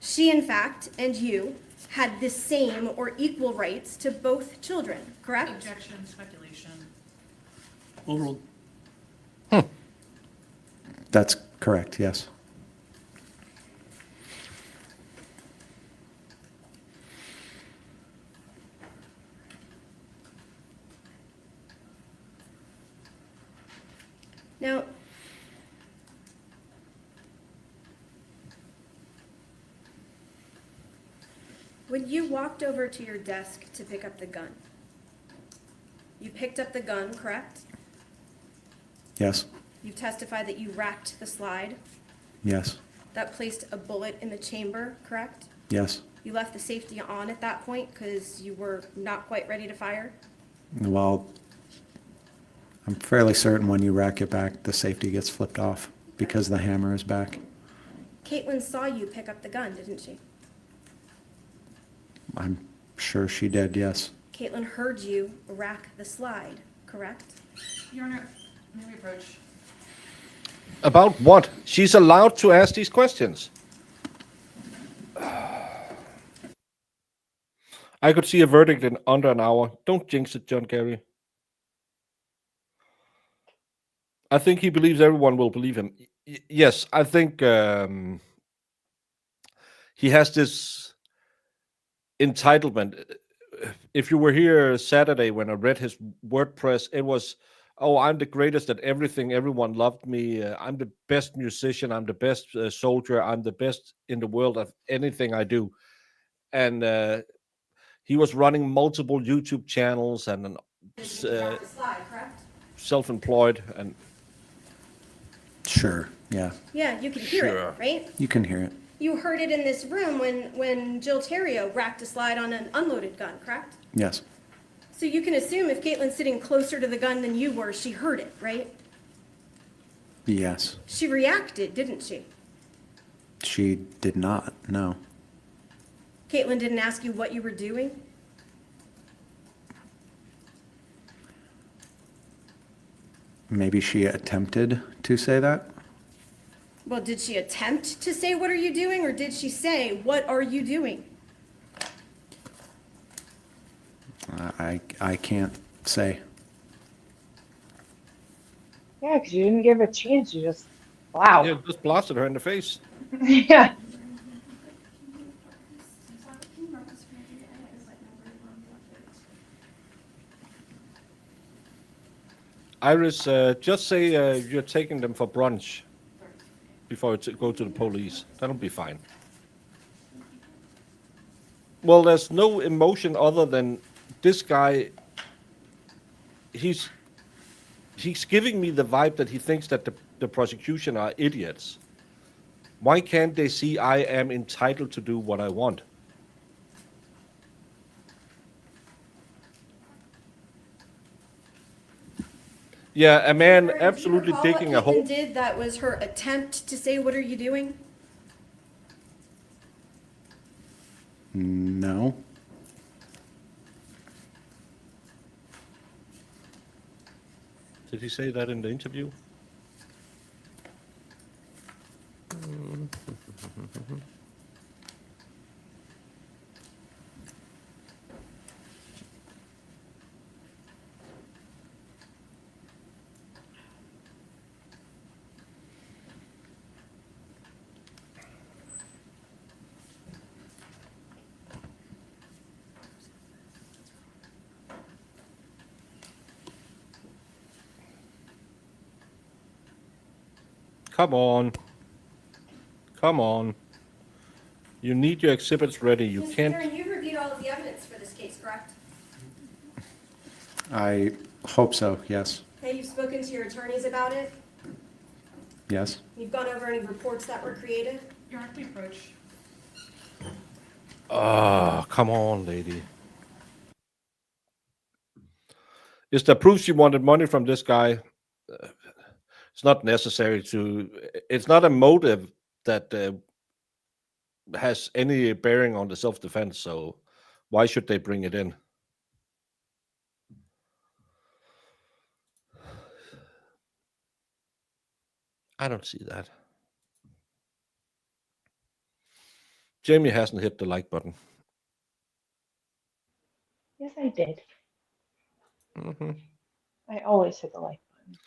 She, in fact, and you had the same or equal rights to both children, correct? Objection, speculation. Overruled. that's correct, yes. Now, when you walked over to your desk to pick up the gun, you picked up the gun, correct? Yes, You testified that you racked the slide. yes, That placed a bullet in the chamber, correct? yes. You left the safety on at that point because you were not quite ready to fire? Well, I'm fairly certain when you rack it back, the safety gets flipped off because the hammer is back. Caitlyn saw you pick up the gun, didn't she? I'm sure she did, yes. Caitlyn heard you rack the slide, correct? Your Honor, may we approach? About what? She's allowed to ask these questions. I could see a verdict in under an hour. Don't jinx it, John Kerry. I think he believes everyone will believe him. Yes, I think he has this entitlement. If you were here Saturday when I read his WordPress, it was, oh, I'm the greatest at everything. Everyone loved me. I'm the best musician. I'm the best soldier. I'm the best in the world at anything I do. And he was running multiple YouTube channels and Rack the slide, correct? self-employed. And Sure, yeah. Yeah, you could hear Sure. it, right? You can hear it. You heard it in this room when Jill Terrio racked a slide on an unloaded gun, correct? Yes, So you can assume if Caitlin's sitting closer to the gun than you were, she heard it, right? yes. She reacted, didn't she? She did not, no. Caitlyn didn't ask you what you were doing? Maybe she attempted to say that? Well, did she attempt to say, "What are you doing?" or did she say, "What are you doing?" I can't say. Yeah, because you didn't give a chance. You just, wow. yeah, just blasted her in the face. Yeah. Iris, just say you're taking them for brunch before you go to the police. That'll be fine. Well, there's no emotion other than this guy. He's giving me the vibe that he thinks that the prosecution are idiots. Why can't they see I am entitled to do what I want? Yeah, a man Do you absolutely recall digging a what hole. Caitlyn did that was her attempt to say, "What are you doing"? No. Did he say that in the interview? Come on. Come on. You need your exhibits ready. You Mr. can't. Duren, you reviewed all of the evidence for this case, correct? I hope so, yes. Okay, you've spoken to your attorneys about it? Yes. You've gone over any reports that were created? Your Honor, can we approach? Ah, come on, lady. Is there proof she wanted money from this guy? It's not necessary to. It's not a motive that has any bearing on the self-defense. So, why should they bring it in? I don't see that. Jamie hasn't hit the like button. Yes, I did. Mm-hmm. I always hit the like button,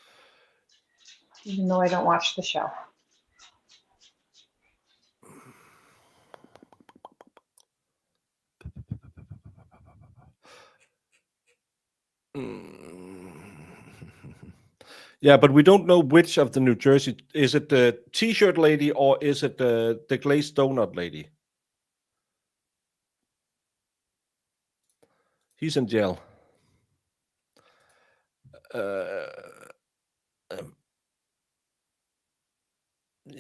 even though I don't watch the show. Yeah, but we don't know which of the New Jersey. Is it the T-shirt lady or is it the glazed donut lady? He's in jail.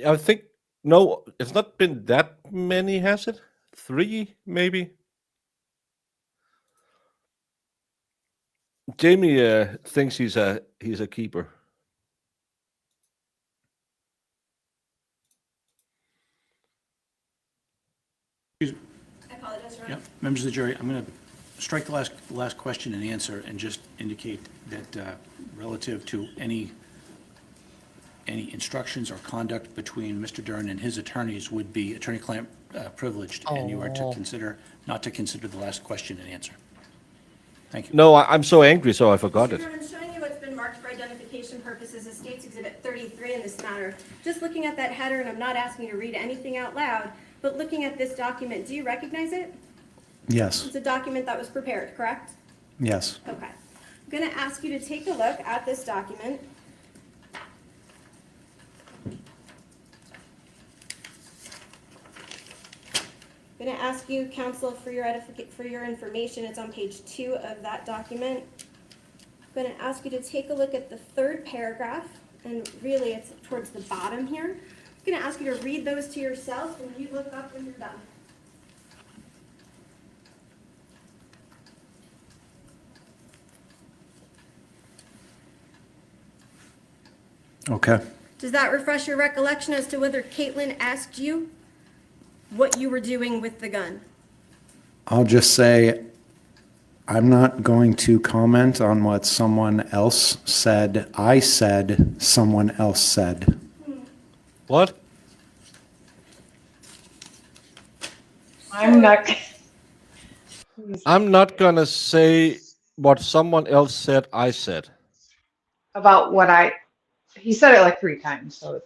I think no, it's not been that many, has it? 3, maybe. Jamie thinks he's a keeper. I apologize, Your Honor. Yeah, members of the jury, I'm going to strike the last question and answer and just indicate that relative to any instructions or conduct between Mr. Duren and his attorneys would be attorney-client privileged, and you are to consider, not to consider the last question and answer. Thank you. No, I'm so angry, so I forgot it. Mr. Duren, I'm showing you what's been marked for identification purposes as State's Exhibit 33 in this matter. Just looking at that header, and I'm not asking you to read anything out loud, but looking at this document, do you recognize it? Yes, It's a document that was prepared, correct? yes. Okay. I'm going to ask you to take a look at this document. I'm going to ask you, counsel, for your information, it's on page 2 of that document. I'm going to ask you to take a look at the 3rd paragraph, and really it's towards the bottom here. I'm going to ask you to read those to yourself when you look up when you're done. Okay. Does that refresh your recollection as to whether Caitlyn asked you what you were doing with the gun? I'll just say, I'm not going to comment on what someone else said. I said, someone else said. What? I'm not. I'm not gonna say what someone else said. I said. About what he said it like 3 times. So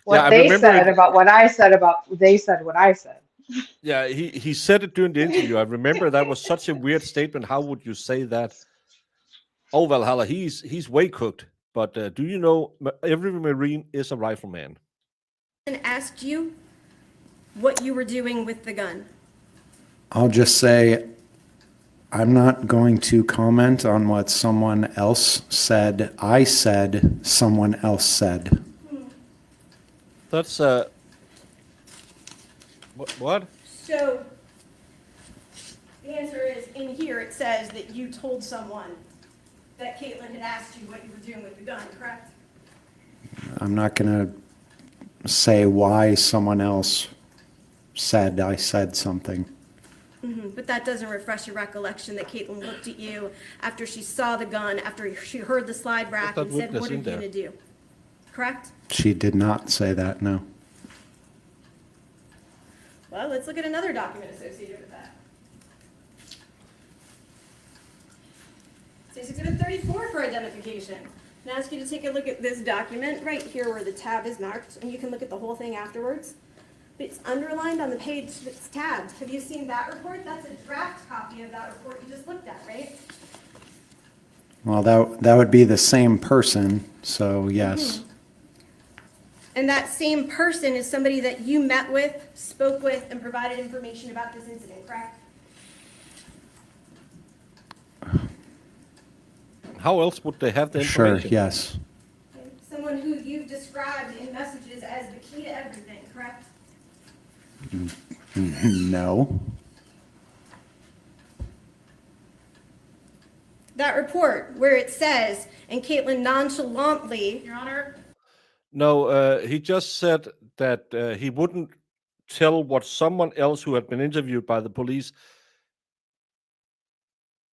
what Yeah, I they remember said it- about what I said about, they said what I said. Yeah, he said it during the interview. I remember that was such a weird statement. How would you say that? Oh, Valhalla, he's way cooked. But do you know every Marine is a rifleman? And asked you what you were doing with the gun. I'll just say, I'm not going to comment on what someone else said. I said, someone else said. That's what? So the answer is, in here it says that you told someone that Caitlyn had asked you what you were doing with the gun, correct? I'm not going to say why someone else said I said something. But that doesn't refresh your recollection that Caitlyn looked at you after she saw the gun, after she heard the slide rack that and said, witness what are you in there. going to do? Correct? She did not say that, no. Well, let's look at another document associated with that. State's Exhibit 34 for identification. And ask you to take a look at this document right here where the tab is marked, and you can look at the whole thing afterwards. But it's underlined on the page that's tabbed. Have you seen that report? That's a draft copy of that report you just looked at, right? Well, that would be the same person, so yes. And that same person is somebody that you met with, spoke with, and provided information about this incident, correct? How else would they have the Sure, information? yes. Someone who you've described in messages as the key to everything, correct? No. That report where it says, and Caitlyn nonchalantly, Your Honor, No, he just said that he wouldn't tell what someone else who had been interviewed by the police,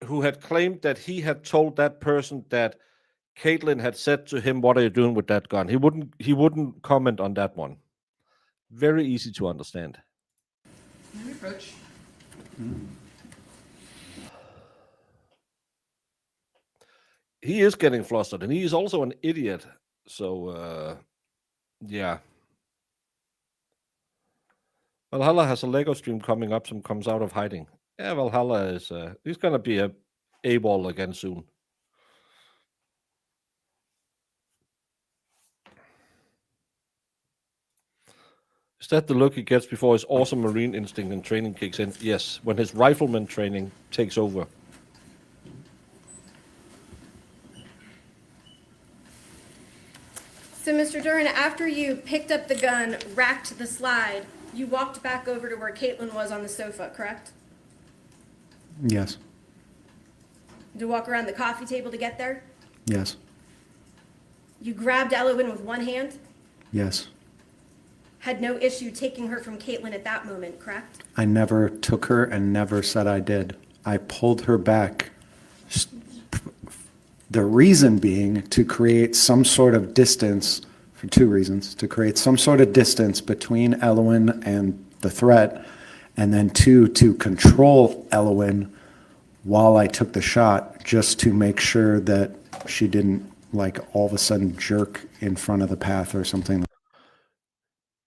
who had claimed that he had told that person that Caitlyn had said to him, "What are you doing with that gun?" He wouldn't comment on that one. Very easy to understand. no approach. He is getting flustered, and he is also an idiot. So, yeah. Valhalla has a Lego stream coming up. Some comes out of hiding. Yeah, Valhalla is. He's gonna be a AWOL again soon. Is that the look he gets before his awesome Marine instinct and training kicks in? Yes, when his rifleman training takes over. So, Mr. Duren, after you picked up the gun, racked the slide, you walked back over to where Caitlyn was on the sofa, correct? Yes, Did you walk around the coffee table to get there? yes, You grabbed Elowen with one hand, yes. had no issue taking her from Caitlyn at that moment, correct? I never took her and never said I did. I pulled her back. The reason being to create some sort of distance, for two reasons, to create some sort of distance between Elowen and the threat, and then two, to control Elowen while I took the shot, just to make sure that she didn't, like, all of a sudden jerk in front of the path or something.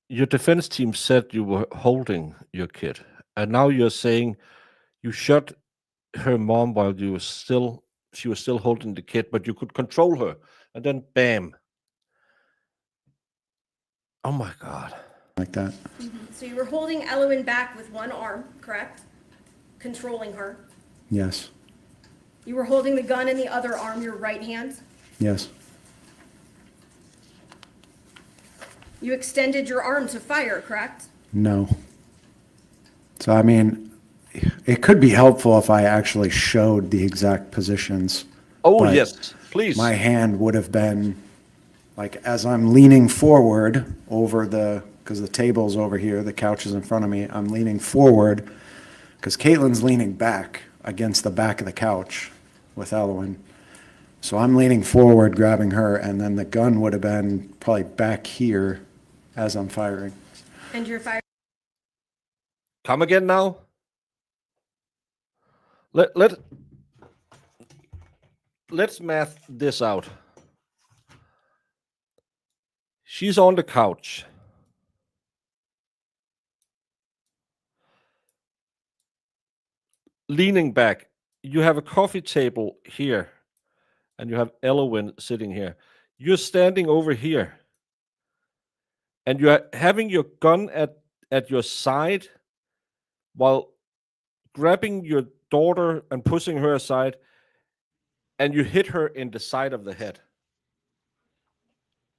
Your defense team said you were holding your kid, and now you're saying you shot her mom while she was still holding the kid, but you could control her, and then bam. Oh my God. Like that. So you were holding Elowen back with one arm, correct? Controlling her. Yes, You were holding the gun in the other arm, your right hand. yes, You extended your arm to fire, correct? no. So, I mean, it could be helpful if I actually showed the exact positions. Oh, but yes, please. My hand would have been, like, as I'm leaning forward over because the table's over here, the couch is in front of me, I'm leaning forward, because Caitlyn's leaning back against the back of the couch with Elowen. So I'm leaning forward, grabbing her, and then the gun would have been probably back here as I'm firing. And your fire. Come again now. Let's math this out. She's on the couch. Leaning back. You have a coffee table here, and you have Elowen sitting here. You're standing over here, and you're having your gun at your side while grabbing your daughter and pushing her aside, and you hit her in the side of the head.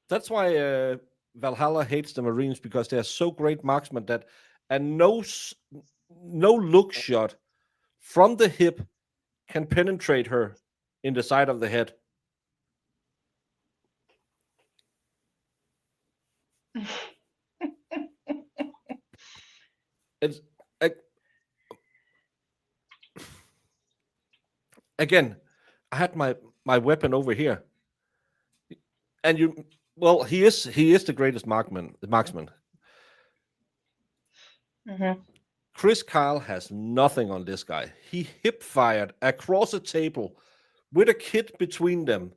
That's why Valhalla hates the Marines, because they're so great marksmen that no look shot from the hip can penetrate her in the side of the head. It's again, I had my weapon over here, and he is the greatest marksman. Mm-hmm. Chris Kyle has nothing on this guy. He hip fired across a table with a kid between them,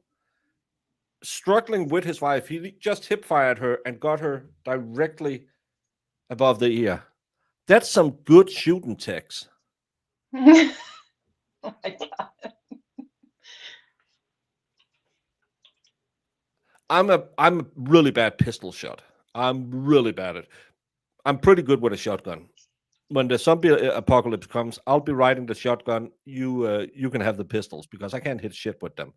struggling with his wife. He just hip fired her and got her directly above the ear. That's some good shooting techs. Oh my God. I'm a really bad pistol shot. I'm really bad at it. I'm pretty good with a shotgun. When the zombie apocalypse comes, I'll be riding the shotgun. You can have the pistols, because I can't hit shit with them.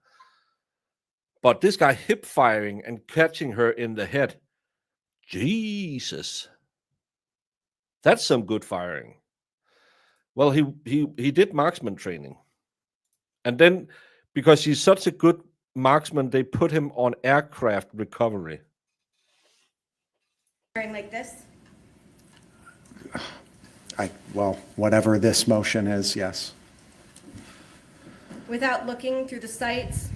But this guy hip firing and catching her in the head, Jesus, that's some good firing. Well, he did marksman training, and then because he's such a good marksman, they put him on aircraft recovery. Firing like this? Well, whatever this motion is, yes. Without looking through the sights?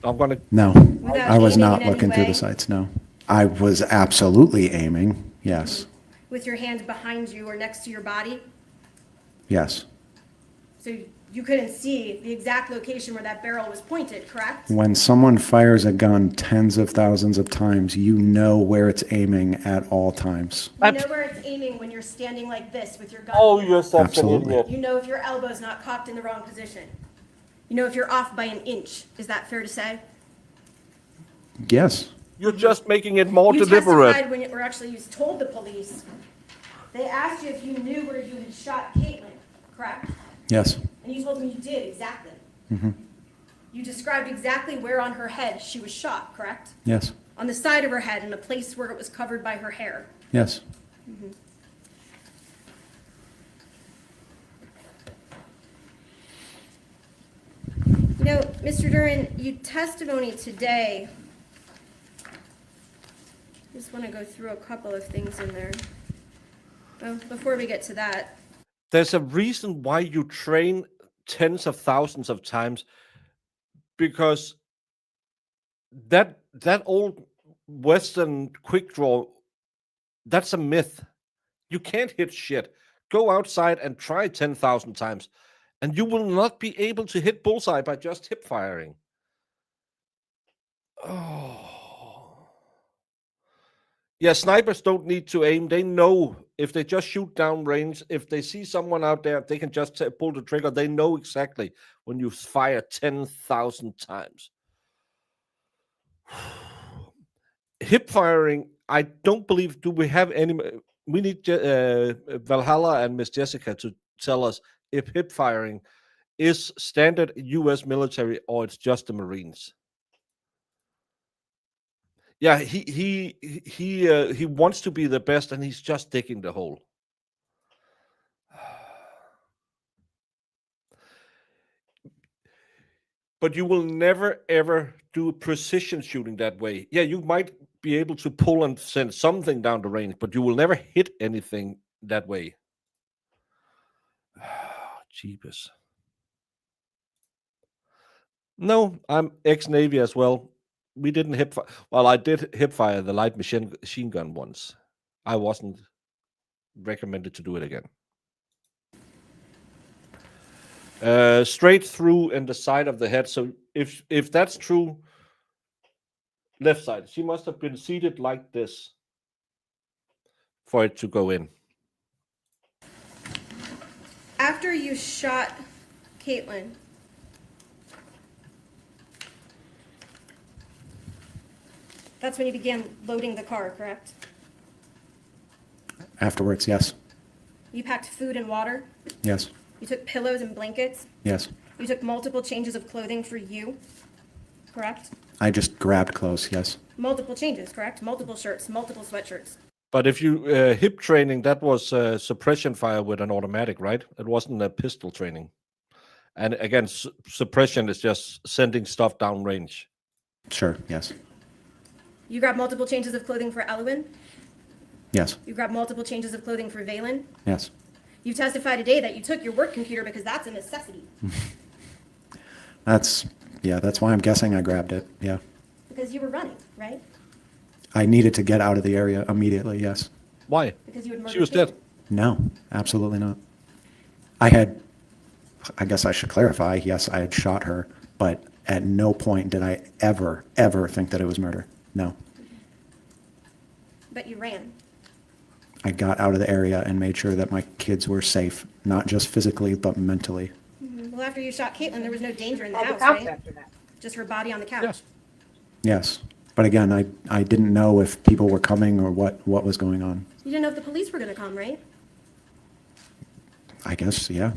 I'm gonna. No, Without I was aiming not in any looking through way? the sights, no. I was absolutely aiming, yes, With your hand behind you or next to your body? yes. So you couldn't see the exact location where that barrel was pointed, correct? When someone fires a gun tens of thousands of times, you know where it's aiming at all times. You know where it's aiming when you're standing like this with your gun. Oh, you're such Absolutely. an idiot. You know if your elbow's not cocked in the wrong position. You know if you're off by an inch. Is that fair to say? Yes, You're just making it more You deliberate. testified when, or actually you told the police, they asked you if you knew where you had shot Caitlyn, correct? Yes. And you told them you did, exactly. You described exactly where on her head she was shot, correct? Yes. On the side of her head, in a place where it was covered by her hair. Yes. You know, Mr. Duren, you testimony today. I just want to go through a couple of things in there. Well, before we get to that, There's a reason why you train tens of thousands of times, because that old Western quick draw, that's a myth. You can't hit shit. Go outside and try 10,000 times, and you will not be able to hit bullseye by just hip firing. Oh. Yeah, snipers don't need to aim. They know if they just shoot down range, if they see someone out there, they can just pull the trigger. They know exactly when you fire 10,000 times. Hip firing, I don't believe, do we have any? We need Valhalla and Miss Jessica to tell us if hip firing is standard US military or it's just the Marines. Yeah, he wants to be the best, and he's just digging the hole. But you will never ever do precision shooting that way. Yeah, you might be able to pull and send something down the range, but you will never hit anything that way. Jeepers. No, I'm ex-Navy as well. We didn't hip fire. Well, I did hip fire the light machine gun once. I wasn't recommended to do it again. Straight through in the side of the head. So if that's true, left side. She must have been seated like this for it to go in. after you shot Caitlyn, that's when you began loading the car, correct? Afterwards, yes. You packed food and water. Yes. You took pillows and blankets. Yes. You took multiple changes of clothing for you, correct? I just grabbed clothes, yes. Multiple changes, correct? Multiple shirts, multiple sweatshirts. But if you hip training, that was suppression fire with an automatic, right? It wasn't a pistol training. And again, suppression is just sending stuff down range. Sure, yes. You grabbed multiple changes of clothing for Elwyn. Yes. You grabbed multiple changes of clothing for Valen. Yes. You testified today that you took your work computer because that's a necessity. That's why I'm guessing I grabbed it, yeah. Because you were running, right? I needed to get out of the area immediately, yes. Why? Because you had murdered She was Caitlyn. dead. No, absolutely not. I guess I should clarify, yes, I had shot her, but at no point did I ever think that it was murder. No. But you ran. I got out of the area and made sure that my kids were safe, not just physically, but mentally. Well, after you shot Caitlyn, there was no danger in the Called the house, cops right? after that. Just her body on the couch. Yes. Yes. But again, I didn't know if people were coming or what was going on. You didn't know if the police were going to come, right? I guess, yeah.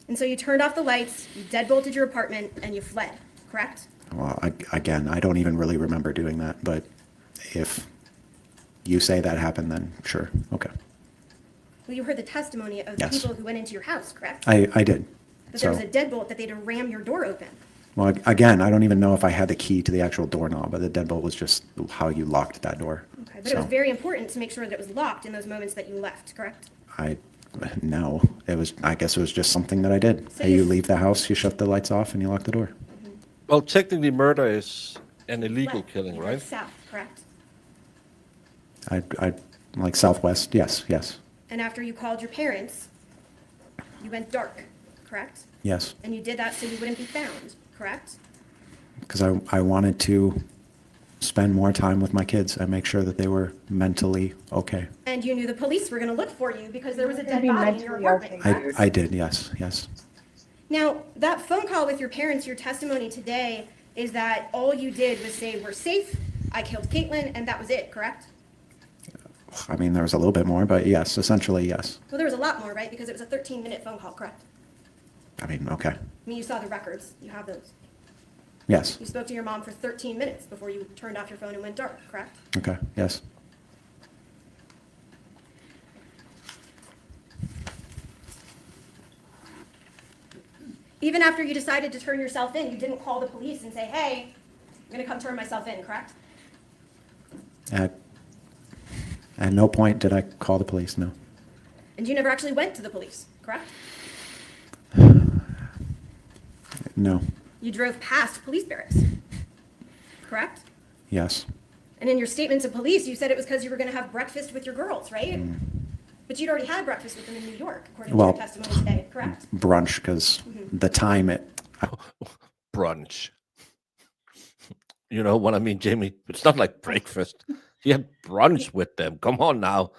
And so you turned off the lights, you deadbolted your apartment, and you fled, correct? Well, again, I don't even really remember doing that, but if you say that happened, then sure, okay. Well, you heard the testimony of the Yes. people who went into your house, correct? I did. But there was So, a deadbolt that they had to ram your door open. well, again, I don't even know if I had the key to the actual doorknob, but the deadbolt was just how you locked that door. Okay, but it was So, very important to make sure that it was locked in those moments that you left, correct? No, I guess it was just something that I did. So Hey, you you- leave the house, you shut the lights off, and you lock the door. Well, technically, murder is an illegal Left. killing, You right? went south, correct? I like Southwest, yes. And after you called your parents, you went dark, correct? Yes, And you did that so you wouldn't be found, correct? because I wanted to spend more time with my kids and make sure that they were mentally okay. And you knew the police were going to look for you because there was a You're dead gonna be body in your mentally apartment, okay. correct? I did, yes. Now, that phone call with your parents, your testimony today, is that all you did was say, we're safe, I killed Caitlyn, and that was it, correct? I mean, there was a little bit more, but yes, essentially, yes. Well, there was a lot more, right? Because it was a 13-minute phone call, correct? I mean, okay. I mean, you saw the records. You have those. Yes. You spoke to your mom for 13 minutes before you turned off your phone and went dark, correct? Okay. Yes. Even after you decided to turn yourself in, you didn't call the police and say, hey, I'm going to come turn myself in, correct? At no point did I call the police, no. And you never actually went to the police, correct? No. You drove past police barracks, correct? Yes. And in your statement to police, you said it was because you were going to have breakfast with your girls, right? But you'd already had breakfast with them in New York, according to Well, your testimony today, correct? Brunch, because the time Brunch. You know what I mean, Jamie? It's not like breakfast. He had brunch with them. Come on now.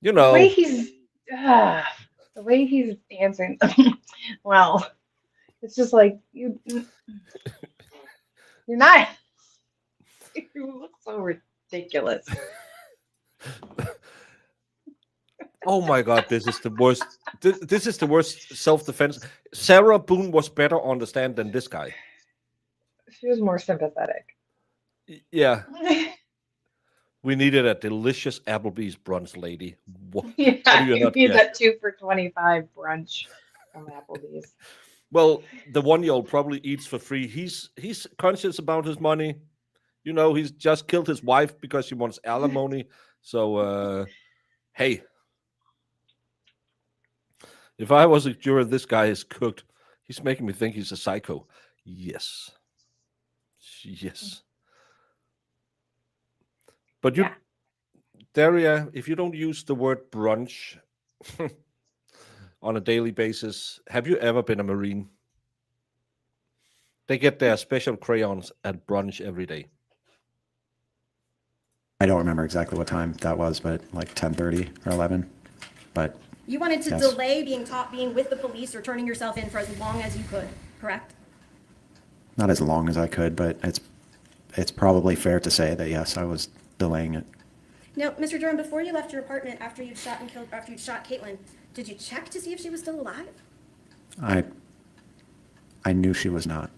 You know. The way he's answering, well, it's just like you're not. You look so ridiculous. Oh my God, this is the worst. This is the worst self-defense. Sarah Boone was better on the stand than this guy. She was more sympathetic. Yeah. We needed a delicious Applebee's brunch, lady. What do Yeah, you you not need get? that 2 for $25 brunch from Applebee's. Well, the 1-year-old probably eats for free. He's conscious about his money. You know, he's just killed his wife because he wants alimony. So, hey, if I was a juror, this guy is cooked. He's making me think he's a psycho. Yes. Yes. But you, Yeah. Daria, if you don't use the word brunch on a daily basis, have you ever been a Marine? They get their special crayons at brunch every day. I don't remember exactly what time that was, but like 10:30 or 11. But You wanted to Yes. delay being with the police or turning yourself in for as long as you could, correct? not as long as I could, but it's probably fair to say that yes, I was delaying it. Now, Mr. Durham, before you left your apartment after you'd shot Caitlyn, did you check to see if she was still alive? I knew she was not.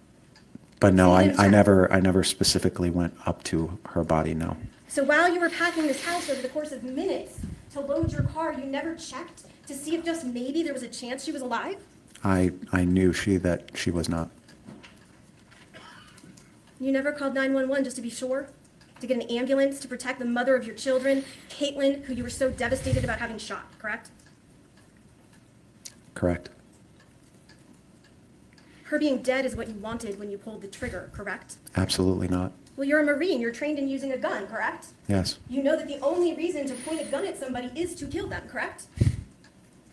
But no, So you didn't I check? never specifically went up to her body, no. So while you were packing this house over the course of minutes to load your car, you never checked to see if just maybe there was a chance she was alive? I knew that she was not. You never called 911 just to be sure? To get an ambulance to protect the mother of your children, Caitlyn, who you were so devastated about having shot, correct? Correct. Her being dead is what you wanted when you pulled the trigger, correct? Absolutely not. Well, you're a Marine. You're trained in using a gun, correct? Yes. You know that the only reason to point a gun at somebody is to kill them, correct?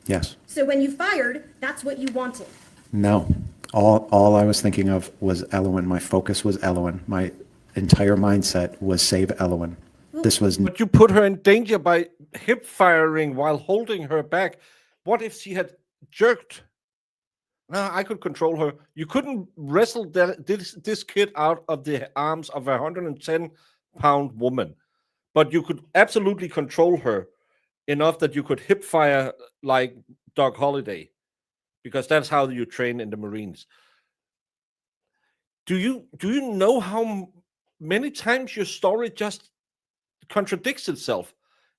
Yes. So when you fired, that's what you wanted. No. All I was thinking of was Elowen. My focus was Elowen. My entire mindset was save Elowen. This was But you put her in danger by hip firing while holding her back. What if she had jerked? No, I could control her. You couldn't wrestle this kid out of the arms of a 110-pound woman, but you could absolutely control her enough that you could hip fire like Doc Holliday, because that's how you train in the Marines. Do you know how many times your story just contradicts itself?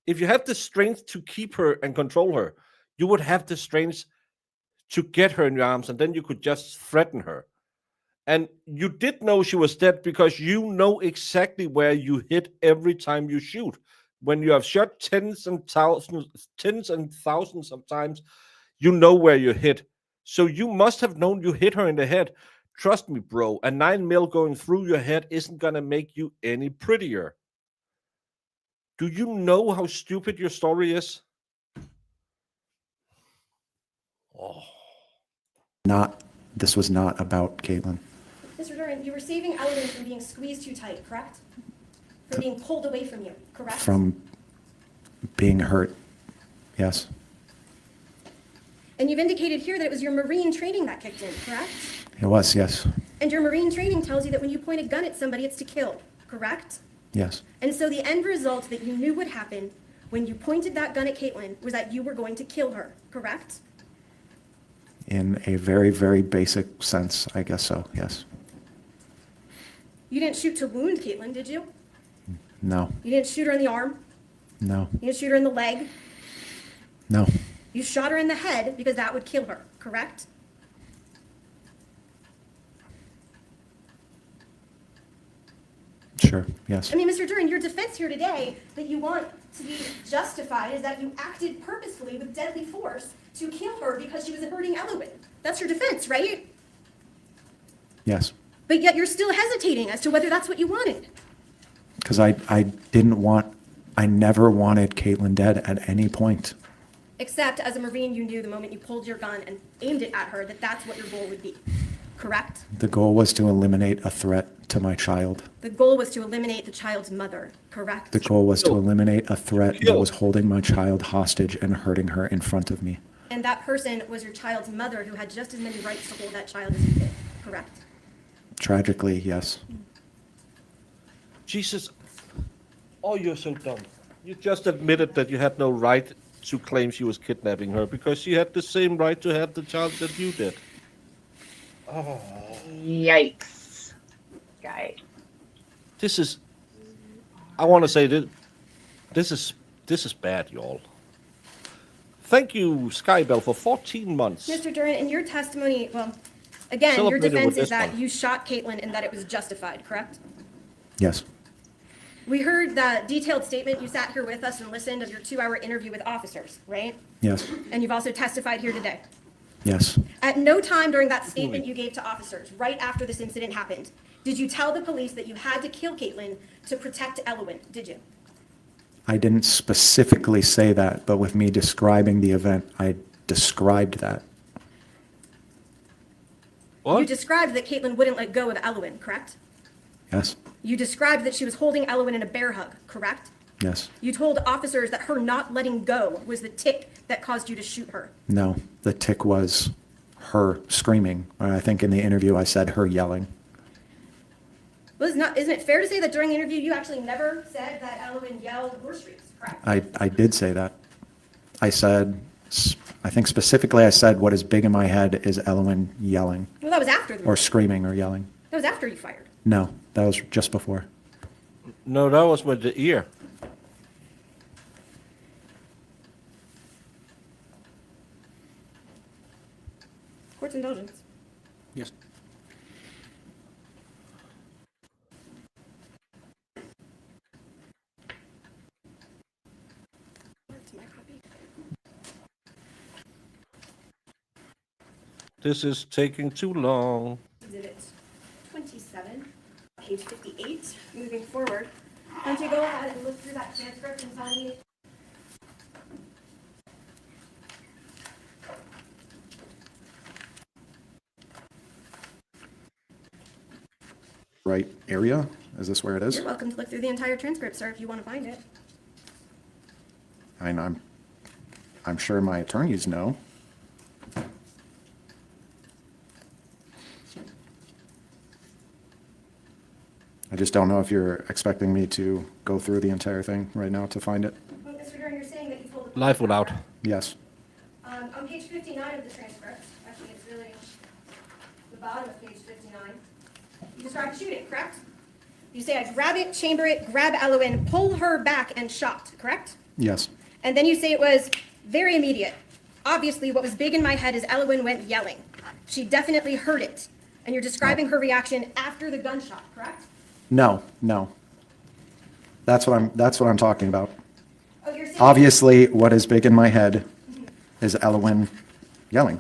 If you have the strength to keep her and control her, you would have the strength to get her in your arms, and then you could just threaten her. And you did know she was dead because you know exactly where you hit every time you shoot. When you have shot tens and thousands of times, you know where you hit. So you must have known you hit her in the head. Trust me, bro, a 9mm going through your head isn't going to make you any prettier. Do you know how stupid your story is? Oh. This was not about Caitlyn. Mr. Duren, you were saving Elowen from being squeezed too tight, correct? From being pulled away from you, correct? From being hurt. Yes. And you've indicated here that it was your Marine training that kicked in, correct? It was, yes. And your Marine training tells you that when you point a gun at somebody, it's to kill, correct? Yes. And so the end result that you knew would happen when you pointed that gun at Caitlyn was that you were going to kill her, correct? In a very, very basic sense, I guess so, yes. You didn't shoot to wound Caitlyn, did you? No, You didn't shoot her in the arm. no, You didn't shoot her in the leg. no. You shot her in the head because that would kill her, correct? Sure, yes. I mean, Mr. Duren, your defense here today that you want to be justified is that you acted purposefully with deadly force to kill her because she was hurting Elowen. That's your defense, right? Yes. But yet you're still hesitating as to whether that's what you wanted. Because I never wanted Caitlyn dead at any point. Except as a Marine, you knew the moment you pulled your gun and aimed it at her that that's what your goal would be, correct? The goal was to eliminate a threat to my child. The goal was to eliminate the child's mother, correct? The goal was to eliminate a threat that was holding my child hostage and hurting her in front of me. And that person was your child's mother who had just as many rights to hold that child as you did, correct? Tragically, yes. Jesus. Oh, you're so dumb. You just admitted that you had no right to claim she was kidnapping her because she had the same right to have the child that you did. Yikes, guy. This is, I want to say that this is bad, y'all. Thank you, Skybell, for 14 months. Mr. Duren, in your testimony, well, again, your Celebrated defense with is this that one. you shot Caitlyn and that it was justified, correct? Yes. We heard that detailed statement. You sat here with us and listened of your 2-hour interview with officers, right? Yes. And you've also testified here today. Yes. At no time during that statement you gave to officers, right after this incident happened, did you tell the police that you had to kill Caitlyn to protect Elowen, did you? I didn't specifically say that, but with me describing the event, I described that. What? You described that Caitlyn wouldn't let go of Elowen, correct? Yes. You described that she was holding Elowen in a bear hug, correct? Yes. You told officers that her not letting go was the tick that caused you to shoot her. No, the tick was her screaming. I think in the interview I said her yelling. Well, isn't it fair to say that during the interview you actually never said that Elowen yelled or shrieks, correct? I did say that. I said, I think specifically I said what is big in my head is Elowen yelling Well, that was after the or screaming or yelling. That was after you fired. No, that was just before. No, that was with the ear. Court's indulgence. Yes. Where's my copy? This is taking too long. Exhibit 27, page 58. Moving forward, why don't you go ahead and look through that transcript and tell me? Right area? Is this where it is? You're welcome to look through the entire transcript, sir, if you want to find it. I mean, I'm sure my attorneys know. I just don't know if you're expecting me to go through the entire thing right now to find it. Well, Mr. Duren, you're saying that you told the Live police without. that. Yes. On page 59 of the transcript, actually, it's really the bottom of page 59, you described shooting, correct? You say, I grab it, chamber it, grab Elowen, pull her back, and shot, correct? Yes. And then you say it was very immediate. Obviously, what was big in my head is Elowen went yelling. She definitely heard it. And you're describing her reaction after the gunshot, correct? No, no. That's what I'm talking about. Oh, you're saying. Obviously, what is big in my head is Elowen yelling.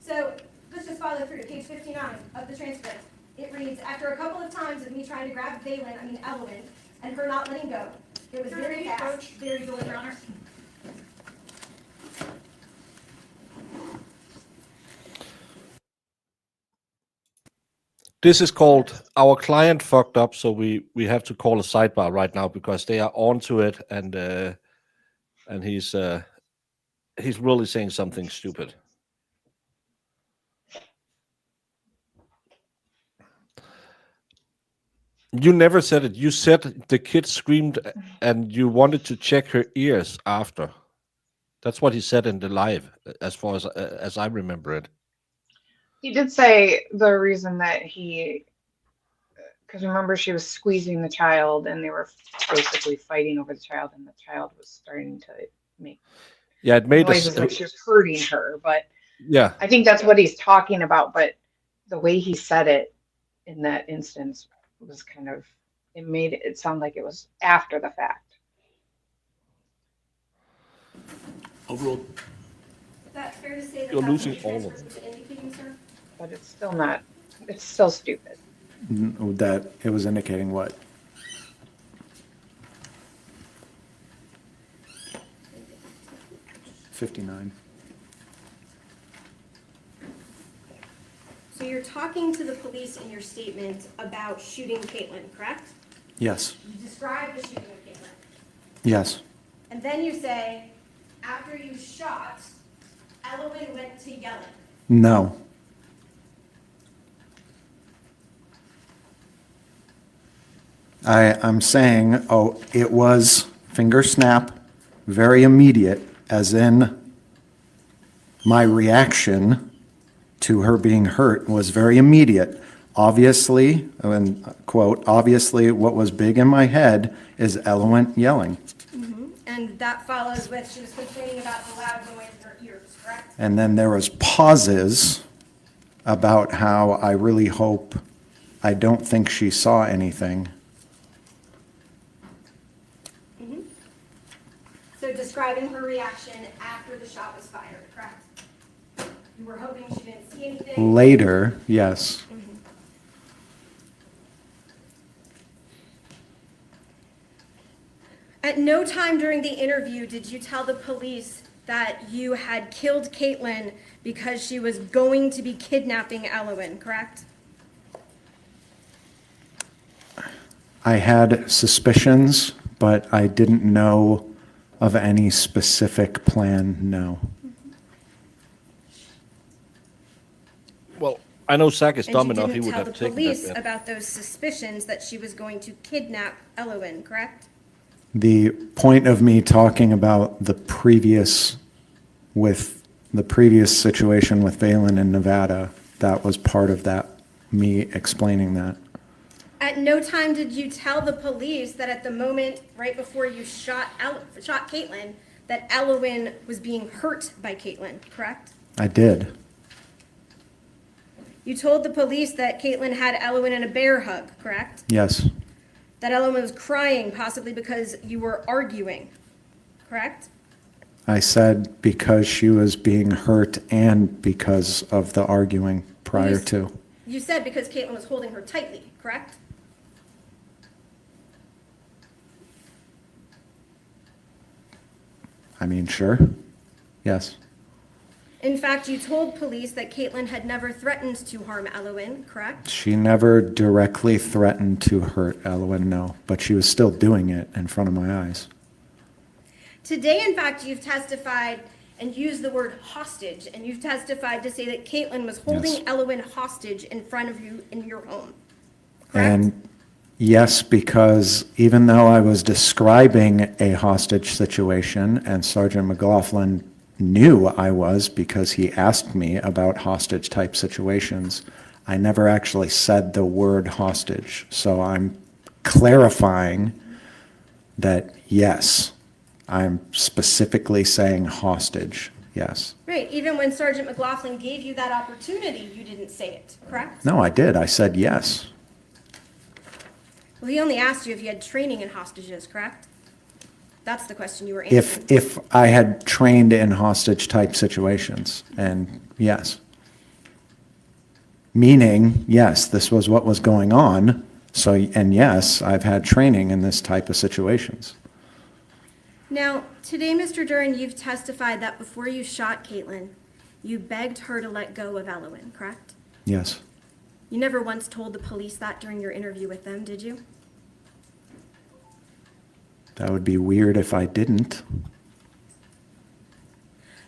So let's just follow through to page 59 of the transcript. It reads, after a couple of times of me trying to grab Elowen, and her not letting go, it was very fast, very deliberate. Your Honor. This is called our client fucked up, so we have to call a sidebar right now because they are onto it, and he's really saying something stupid. You never said it. You said the kid screamed and you wanted to check her ears after. That's what he said in the live, as far as I remember it. He did say the reason that because remember she was squeezing the child and they were basically fighting over the child and the child was starting to make Yeah, it made us. noises like she was hurting her. But Yeah, I think that's what he's talking about. But the way he said it in that instance was kind of, it made it sound like it was after the fact. Overall, Is that fair to say that You're that's losing what the all of transcript was indicating, sir? But it's still not, it's still stupid. That it was indicating what? $59. So you're talking to the police in your statement about shooting Caitlyn, correct? Yes, You described the shooting of Caitlyn. yes, And then you say, after you shot, Elowen went to yelling. no. I'm saying, oh, it was finger snap, very immediate, as in my reaction to her being hurt was very immediate. Obviously, and quote, obviously what was big in my head is Elowen yelling. And that follows with, she was complaining about the loud noise in her ears, correct? And then there was pauses about how I really hope, I don't think she saw anything. So describing her reaction after the shot was fired, correct? You were hoping she didn't see anything? Later, yes. At no time during the interview did you tell the police that you had killed Caitlyn because she was going to be kidnapping Elowen, correct? I had suspicions, but I didn't know of any specific plan, no. well, I know Zach is dumb And you enough, he didn't would tell have the taken police that. about those suspicions that she was going to kidnap Elowen, correct? The point of me talking about the previous situation with Valen in Nevada, that was part of that, me explaining that. At no time did you tell the police that at the moment right before you shot Caitlyn, that Elowen was being hurt by Caitlyn, correct? I did, You told the police that Caitlyn had Elowen in a bear hug, correct? yes, That Elowen was crying possibly because you were arguing, correct? I said because she was being hurt and because of the arguing prior to. You said because Caitlyn was holding her tightly, correct? I mean, sure, yes, In fact, you told police that Caitlyn had never threatened to harm Elowen, correct? she never directly threatened to hurt Elowen, no, but she was still doing it in front of my eyes. Today, in fact, you've testified and used the word hostage, and you've testified to say that Caitlyn was holding Yes. Elowen hostage in front of you in your home, correct? And yes, because even though I was describing a hostage situation and Sergeant McLaughlin knew I was because he asked me about hostage type situations, I never actually said the word hostage. So I'm clarifying that yes, I'm specifically saying hostage, yes. Right, even when Sergeant McLaughlin gave you that opportunity, you didn't say it, correct? No, I did. I said yes. Well, he only asked you if you had training in hostages, correct? That's the question you were answering. If I had trained in hostage type situations, and yes. Meaning, yes, this was what was going on, so, and yes, I've had training in this type of situations. Now, today, Mr. Duren, you've testified that before you shot Caitlyn, you begged her to let go of Elowen, correct? Yes, You never once told the police that during your interview with them, did you? that would be weird if I didn't.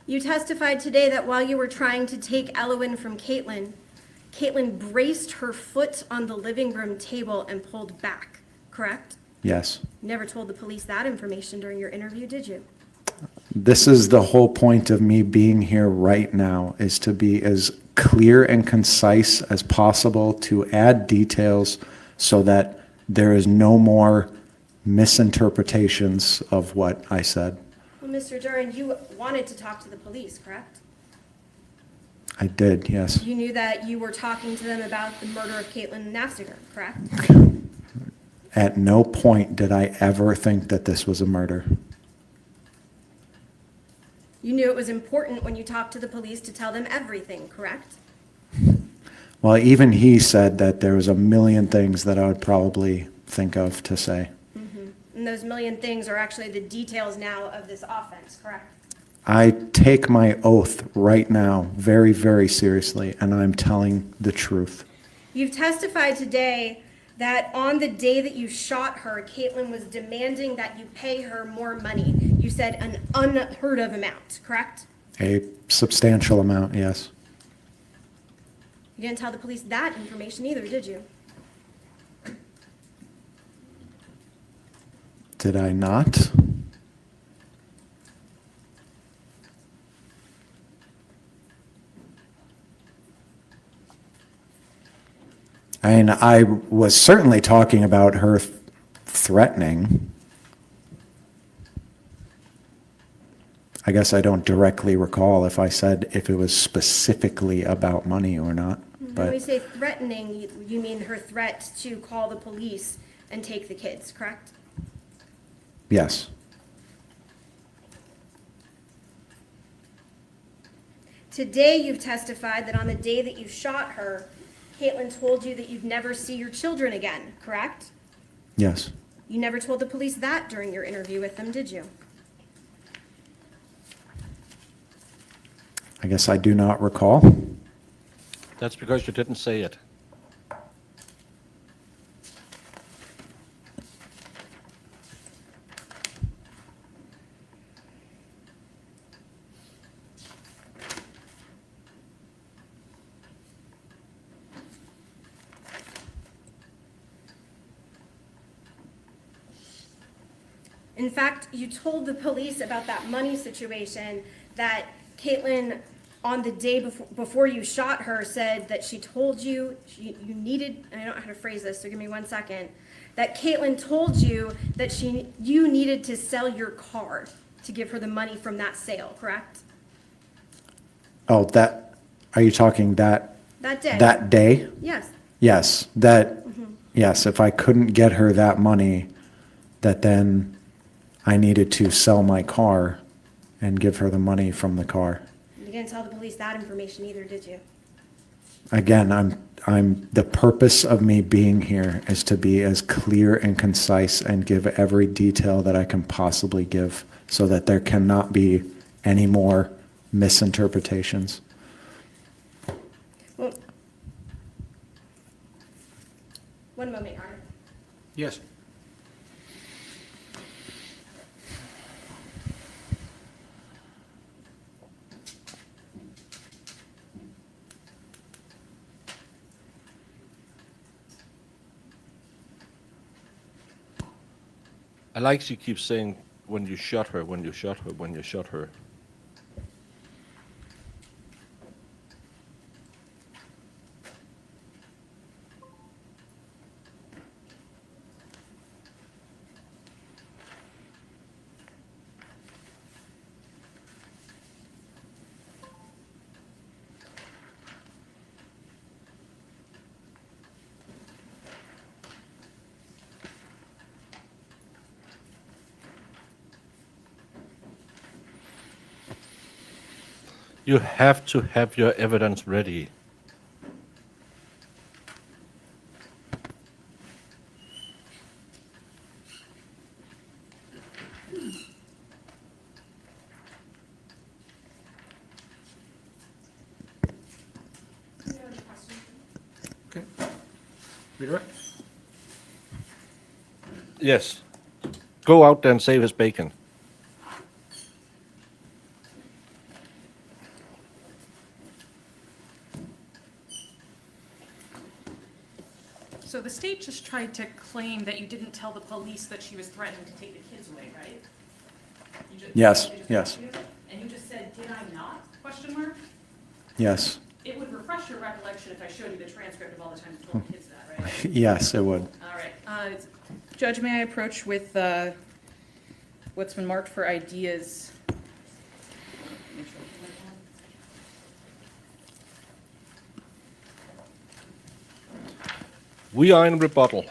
You testified today that while you were trying to take Elowen from Caitlyn, Caitlyn braced her foot on the living room table and pulled back, correct? Yes. You never told the police that information during your interview, did you? This is the whole point of me being here right now, is to be as clear and concise as possible, to add details so that there is no more misinterpretations of what I said. Well, Mr. Duren, you wanted to talk to the police, correct? I did, yes. You knew that you were talking to them about the murder of Caitlyn Naffziger, correct? At no point did I ever think that this was a murder. You knew it was important when you talked to the police to tell them everything, correct? Well, even he said that there was a million things that I would probably think of to say. And those million things are actually the details now of this offense, correct? I take my oath right now very, very seriously, and I'm telling the truth. You've testified today that on the day that you shot her, Caitlyn was demanding that you pay her more money. You said an unheard of amount, correct? A substantial amount, yes. You didn't tell the police that information either, did you? Did I not? I mean, I was certainly talking about her threatening. I guess I don't directly recall if I said if it was specifically about money or not. When we But say threatening, you mean her threat to call the police and take the kids, correct? yes, Today, you've testified that on the day that you shot her, Caitlyn told you that you'd never see your children again, correct? yes. You never told the police that during your interview with them, did you? I guess I do not recall. That's because you didn't say it. In fact, you told the police about that money situation that Caitlyn, on the day before you shot her, said that she told you you needed, and I don't know how to phrase this, so give me 1 second, that Caitlyn told you that you needed to sell your car to give her the money from that sale, correct? Oh, are you talking that That day? day? Yes. Yes, yes, if I couldn't get her that money, that then I needed to sell my car and give her the money from the car. You didn't tell the police that information either, did you? Again, the purpose of me being here is to be as clear and concise and give every detail that I can possibly give so that there cannot be any more misinterpretations. Well, 1 moment, Your Honor. Yes. I like she keeps saying, when you shot her, when you shot her, when you shot her. You have to have your evidence ready. Okay. Redirect. Yes. Go out there and save his bacon. tried to claim that you didn't tell the police that she was threatening to take the kids away, right? Yes, they just yes. asked you? And you just said, did I not? Question mark? Yes, It would refresh your recollection if I showed you the transcript of all the times you told the kids that, right? yes, it would. All right. Judge, may I approach with what's been marked for ideas? We are in rebuttal.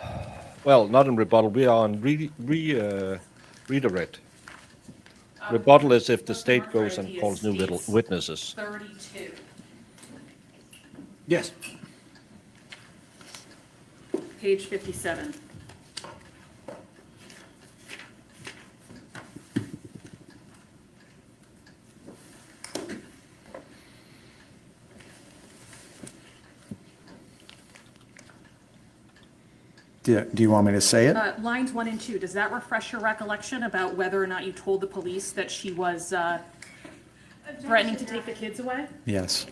Well, not in rebuttal. We are on redirect. Rebuttal is if the What's state marked for goes and ideas calls new states witnesses. 32. Yes. Page 57. Do you want me to say it? Lines 1 and 2, does that refresh your recollection about whether or not you told the police that she was threatening to take the kids away? Yes.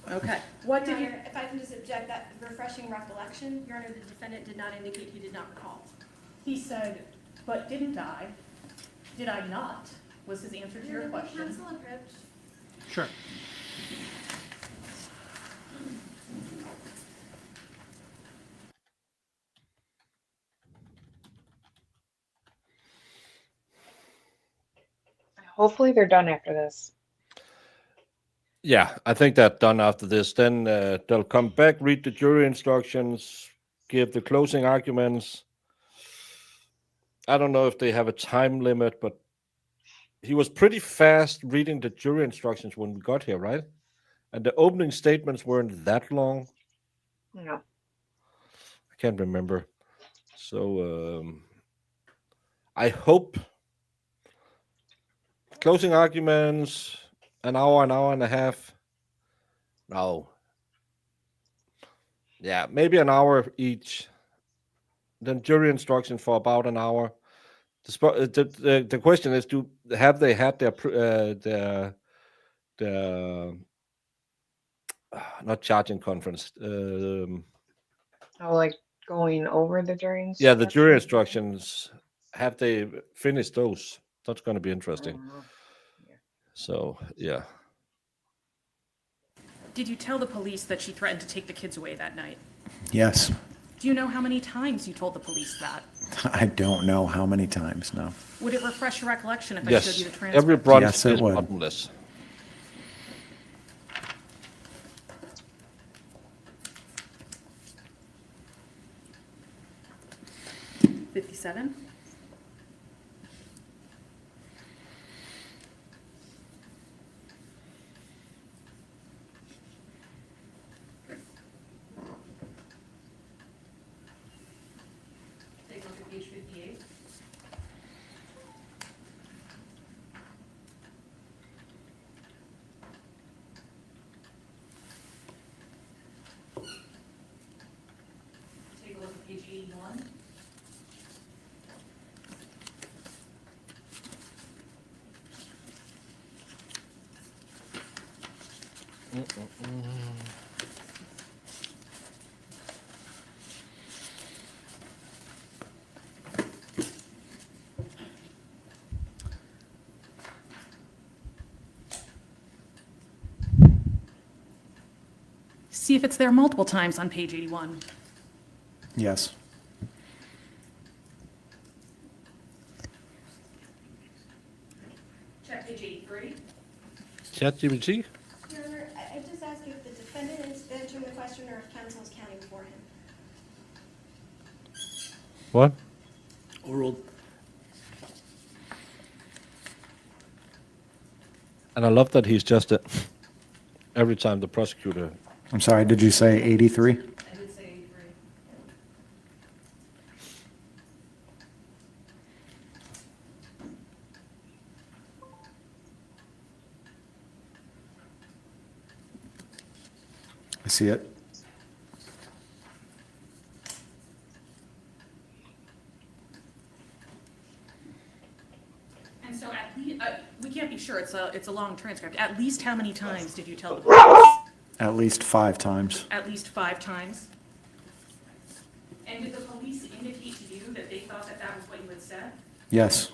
Okay. What Your did you, Honor, if I can just object that refreshing recollection, Your Honor, the defendant did not indicate he did not recall. he said, but didn't I? Did I not? Was his answer to your question. Counsel approach. Sure. Hopefully they're done after this. Yeah, I think that's done after this. Then they'll come back, read the jury instructions, give the closing arguments. I don't know if they have a time limit, but he was pretty fast reading the jury instructions when we got here, right? And the opening statements weren't that long. No. I can't remember. So I hope closing arguments, an hour and a half. No. Yeah, maybe an hour each. Then jury instruction for about an hour. The question is, have they had their not charging conference? Oh, like going over the jury instructions? Yeah, the jury instructions. Have they finished those? That's going to be interesting. Yeah. So yeah. Did you tell the police that she threatened to take the kids away that night? Yes. Do you know how many times you told the police that? I don't know how many times, no. Would it refresh your recollection if I showed Yes. you the transcript? Every brunch Yes, it is would. bottomless. $57? Take a look at page 58. Take a look at page 81. See if it's there multiple times on page 81. Yes. Check page 83. ChatGPT? Your Honor, I just ask you if the defendant is answering the question or if counsel is counting for him. What? Oral. And I love that he's just every time the prosecutor. I'm sorry, did you say 83? I did say 83. I see it. And so at least, we can't be sure, it's a long transcript. At least how many times did you tell the police? At least 5 times. At least 5 times? And did the police said? Yes.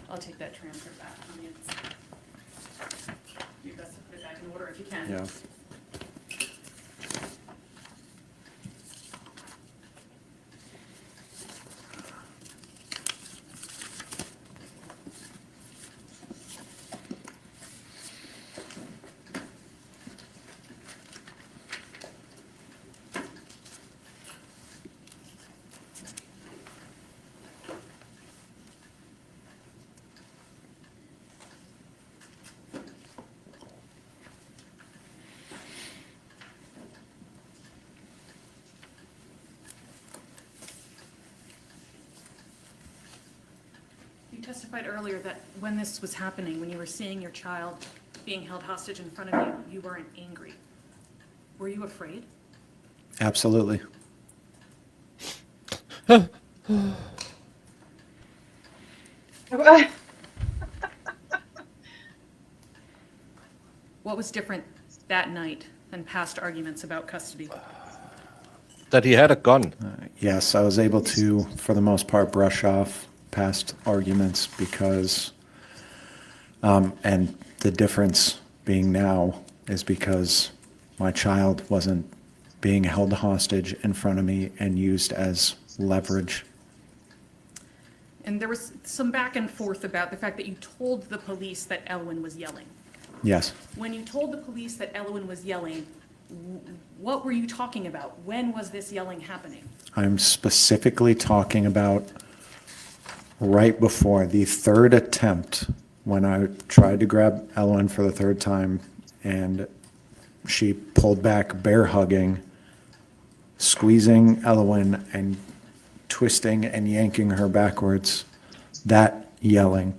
I'll take that transcript back. I mean, it's, you best to put it back in order if you can. Yeah. You testified earlier that when this was happening, when you were seeing your child being held hostage in front of you, you weren't angry. Were you afraid? Absolutely. What was different that night than past arguments about custody? That he had a gun. Yes, I was able to, for the most part, brush off past arguments because, and the difference being now is because my child wasn't being held hostage in front of me and used as leverage. And there was some back and forth about the fact that you told the police that Elwyn was yelling. Yes. When you told the police that Elwyn was yelling, what were you talking about? When was this yelling happening? I'm specifically talking about right before the third attempt when I tried to grab Ellen for the third time and she pulled back, bear hugging, squeezing Ellen and twisting and yanking her backwards. That yelling.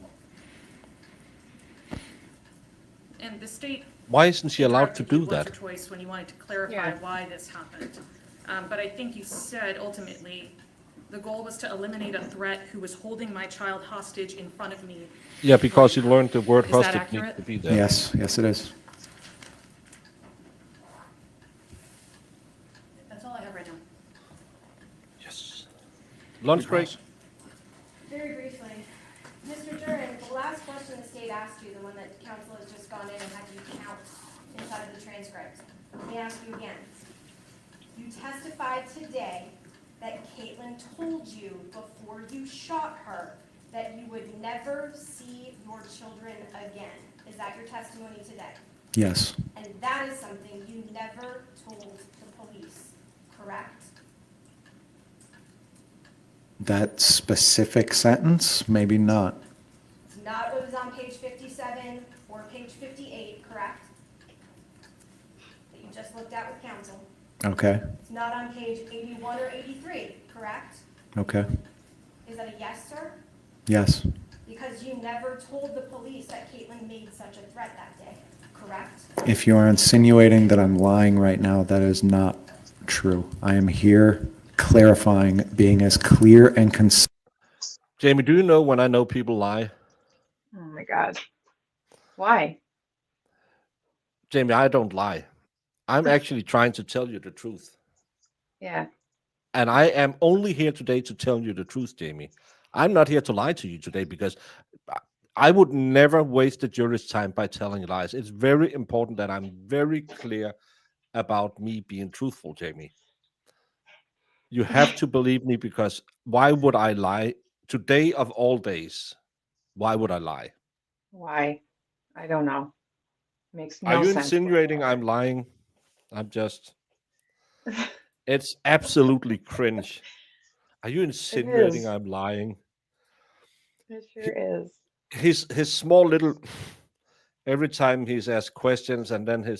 And the state. Why isn't she allowed to interrupted you do that? once or twice when you wanted to clarify Yeah. why this happened. But I think you said ultimately the goal was to eliminate a threat who was holding my child hostage in front of me. Yeah, because you learned the word Is that hostage needs accurate? to be there. Yes, yes it is. That's all I have right now. Yes. Lunch break. Very briefly, Mr. Duren, the last question the state asked you, the one that council has just gone in and had you count inside of the transcript, let me ask you again. You testified today that Caitlyn told you before you shot her that you would never see your children again. Is that your testimony today? Yes. And that is something you never told the police, correct? That specific sentence, maybe not. It's not what was on page 57 or page 58, correct? That you just looked at with council. Okay, It's not on page 81 or 83, correct? okay. Is that a yes, sir? Yes, Because you never told the police that Caitlyn made such a threat that day, correct? if you are insinuating that I'm lying right now, that is not true. I am here clarifying, being as clear and concise. Jamie, do you know when I know people lie? Oh my God. Why? Jamie, I don't lie. I'm actually trying to tell you the truth. Yeah. And I am only here today to tell you the truth, Jamie. I'm not here to lie to you today because I would never waste the jury's time by telling lies. It's very important that I'm very clear about me being truthful, Jamie. You have to believe me because why would I lie? Today of all days, why would I lie? Why? I don't know. Makes no Are you sense insinuating whatsoever. I'm lying? I'm just. It's absolutely cringe. Are you insinuating is. I'm lying? It sure is. His small little. Every time he's asked questions, and then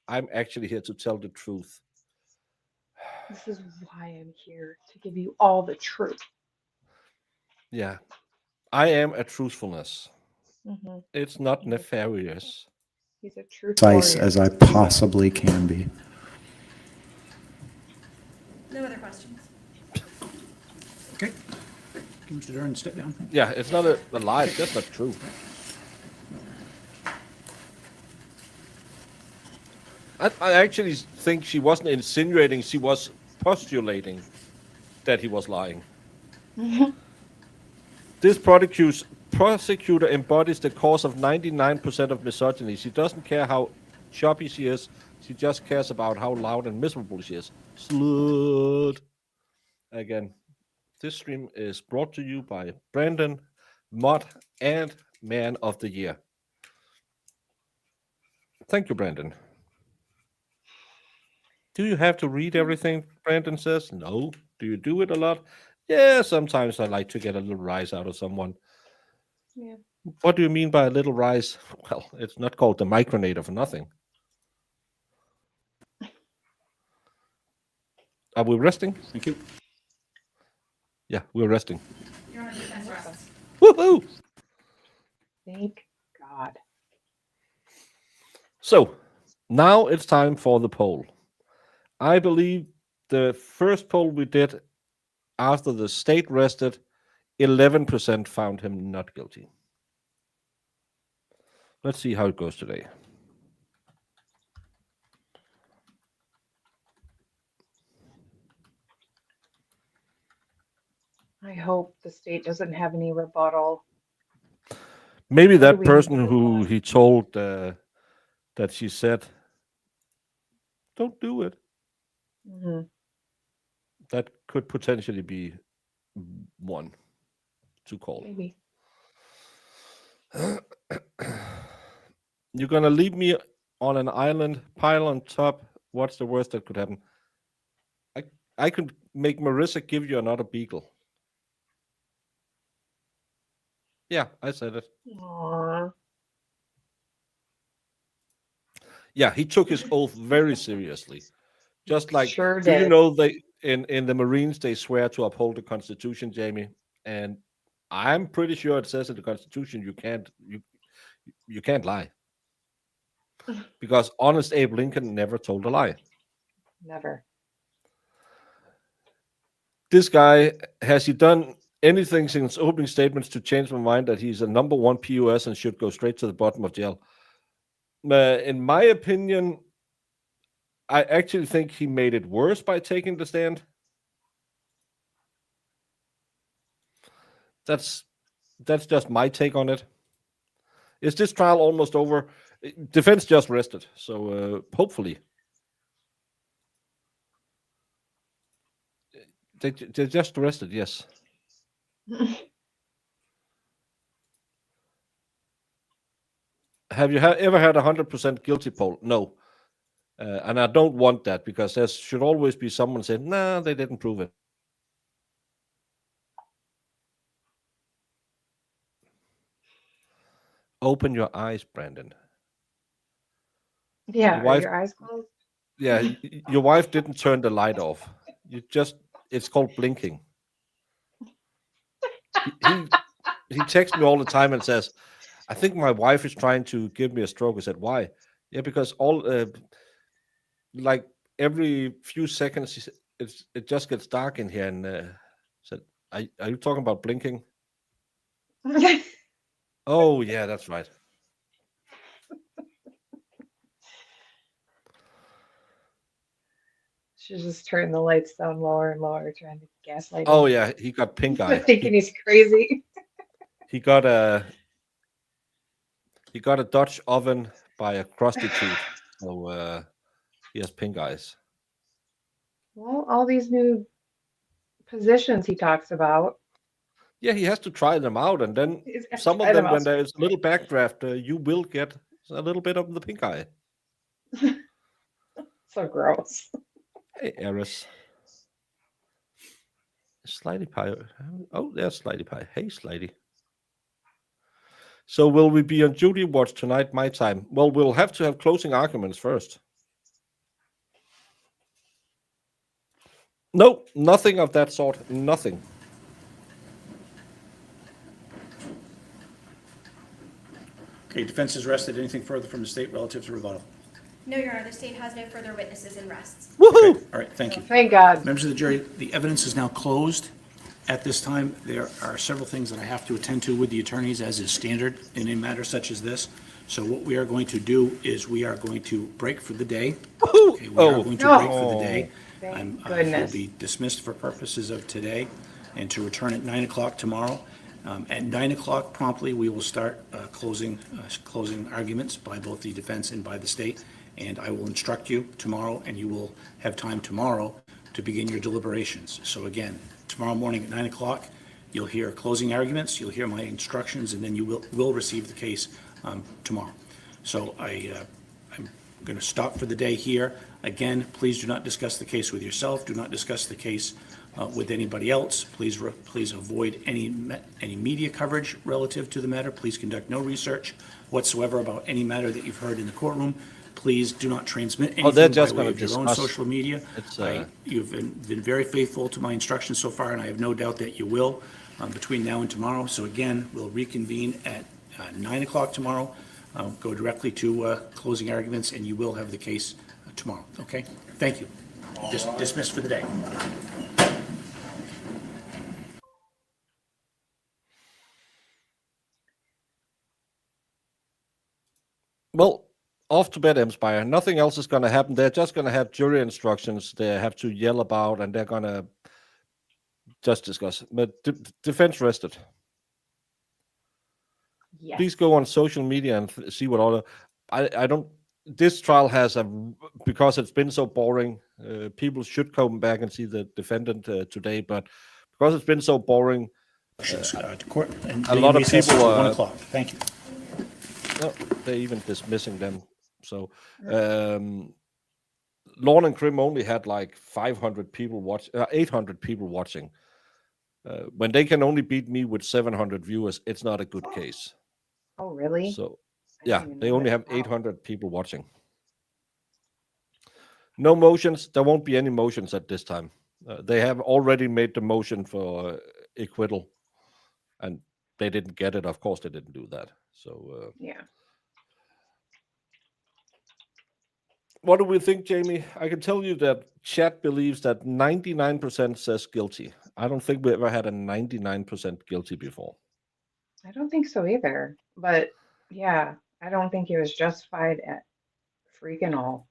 I'm actually here to tell the truth. This is why I'm here, to give you all the truth. Yeah, I am a truthfulness. Mm-hmm. It's not nefarious. He's a truth As warrior. I possibly can be. No other questions. Okay. Can Mr. Duren step down? Yeah, it's not a lie. It's just not true. I actually think she wasn't insinuating. She was postulating that he was lying. This prosecutor embodies the cause of 99% of misogyny. She doesn't care how choppy she is. She just cares about how loud and miserable she is. Slut. Again, this stream is brought to you by Brandon, Mod, and Man of the Year. Thank you, Brandon. Do you have to read everything Brandon says? No. Do you do it a lot? Yeah, sometimes I like to get a little rise out of someone. Yeah. What do you mean by a little rise? Well, it's not called the micronator for nothing. Are we resting? Thank you. Yeah, we're resting. Your Honor, defense rests. Woohoo! Thank God. So, now it's time for the poll. I believe the first poll we did after the state rested, 11% found him not guilty. Let's see how it goes today. I hope the state doesn't have any rebuttal. Maybe What do that we person do? who he told that she said, don't do it. Mhm. That could potentially be one to call. Maybe. You're going to leave me on an island, pile on top. What's the worst that could happen? I could make Marissa give you another beagle. Yeah, I said it. Aw. Yeah, he took his oath very seriously. Just like, Sure do you did. know they in the Marines they swear to uphold the Constitution, Jamie? And I'm pretty sure it says in the Constitution you can't lie. Because honest Abe Lincoln never told a lie. Never. This guy, has he done anything since opening statements to change my mind that he's a number one POS and should go straight to the bottom of jail? In my opinion, I actually think he made it worse by taking the stand. That's just my take on it. Is this trial almost over? Defense just rested, so hopefully. They just rested, yes. Have you ever had 100% guilty poll? No. And I don't want that because there should always be someone saying, nah, they didn't prove it. Open your eyes, Brandon. Yeah, Your are wife, your eyes closed? yeah, your wife didn't turn the light off. It's called blinking. He texts me all the time and says, I think my wife is trying to give me a stroke. I said, why? Yeah, because like every few seconds, it just gets dark in here. And said, are you talking about blinking? Oh, yeah, that's right. Should just turn the lights down lower and lower, trying to gaslight him. Oh, yeah, he got pink eye. Thinking he's crazy. He got a Dutch oven by a prostitute, so he has pink eyes. Well, all these new positions he talks about. Yeah, he has to try them out, and then He's got to some of try them them, out. when there is a little backdraft, you will get a little bit of the pink eye. So gross. Hey, Eris. Slidey Pie. Oh, there's Slidey Pie. Hey, Slidey. So will we be on duty watch tonight, my time? Well, we'll have to have closing arguments first. No, nothing of that sort. Nothing. Okay, defense is rested. Anything further from the state relative to rebuttal? No, Your Honor, the state has no further witnesses and rests. Woohoo! Okay, all right, thank you. Thank God. Members of the jury, the evidence is now closed. At this time, there are several things that I have to attend to with the attorneys, as is standard in a matter such as this. So what we are going to do is we are going to break for the day. Okay, we are Oh. going to No. break for the day. Thank Will goodness. be dismissed for purposes of today and to return at 9 o'clock tomorrow. At 9 o'clock promptly, we will start closing arguments by both the defense and by the state. And I will instruct you tomorrow, and you will have time tomorrow to begin your deliberations. So again, tomorrow morning at 9 o'clock, you'll hear closing arguments, you'll hear my instructions, and then you will receive the case tomorrow. So I'm going to stop for the day here. Again, please do not discuss the case with yourself. Do not discuss the case with anybody else. Please avoid any media coverage relative to the matter. Please conduct no research whatsoever about any matter that you've heard in the courtroom. Please do not transmit Oh, they're anything just by way gonna of your own discuss. social media. You've been very faithful to my instructions so far, and I have no doubt that you will between now and tomorrow. So again, we'll reconvene at 9 o'clock tomorrow. Go directly to closing arguments, and you will have the case tomorrow, okay? Thank you. Dismissed for the day. Well, off to bed, Empire. Nothing else is going to happen. They're just going to have jury instructions they have to yell about, and they're going to just discuss. But defense rested. Yes. Please go on social media and see what other. I don't. This trial has because it's been so boring. People should come back and see the defendant today, but because it's been so boring, Court, and a lot of recess people till 1 o'clock. Thank you. no, they're even dismissing them. So, Lawn and Crim only had like 500 people 800 people watching. When they can only beat me with 700 viewers, it's not a good case. Oh, really? So, I yeah, didn't even they know only that. have Wow. 800 people watching. No motions. There won't be any motions at this time. They have already made the motion for acquittal, and they didn't get it. Of course, they didn't do that. So, Yeah. what do we think, Jamie? I can tell you that chat believes that 99% says guilty. I don't think we ever had a 99% guilty before. I don't think so either. But yeah, I don't think he was justified at freaking all.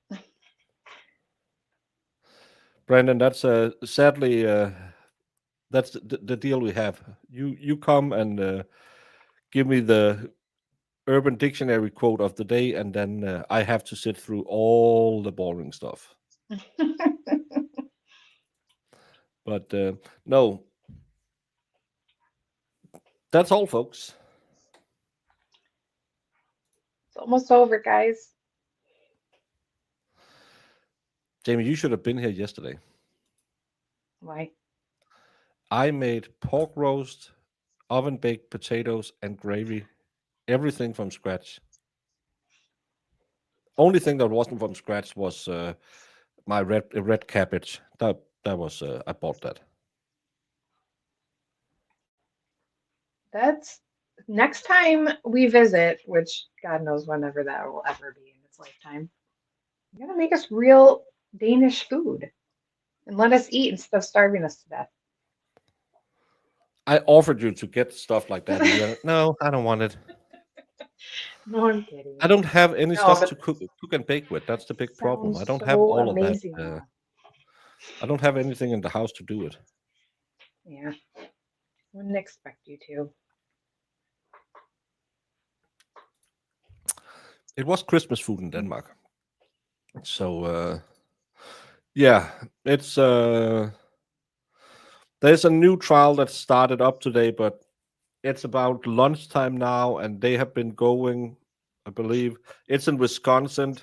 Brandon, that's sadly that's the deal we have. You come and give me the Urban Dictionary quote of the day, and then I have to sit through all the boring stuff. But no, that's all, folks. It's almost over, guys. Jamie, you should have been here yesterday. Why? I made pork roast, oven baked potatoes, and gravy, everything from scratch. Only thing that wasn't from scratch was my red cabbage. That was I bought that. That's next time we visit, which God knows whenever that will ever be in its lifetime. You gotta make us real Danish food and let us eat instead of starving us to death. I offered you to get stuff like that. And you went, no, I don't want it. No, I'm kidding. I don't have any No, stuff but to cook and bake with. That's the big problem. I Sounds don't have so all amazing, of that. though. I don't have anything in the house to do it. Yeah, wouldn't expect you to. It was Christmas food in Denmark. So yeah, it's there's a new trial that started up today, but it's about lunchtime now, and they have been going, I believe it's in Wisconsin,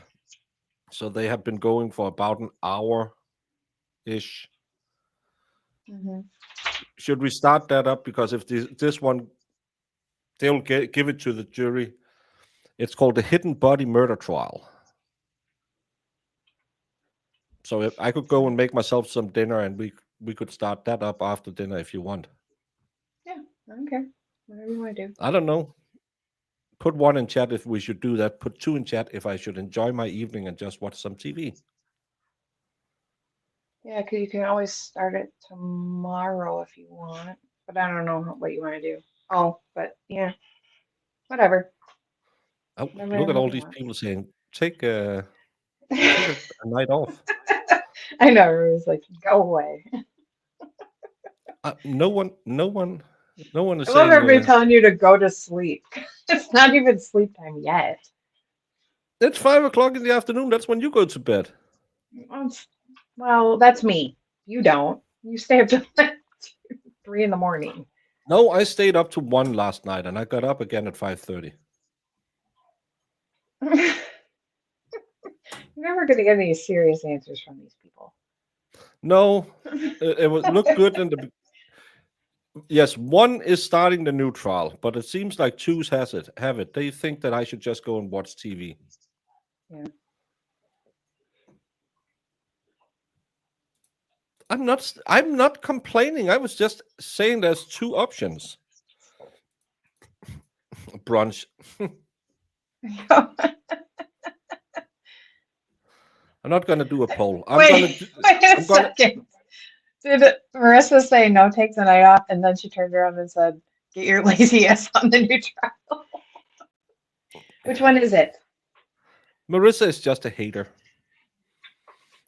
so they have been going for about an hour-ish. Mm-hmm. Should we start that up? Because if this one, they'll give it to the jury. It's called the Hidden Body Murder Trial. So if I could go and make myself some dinner, and we could start that up after dinner if you want. Yeah, I don't care. Whatever you want to do. I don't know. Put 1 in chat if we should do that. Put 2 in chat if I should enjoy my evening and just watch some TV. Yeah, because you can always start it tomorrow if you want, but I don't know what you want to do. Oh, but yeah, whatever. Oh, Whatever look at all you these want. people saying, take a night off. I know, Rue's like, go away. No one is I love saying. everybody telling you to go to sleep. It's not even sleep time yet. It's 5 o'clock in the afternoon. That's when you go to bed. Well, that's me. You don't. You stay up till 3 in the morning. No, I stayed up to 1 last night, and I got up again at 5:30. You're never going to get any serious answers from these people. No, it would look good in the. Yes, 1 is starting the new trial, but it seems like 2 have it. They think that I should just go and watch TV. Yeah. I'm not complaining. I was just saying there's 2 options. Brunch. I'm not going to do a poll. Wait a second. Did Marissa say no, take the night off, and then she turned around and said, get your lazy ass on the new trial? Which one is it? Marissa is just a hater.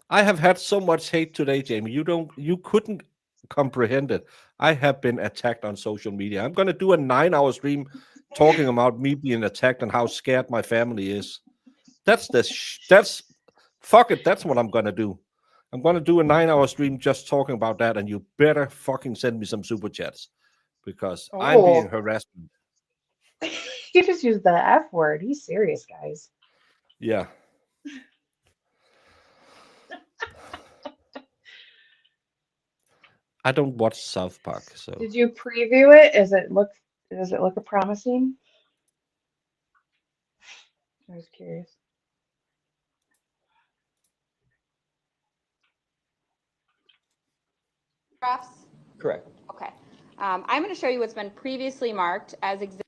I have had so much hate today, Jamie. You couldn't comprehend it. I have been attacked on social media. I'm going to do a 9-hour stream talking about me being attacked and how scared my family is. Fuck it. That's what I'm going to do. I'm going to do a 9-hour stream just talking about that, and you better fucking send me some super chats because I'm being harassed. He just used the F word. He's serious, guys. Yeah. I don't watch South Park, so. Did you preview it? Does it look promising? I was curious. Drafts? Correct. Okay. I'm going to show you what's been previously marked as exhibit.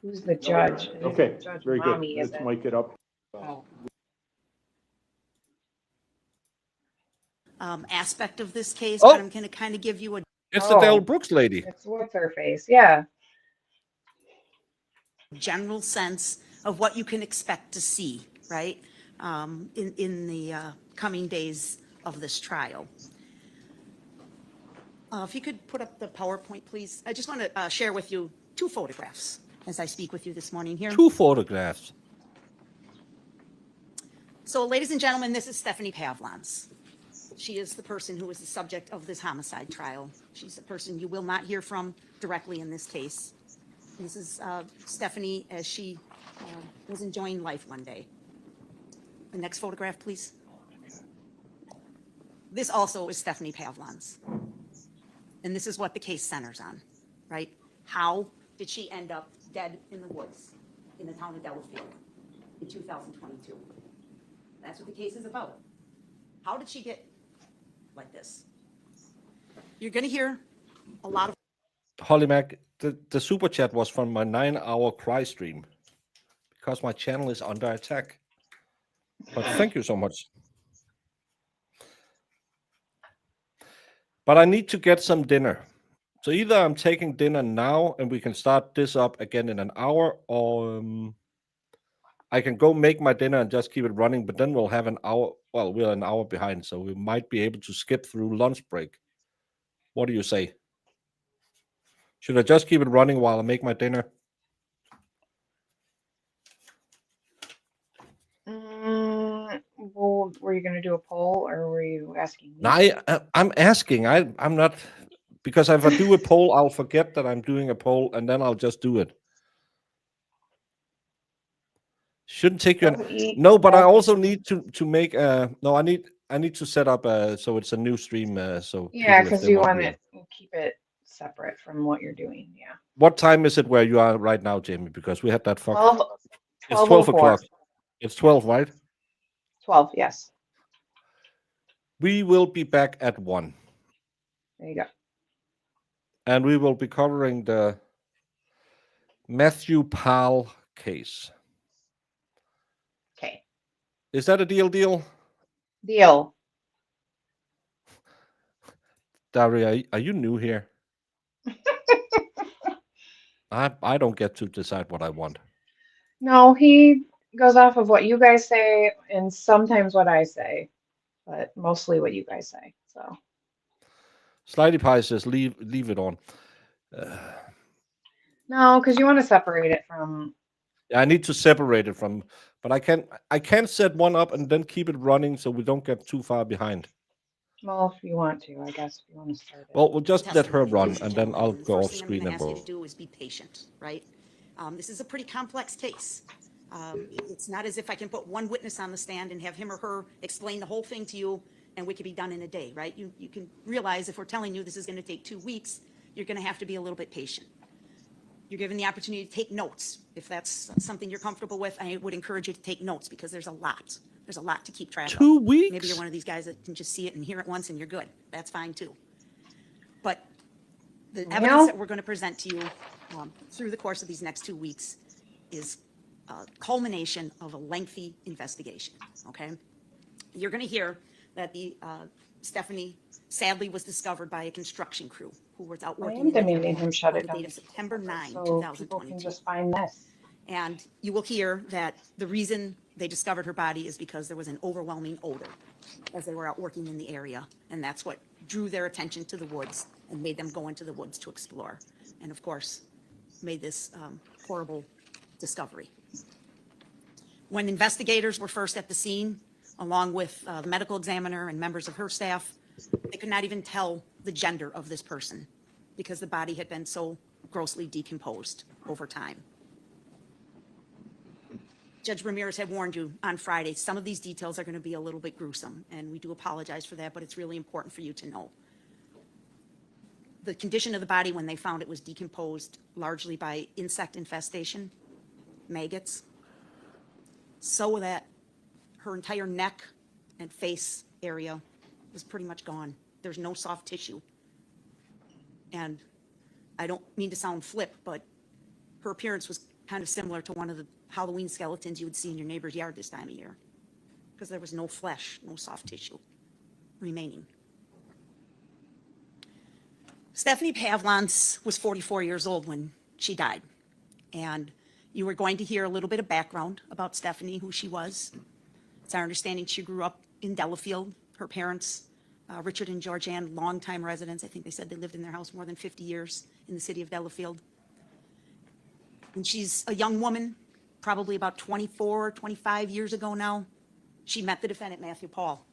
Who's the judge? It isn't Okay, Judge very good. Mommy, is Let's it? mic it up. Aspect of this case, Oh! but I'm going to kind of give you a It's the Dale Brooks lady. It's what's her face. Yeah. general sense of what you can expect to see, right, in the coming days of this trial. If you could put up the PowerPoint, please. I just want to share with you 2 photographs as I speak with you this morning here. 2 photographs. So, ladies and gentlemen, this is Stephanie Pavlans. She is the person who was the subject of this homicide trial. She's the person you will not hear from directly in this case. This is Stephanie as she was enjoying life one day. The next photograph, please. This also is Stephanie Pavlans. And this is what the case centers on, right? How did she end up dead in the woods in the town of Delafield in 2022? That's what the case is about. How did she get like this? You're going to hear a lot of. Holly Mac, the super chat was from my 9-hour cry stream because my channel is under attack. But thank you so much. But I need to get some dinner. So either I'm taking dinner now and we can start this up again in an hour, or I can go make my dinner and just keep it running, but then we'll have an hour. Well, we're an hour behind, so we might be able to skip through lunch break. What do you say? Should I just keep it running while I make my dinner? Well, were you going to do a poll or were you asking me? No, I'm asking. I'm not, because if I do a poll, I'll forget that I'm doing a poll, and then I'll just do it. Shouldn't take you. No, but I also need to make no. I need to set up so it's a new stream. So Yeah, because you want to keep it separate from what you're doing. Yeah. What time is it where you are right now, Jamie? Because we had that. 12. It's 12 o'clock. It's 12, right? 12. Yes. We will be back at 1, There you go. and we will be covering the Matthew Powell case. Okay. Is that a deal? Deal. Daria, are you new here? I don't get to decide what I want. No, he goes off of what you guys say and sometimes what I say, but mostly what you guys say. So Slidey Pie says leave it on. no, because you want to separate it from. I need to separate it from, but I can't set one up and then keep it running so we don't get too far behind. Well, if you want to, I guess if you want to start it. Well, we'll just let her Testimony, run, ladies and then gentlemen, I'll and the go first off thing I'm screen gonna and ask you we'll. to do is be patient, right? This is a pretty complex case. It's not as if I can put one witness on the stand and have him or her explain the whole thing to you and we could be done in a day, right? You can realize if we're telling you this is gonna take 2 weeks, you're gonna have to be a little bit patient. You're given the opportunity to take notes. If that's something you're comfortable with, I would encourage you to take notes because there's a lot. There's a lot to keep track of. 2 weeks? Maybe you're one of these guys that can just see it and hear it once and you're good. That's fine too. But the evidence that we're going to present to you through the course of these next 2 weeks is a culmination of a lengthy investigation, okay? You're going to hear that Stephanie sadly was discovered by a construction crew who was out I working am in the demanding neighborhood him shut on it the down. date of September 9, So people can 2022. just find this. And you will hear that the reason they discovered her body is because there was an overwhelming odor as they were out working in the area. And that's what drew their attention to the woods and made them go into the woods to explore. And of course, made this horrible discovery. When investigators were first at the scene, along with the medical examiner and members of her staff, they could not even tell the gender of this person because the body had been so grossly decomposed over time. Judge Ramirez had warned you on Friday, some of these details are going to be a little bit gruesome, and we do apologize for that, but it's really important for you to know. The condition of the body when they found it was decomposed largely by insect infestation, maggots, so that her entire neck and face area was pretty much gone. There's no soft tissue. And I don't mean to sound flip, but her appearance was kind of similar to one of the Halloween skeletons you would see in your neighbor's yard this time of year, because there was no flesh, no soft tissue remaining. Stephanie Pavlans was 44 years old when she died. And you were going to hear a little bit of background about Stephanie, who she was. It's our understanding she grew up in Delafield. Her parents, Richard and Georgianne, longtime residents. I think they said they lived in their house more than 50 years in the city of Delafield. And she's a young woman, probably about 24, 25 years ago now. She met the defendant, Matthew Paul,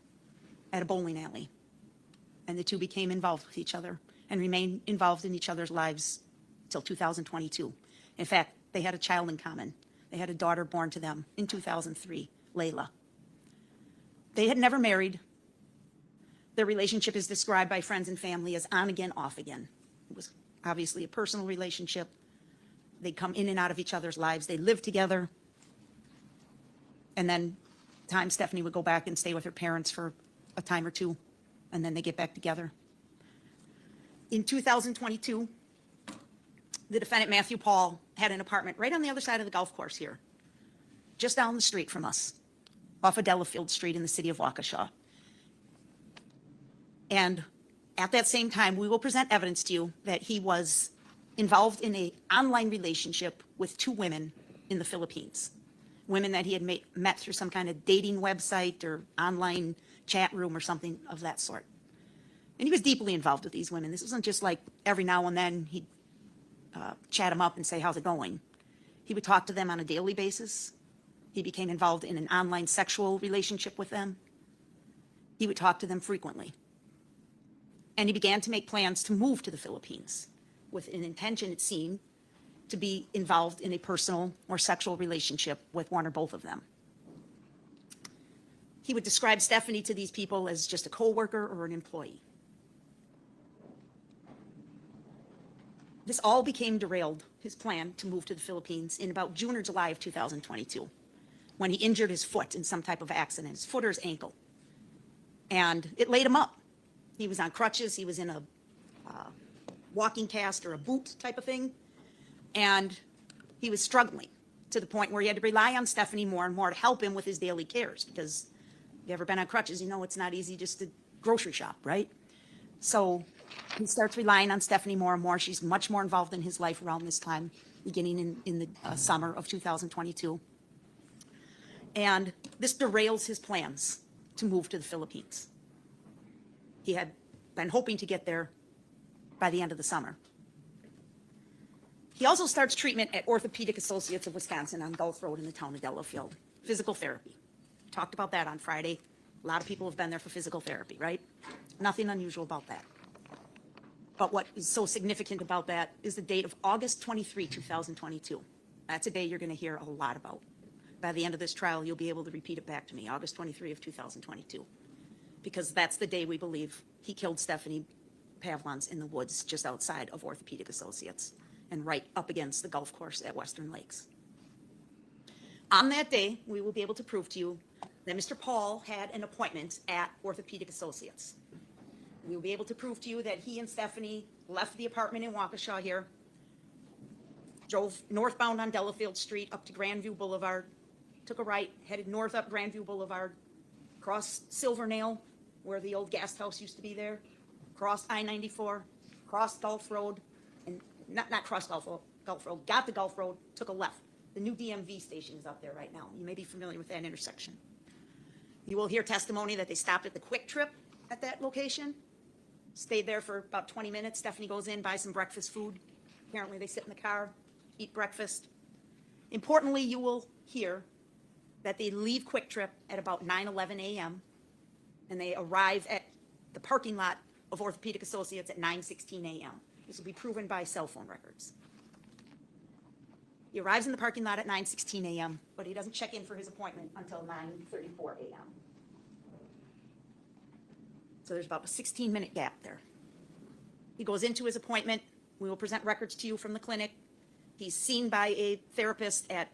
at a bowling alley. And the two became involved with each other and remained involved in each other's lives till 2022. In fact, they had a child in common. They had a daughter born to them in 2003, Layla. They had never married. Their relationship is described by friends and family as on again, off again. It was obviously a personal relationship. They'd come in and out of each other's lives. They lived together. And then Stephanie would go back and stay with her parents for a time or two, and then they get back together. In 2022, the defendant, Matthew Paul, had an apartment right on the other side of the golf course here, just down the street from us, off of Delafield Street in the city of Waukesha. And at that same time, we will present evidence to you that he was involved in an online relationship with 2 women in the Philippines, women that he had met through some kind of dating website or online chat room or something of that sort. And he was deeply involved with these women. This wasn't just like every now and then he'd chat them up and say, how's it going? He would talk to them on a daily basis. He became involved in an online sexual relationship with them. He would talk to them frequently. And he began to make plans to move to the Philippines with an intention, it seemed, to be involved in a personal or sexual relationship with one or both of them. He would describe Stephanie to these people as just a coworker or an employee. This all became derailed, his plan to move to the Philippines, in about June or July of 2022, when he injured his foot in some type of accident, his foot or his ankle. And it laid him up. He was on crutches. He was in a walking cast or a boot type of thing. And he was struggling to the point where he had to rely on Stephanie more and more to help him with his daily cares. Because if you've ever been on crutches, you know it's not easy just to grocery shop, right? So he starts relying on Stephanie more and more. She's much more involved in his life around this time, beginning in the summer of 2022. And this derails his plans to move to the Philippines. He had been hoping to get there by the end of the summer. He also starts treatment at Orthopedic Associates of Wisconsin on Gulf Road in the town of Delafield. Physical therapy. Talked about that on Friday. A lot of people have been there for physical therapy, right? Nothing unusual about that. But what is so significant about that is the date of August 23, 2022. That's a day you're going to hear a lot about. By the end of this trial, you'll be able to repeat it back to me, August 23 of 2022. Because that's the day we believe he killed Stephanie Pavlons in the woods just outside of Orthopedic Associates and right up against the golf course at Western Lakes. On that day, we will be able to prove to you that Mr. Paul had an appointment at Orthopedic Associates. We will be able to prove to you that he and Stephanie left the apartment in Waukesha here, drove northbound on Delafield Street up to Grandview Boulevard, took a right, headed north up Grandview Boulevard, crossed Silvernail, where the old gas house used to be there, crossed I-94, crossed Gulf Road, and not crossed Gulf Road, got the Gulf Road, took a left. The new DMV station is up there right now. You may be familiar with that intersection. You will hear testimony that they stopped at the Quick Trip at that location, stayed there for about 20 minutes. Stephanie goes in, buys some breakfast food. Apparently they sit in the car, eat breakfast. Importantly, you will hear that they leave Quick Trip at about 9:11 a.m. and they arrive at the parking lot of Orthopedic Associates at 9:16 a.m. This will be proven by cell phone records. He arrives in the parking lot at 9:16 a.m., but he doesn't check in for his appointment until 9:34 a.m. So there's about a 16-minute gap there. He goes into his appointment. We will present records to you from the clinic. He's seen by a therapist at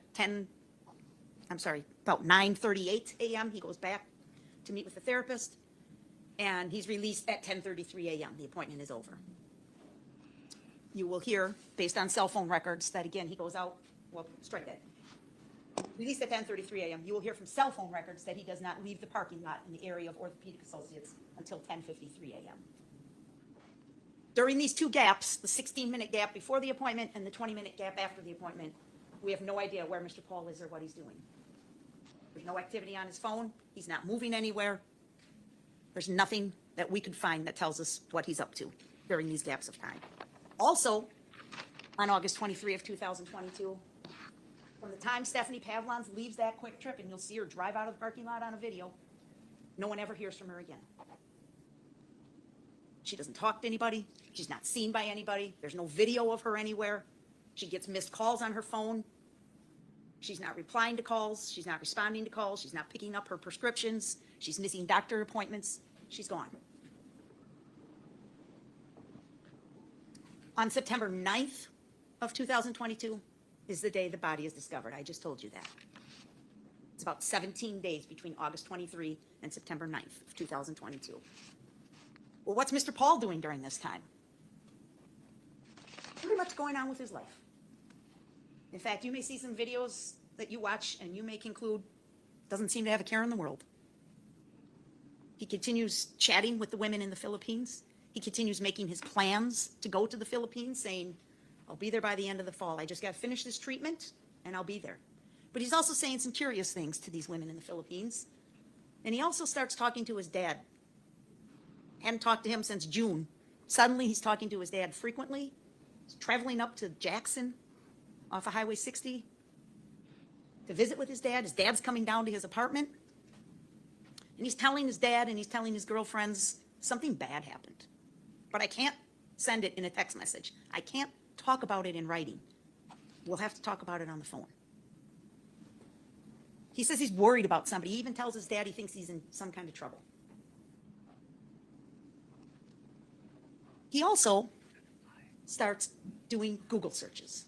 about 9:38 a.m. He goes back to meet with the therapist, and he's released at 10:33 a.m. The appointment is over. You will hear, based on cell phone records, that again, he goes out, well, strike that. Released at 10:33 a.m. You will hear from cell phone records that he does not leave the parking lot in the area of Orthopedic Associates until 10:53 a.m. During these two gaps, the 16-minute gap before the appointment and the 20-minute gap after the appointment, we have no idea where Mr. Paul is or what he's doing. There's no activity on his phone. He's not moving anywhere. There's nothing that we could find that tells us what he's up to during these gaps of time. Also, on August 23 of 2022, from the time Stephanie Pavlons leaves that Quick Trip, and you'll see her drive out of the parking lot on a video, no one ever hears from her again. She doesn't talk to anybody. She's not seen by anybody. There's no video of her anywhere. She gets missed calls on her phone. She's not replying to calls. She's not responding to calls. She's not picking up her prescriptions. She's missing doctor appointments. She's gone. On September 9th of 2022 is the day the body is discovered. I just told you that. It's about 17 days between August 23 and September 9th of 2022. Well, what's Mr. Paul doing during this time? Pretty much going on with his life. In fact, you may see some videos that you watch and you may conclude doesn't seem to have a care in the world. He continues chatting with the women in the Philippines. He continues making his plans to go to the Philippines, saying, I'll be there by the end of the fall. I just got to finish this treatment and I'll be there. But he's also saying some curious things to these women in the Philippines. And he also starts talking to his dad. Hadn't talked to him since June. Suddenly he's talking to his dad frequently. He's traveling up to Jackson off of Highway 60 to visit with his dad. His dad's coming down to his apartment. And he's telling his dad and he's telling his girlfriends something bad happened. But I can't send it in a text message. I can't talk about it in writing. We'll have to talk about it on the phone. He says he's worried about somebody. He even tells his dad he thinks he's in some kind of trouble. He also starts doing Google searches.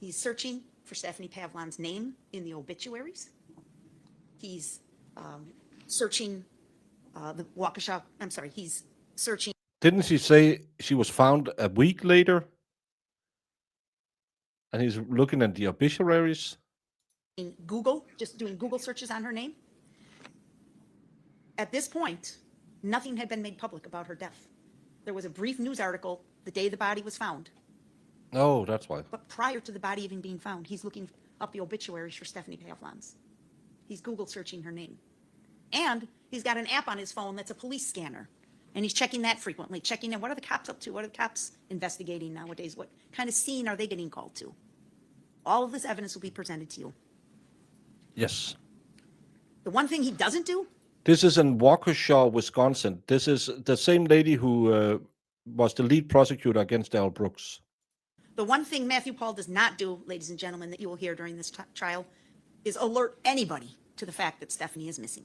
He's searching for Stephanie Pavlon's name in the obituaries. He's searching the Waukesha, I'm sorry, he's searching Didn't she say she was found a week later? And he's looking at the obituaries? Google, just doing Google searches on her name. At this point, nothing had been made public about her death. There was a brief news article the day the body was found, Oh, that's why. but prior to the body even being found, he's looking up the obituaries for Stephanie Pavlans. He's Google searching her name. And he's got an app on his phone that's a police scanner. And he's checking that frequently, checking in, what are the cops up to? What are the cops investigating nowadays? What kind of scene are they getting called to? All of this evidence will be presented to you. Yes. The one thing he doesn't do, This is in Waukesha, Wisconsin. This is the same lady who was the lead prosecutor against Al Brooks. the one thing Matthew Paul does not do, ladies and gentlemen, that you will hear during this trial, is alert anybody to the fact that Stephanie is missing.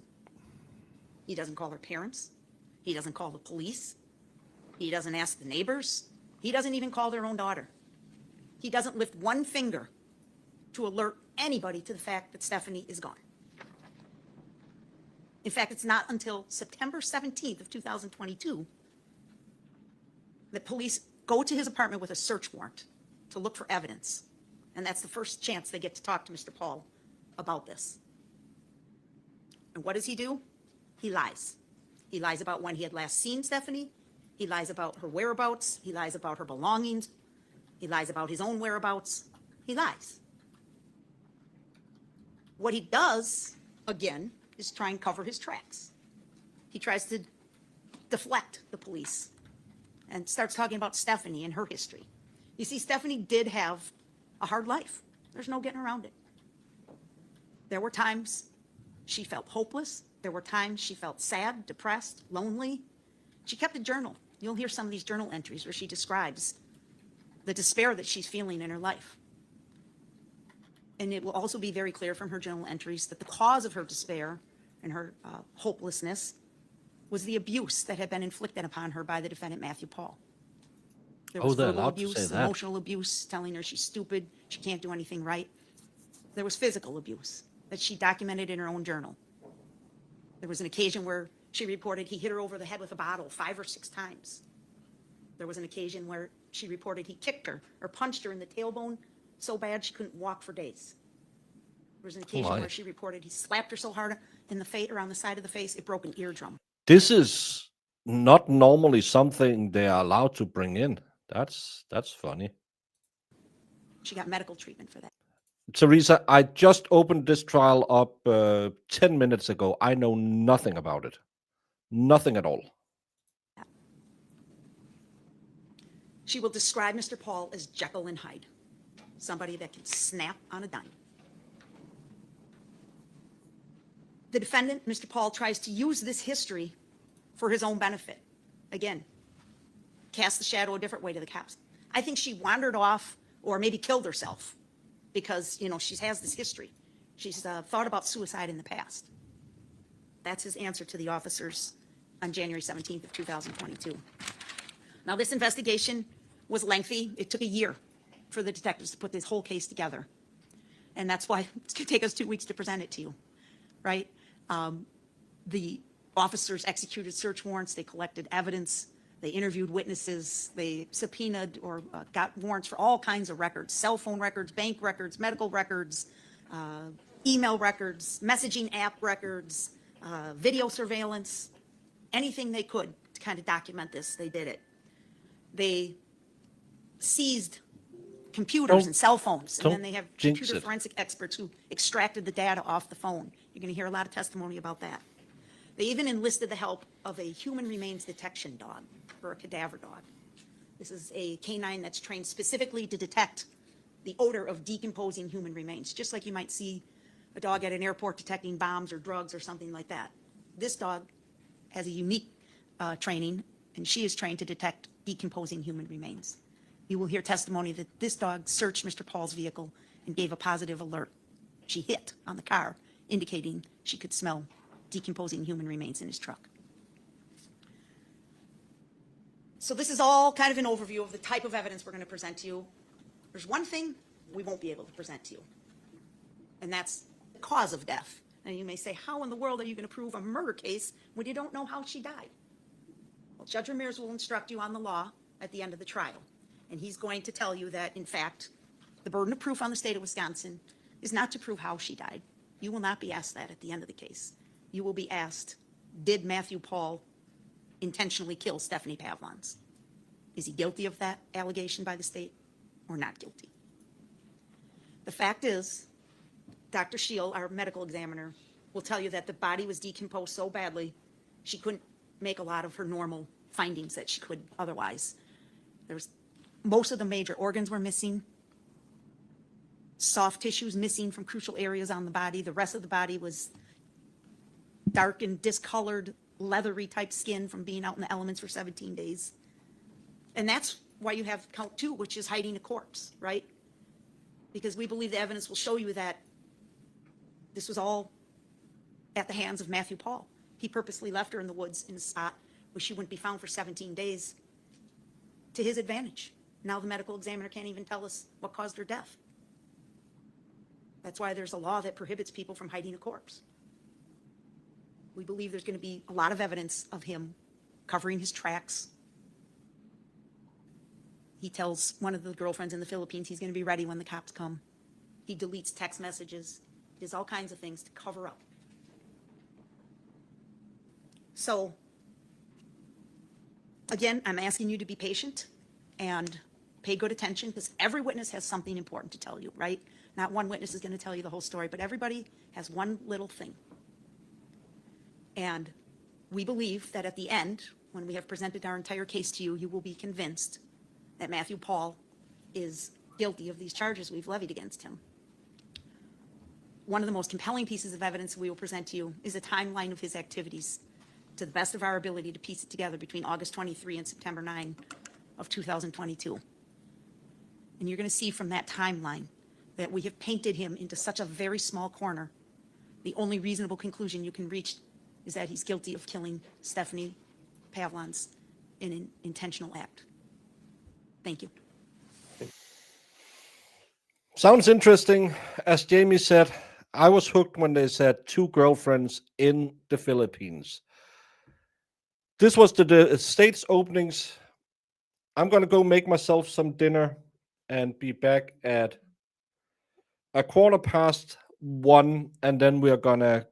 He doesn't call her parents. He doesn't call the police. He doesn't ask the neighbors. He doesn't even call their own daughter. He doesn't lift one finger to alert anybody to the fact that Stephanie is gone. In fact, it's not until September 17th of 2022 that police go to his apartment with a search warrant to look for evidence. And that's the first chance they get to talk to Mr. Paul about this. And what does he do? He lies. He lies about when he had last seen Stephanie. He lies about her whereabouts. He lies about her belongings. He lies about his own whereabouts. He lies. What he does, again, is try and cover his tracks. He tries to deflect the police and starts talking about Stephanie and her history. You see, Stephanie did have a hard life. There's no getting around it. There were times she felt hopeless. There were times she felt sad, depressed, lonely. She kept a journal. You'll hear some of these journal entries where she describes the despair that she's feeling in her life. And it will also be very clear from her journal entries that the cause of her despair and her hopelessness was the abuse that had been inflicted upon her by the defendant, Matthew Paul. There was they're verbal allowed to abuse, say that. emotional abuse, telling her she's stupid, she can't do anything right. There was physical abuse that she documented in her own journal. There was an occasion where she reported he hit her over the head with a bottle 5 or 6 times. There was an occasion where she reported he kicked her or punched her in the tailbone so bad she couldn't walk for days. There was an occasion my. where she reported he slapped her so hard in the face, around the side of the face, it broke an eardrum. This is not normally something they are allowed to bring in. That's funny. She got medical treatment for that. Teresa, I just opened this trial up 10 minutes ago. I know nothing about it. Nothing at all. She will describe Mr. Paul as Jekyll and Hyde, somebody that can snap on a dime. The defendant, Mr. Paul, tries to use this history for his own benefit. Again, cast the shadow a different way to the cops. I think she wandered off or maybe killed herself because, you know, she has this history. She's thought about suicide in the past. That's his answer to the officers on January 17th of 2022. Now, this investigation was lengthy. It took a year for the detectives to put this whole case together. And that's why it's going to take us 2 weeks to present it to you, right? The officers executed search warrants. They collected evidence. They interviewed witnesses. They subpoenaed or got warrants for all kinds of records, cell phone records, bank records, medical records, email records, messaging app records, video surveillance, anything they could to kind of document this, they did it. They seized computers and cell phones, and then they have jinx computer it. forensic experts who extracted the data off the phone. You're going to hear a lot of testimony about that. They even enlisted the help of a human remains detection dog, or a cadaver dog. This is a canine that's trained specifically to detect the odor of decomposing human remains, just like you might see a dog at an airport detecting bombs or drugs or something like that. This dog has a unique training, and she is trained to detect decomposing human remains. You will hear testimony that this dog searched Mr. Paul's vehicle and gave a positive alert. She hit on the car, indicating she could smell decomposing human remains in his truck. So this is all kind of an overview of the type of evidence we're going to present to you. There's one thing we won't be able to present to you, and that's the cause of death. And you may say, how in the world are you going to prove a murder case when you don't know how she died? Well, Judge Ramirez will instruct you on the law at the end of the trial. And he's going to tell you that, in fact, the burden of proof on the state of Wisconsin is not to prove how she died. You will not be asked that at the end of the case. You will be asked, did Matthew Paul intentionally kill Stephanie Pavlons? Is he guilty of that allegation by the state or not guilty? The fact is, Dr. Scheel, our medical examiner, will tell you that the body was decomposed so badly, she couldn't make a lot of her normal findings that she could otherwise. Most of the major organs were missing, soft tissues missing from crucial areas on the body. The rest of the body was dark and discolored, leathery type skin from being out in the elements for 17 days. And that's why you have count 2, which is hiding a corpse, right? Because we believe the evidence will show you that this was all at the hands of Matthew Paul. He purposely left her in the woods in a spot where she wouldn't be found for 17 days to his advantage. Now the medical examiner can't even tell us what caused her death. That's why there's a law that prohibits people from hiding a corpse. We believe there's going to be a lot of evidence of him covering his tracks. He tells one of the girlfriends in the Philippines he's going to be ready when the cops come. He deletes text messages. He does all kinds of things to cover up. So, again, I'm asking you to be patient and pay good attention, because every witness has something important to tell you, right? Not one witness is going to tell you the whole story, but everybody has one little thing. And we believe that at the end, when we have presented our entire case to you, you will be convinced that Matthew Paul is guilty of these charges we've levied against him. One of the most compelling pieces of evidence we will present to you is a timeline of his activities, to the best of our ability to piece it together between August 23 and September 9 of 2022. And you're going to see from that timeline that we have painted him into such a very small corner. The only reasonable conclusion you can reach is that he's guilty of killing Stephanie Pavlons in an intentional act. Thank you. Sounds interesting. As Jamie said, I was hooked when they said 2 girlfriends in the Philippines. This was the state's openings. I'm going to go make myself some dinner and be back at 1:15, and then we're going to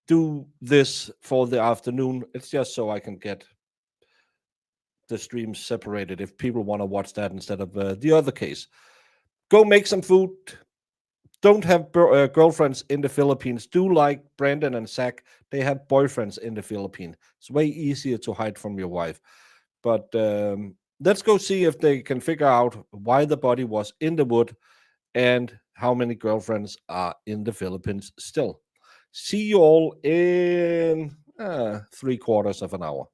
do this for the afternoon. It's just so I can get the streams separated if people want to watch that instead of the other case. Go make some food. Don't have girlfriends in the Philippines. Do like Brandon and Zach. They have boyfriends in the Philippines. It's way easier to hide from your wife. But let's go see if they can figure out why the body was in the wood and how many girlfriends are in the Philippines still. See you all in 3/4 of an hour.